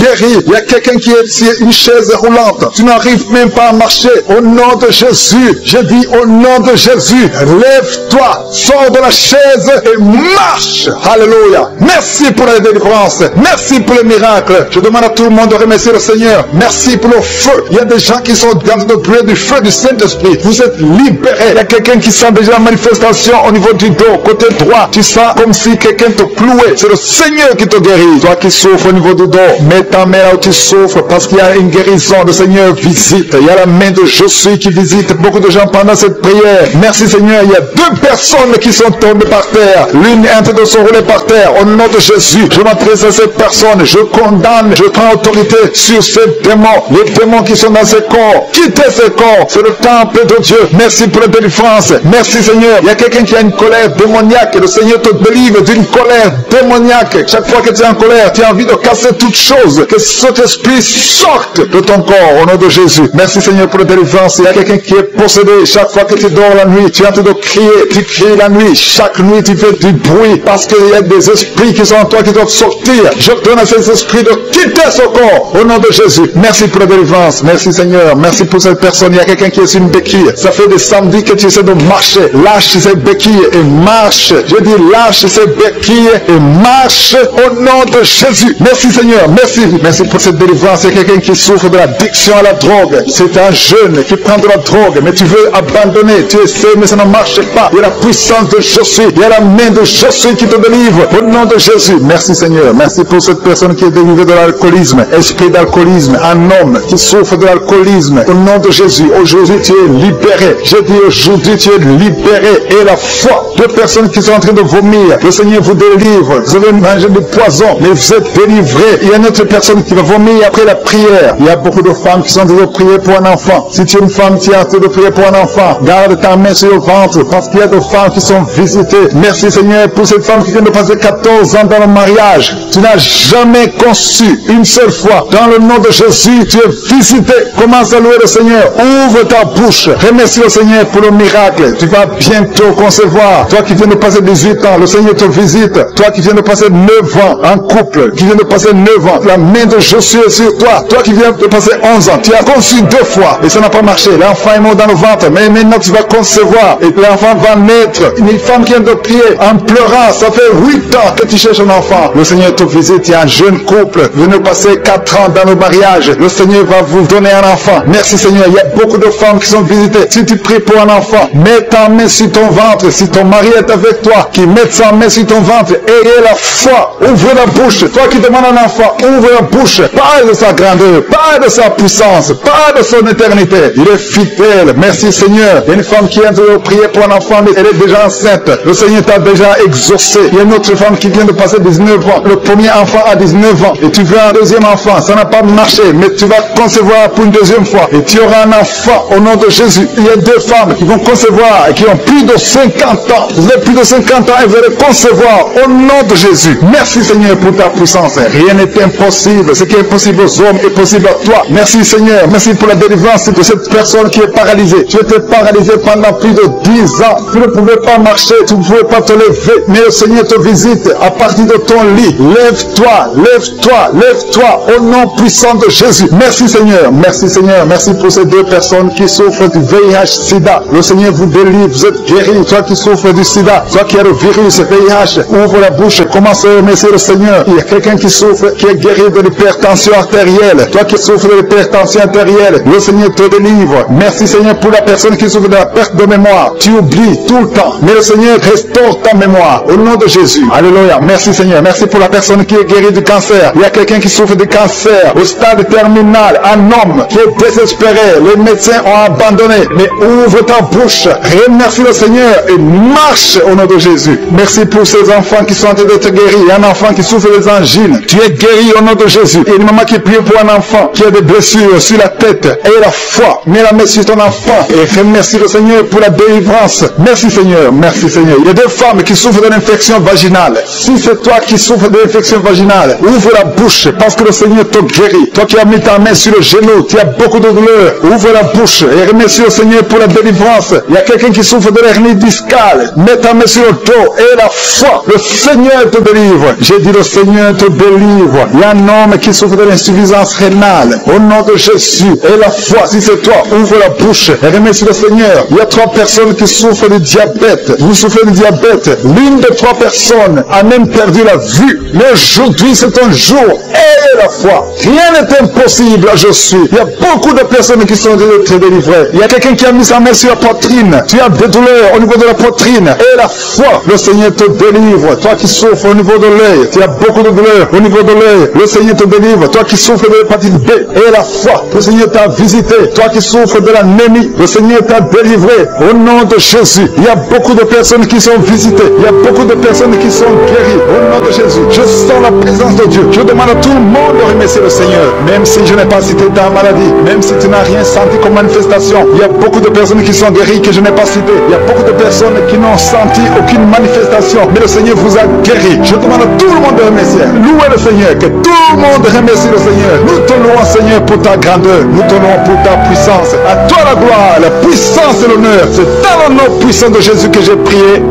guéri. Il y a quelqu'un qui est sur une chaise roulante. Tu n'arrives même pas à marcher. Au nom de Jésus, je dis au nom de Jésus, lève-toi, sors de la chaise et marche. Alléluia. Merci pour la délivrance. Merci pour le miracle. Je demande à tout le monde de remercier le Seigneur. Merci pour le feu. Il y a des gens qui sont dans le brûler du feu du Saint-Esprit. Vous êtes libérés. Il y a quelqu'un qui sent déjà la manifestation au niveau du dos, côté droit. Tu sens comme si quelqu'un te clouait. C'est le Seigneur qui te guérit. Toi qui souffres au niveau du dos, mets ta main là où tu souffres parce qu'il y a une guérison. Le Seigneur visite. Il y a la main de Josué qui visite beaucoup de gens pendant cette prière. Merci Seigneur. Il y a 2 personnes qui sont tombées par terre. L'une est en train de se rouler par terre. Au nom de Jésus, je m'adresse à cette personne. Je condamne, je prends autorité sur ces démons. Les démons qui sont dans ces corps. Quittez ces corps. C'est le temple de Dieu. Merci pour la délivrance. Merci Seigneur. Il y a quelqu'un qui a une colère démoniaque. Le Seigneur te délivre d'une colère démoniaque. Chaque fois que tu es en colère, tu as envie de casser toutes choses. Que cet esprit sorte de ton corps au nom de Jésus. Merci Seigneur pour la délivrance. Il y a quelqu'un qui est possédé. Chaque fois que tu dors la nuit, tu es en train de crier. Tu cries la nuit. Chaque nuit, tu fais du bruit parce qu'il y a des esprits qui sont en toi qui doivent sortir. Je donne à ces esprits de quitter ce corps au nom de Jésus. Merci pour la délivrance. Merci Seigneur. Merci pour cette personne. Il y a quelqu'un qui est sur une béquille. Ça fait des samedis que tu essaies de marcher. Lâche ces béquilles et marche. Je dis lâche ces béquilles et marche au nom de Jésus. Merci Seigneur. Merci. Merci pour cette délivrance. Il y a quelqu'un qui souffre de l'addiction à la drogue. C'est un jeune qui prend de la drogue, mais tu veux abandonner. Tu essaies, mais ça ne marche pas. Il y a la puissance de Josué. Il y a la main de Josué qui te délivre au nom de Jésus. Merci Seigneur. Merci pour cette personne qui est délivrée de l'alcoolisme. Esprit d'alcoolisme. Un homme qui souffre de l'alcoolisme. Au nom de Jésus. Aujourd'hui, tu es libéré. Je dis aujourd'hui, tu es libéré. Et la foi. 2 personnes qui sont en train de vomir. Le Seigneur vous délivre. Vous avez mangé du poison, mais vous êtes délivré. Il y a une autre personne qui va vomir après la prière. Il y a beaucoup de femmes qui sont en train de prier pour un enfant. Si tu es une femme qui est en train de prier pour un enfant, garde ta main sur le ventre parce qu'il y a des femmes qui sont visitées. Merci Seigneur pour cette femme qui vient de passer 14 ans dans le mariage. Tu n'as jamais conçu une seule fois. Dans le nom de Jésus, tu es visité. Commence à louer le Seigneur. Ouvre ta bouche. Remercie le Seigneur pour le miracle. Tu vas bientôt concevoir. Toi qui viens de passer 18 ans, le Seigneur te visite. Toi qui viens de passer 9 ans en couple, qui viens de passer 9 ans, la la main de Josué sur toi. Toi qui viens de passer 11 ans, tu as conçu 2 fois et ça n'a pas marché. L'enfant est mort dans le ventre, mais maintenant tu vas concevoir et l'enfant va naître. Une femme qui vient de prier en pleurant, ça fait 8 ans que tu cherches un enfant. Le Seigneur te visite, il y a un jeune couple, venez passer 4 ans dans le mariage. Le Seigneur va vous donner un enfant. Merci Seigneur, il y a beaucoup de femmes qui sont visitées. Si tu pries pour un enfant, mets ta main sur ton ventre. Si ton mari est avec toi, qu'il mette sa main sur ton ventre. Ayez la foi, ouvre la bouche. Toi qui demandes un enfant, ouvre la bouche. Parle de sa grandeur, parle de sa puissance, parle de son éternité. Il est fidèle. Merci Seigneur. Il y a une femme qui vient de prier pour un enfant, mais elle est déjà enceinte. Le Seigneur t'a déjà exaucé. Il y a une autre femme qui vient de passer 19 ans. Le premier enfant a 19 ans. Et tu veux un deuxième enfant. Ça n'a pas marché, mais tu vas concevoir pour une deuxième fois. Et tu auras un enfant au nom de Jésus. Il y a 2 femmes qui vont concevoir et qui ont plus de 50 ans. Vous avez plus de 50 ans et vous allez concevoir au nom de Jésus. Merci Seigneur pour ta puissance. Rien n'est impossible. Ce qui est possible aux hommes est possible à toi. Merci Seigneur. Merci pour la délivrance de cette personne qui est paralysée. Tu étais paralysé pendant plus de 10 ans. Tu ne pouvais pas marcher. Tu ne pouvais pas te lever. Mais le Seigneur te visite à partir de ton lit. Lève-toi, lève-toi, lève-toi au nom puissant de Jésus. Merci Seigneur. Merci Seigneur. Merci pour ces 2 personnes qui souffrent du VIH-Sida. Le Seigneur vous délivre. Vous êtes guéris. Toi qui souffres du Sida, toi qui as le virus VIH, ouvre la bouche. Commence à remercier le Seigneur. Il y a quelqu'un qui souffre, qui est guéri de l'hypertension artérielle. Toi qui souffres de l'hypertension artérielle, le Seigneur te délivre. Merci Seigneur pour la personne qui souffre de la perte de mémoire. Tu oublies tout le temps, mais le Seigneur restaure ta mémoire au nom de Jésus. Alléluia. Merci Seigneur. Merci pour la personne qui est guérie du cancer. Il y a quelqu'un qui souffre de cancer au stade terminal, un homme qui est désespéré. Les médecins ont abandonné, mais ouvre ta bouche. Remercie le Seigneur et marche au nom de Jésus. Merci pour ces enfants qui sont en train d'être guéris. Il y a un enfant qui souffre des angines. Tu es guéri au nom de Jésus. Il y a une maman qui prie pour un enfant qui a des blessures sur la tête. Aie la foi. Mets la main sur ton enfant et remercie le Seigneur pour la délivrance. Merci Seigneur. Merci Seigneur. Il y a 2 femmes qui souffrent de l'infection vaginale. Si c'est toi qui souffres de l'infection vaginale, ouvre la bouche parce que le Seigneur te guérit. Toi qui as mis ta main sur le genou, tu as beaucoup de douleur. Ouvre la bouche et remercie le Seigneur pour la délivrance. Il y a quelqu'un qui souffre de l'hernie discale. Mets ta main sur le dos et la foi. Le Seigneur te délivre. J'ai dit le Seigneur te délivre. Il y a un homme qui souffre de l'insuffisance rénale. Au nom de Jésus. Et la foi, si c'est toi, ouvre la bouche et remercie le Seigneur. Il y a 3 personnes qui souffrent de diabète. Vous souffrez de diabète. L'une des 3 personnes a même perdu la vue. Mais aujourd'hui, c'est un jour. Et la foi. Rien n'est impossible à Jésus. Il y a beaucoup de personnes qui sont très délivrées. Il y a quelqu'un qui a mis sa main sur la poitrine. Tu as des douleurs au niveau de la poitrine. Et la foi, le Seigneur te délivre. Toi qui souffres au niveau de l'œil, tu as beaucoup de douleurs au niveau de l'œil. Le Seigneur te délivre. Toi qui souffres de l'hépatite B. Et la foi, le Seigneur t'a visité. Toi qui souffres de l'anémie, le Seigneur t'a délivré. Au nom de Jésus, il y a beaucoup de personnes qui sont visitées. Il y a beaucoup de personnes qui sont guéries. Au nom de Jésus, je sens la présence de Dieu. Je demande à tout le monde de remercier le Seigneur. Même si je n'ai pas cité ta maladie, même si tu n'as rien senti comme manifestation, il y a beaucoup de personnes qui sont guéries que je n'ai pas citées. Il y a beaucoup de personnes qui n'ont senti aucune manifestation, mais le Seigneur vous a guéri. Je demande à tout le monde de remercier. Louez le Seigneur, que tout le monde remercie le Seigneur. Nous te louons Seigneur pour ta grandeur, nous te louons pour ta puissance. À toi la gloire, la puissance et l'honneur. C'est dans le nom puissant de Jésus que j'ai prié.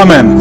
Amen.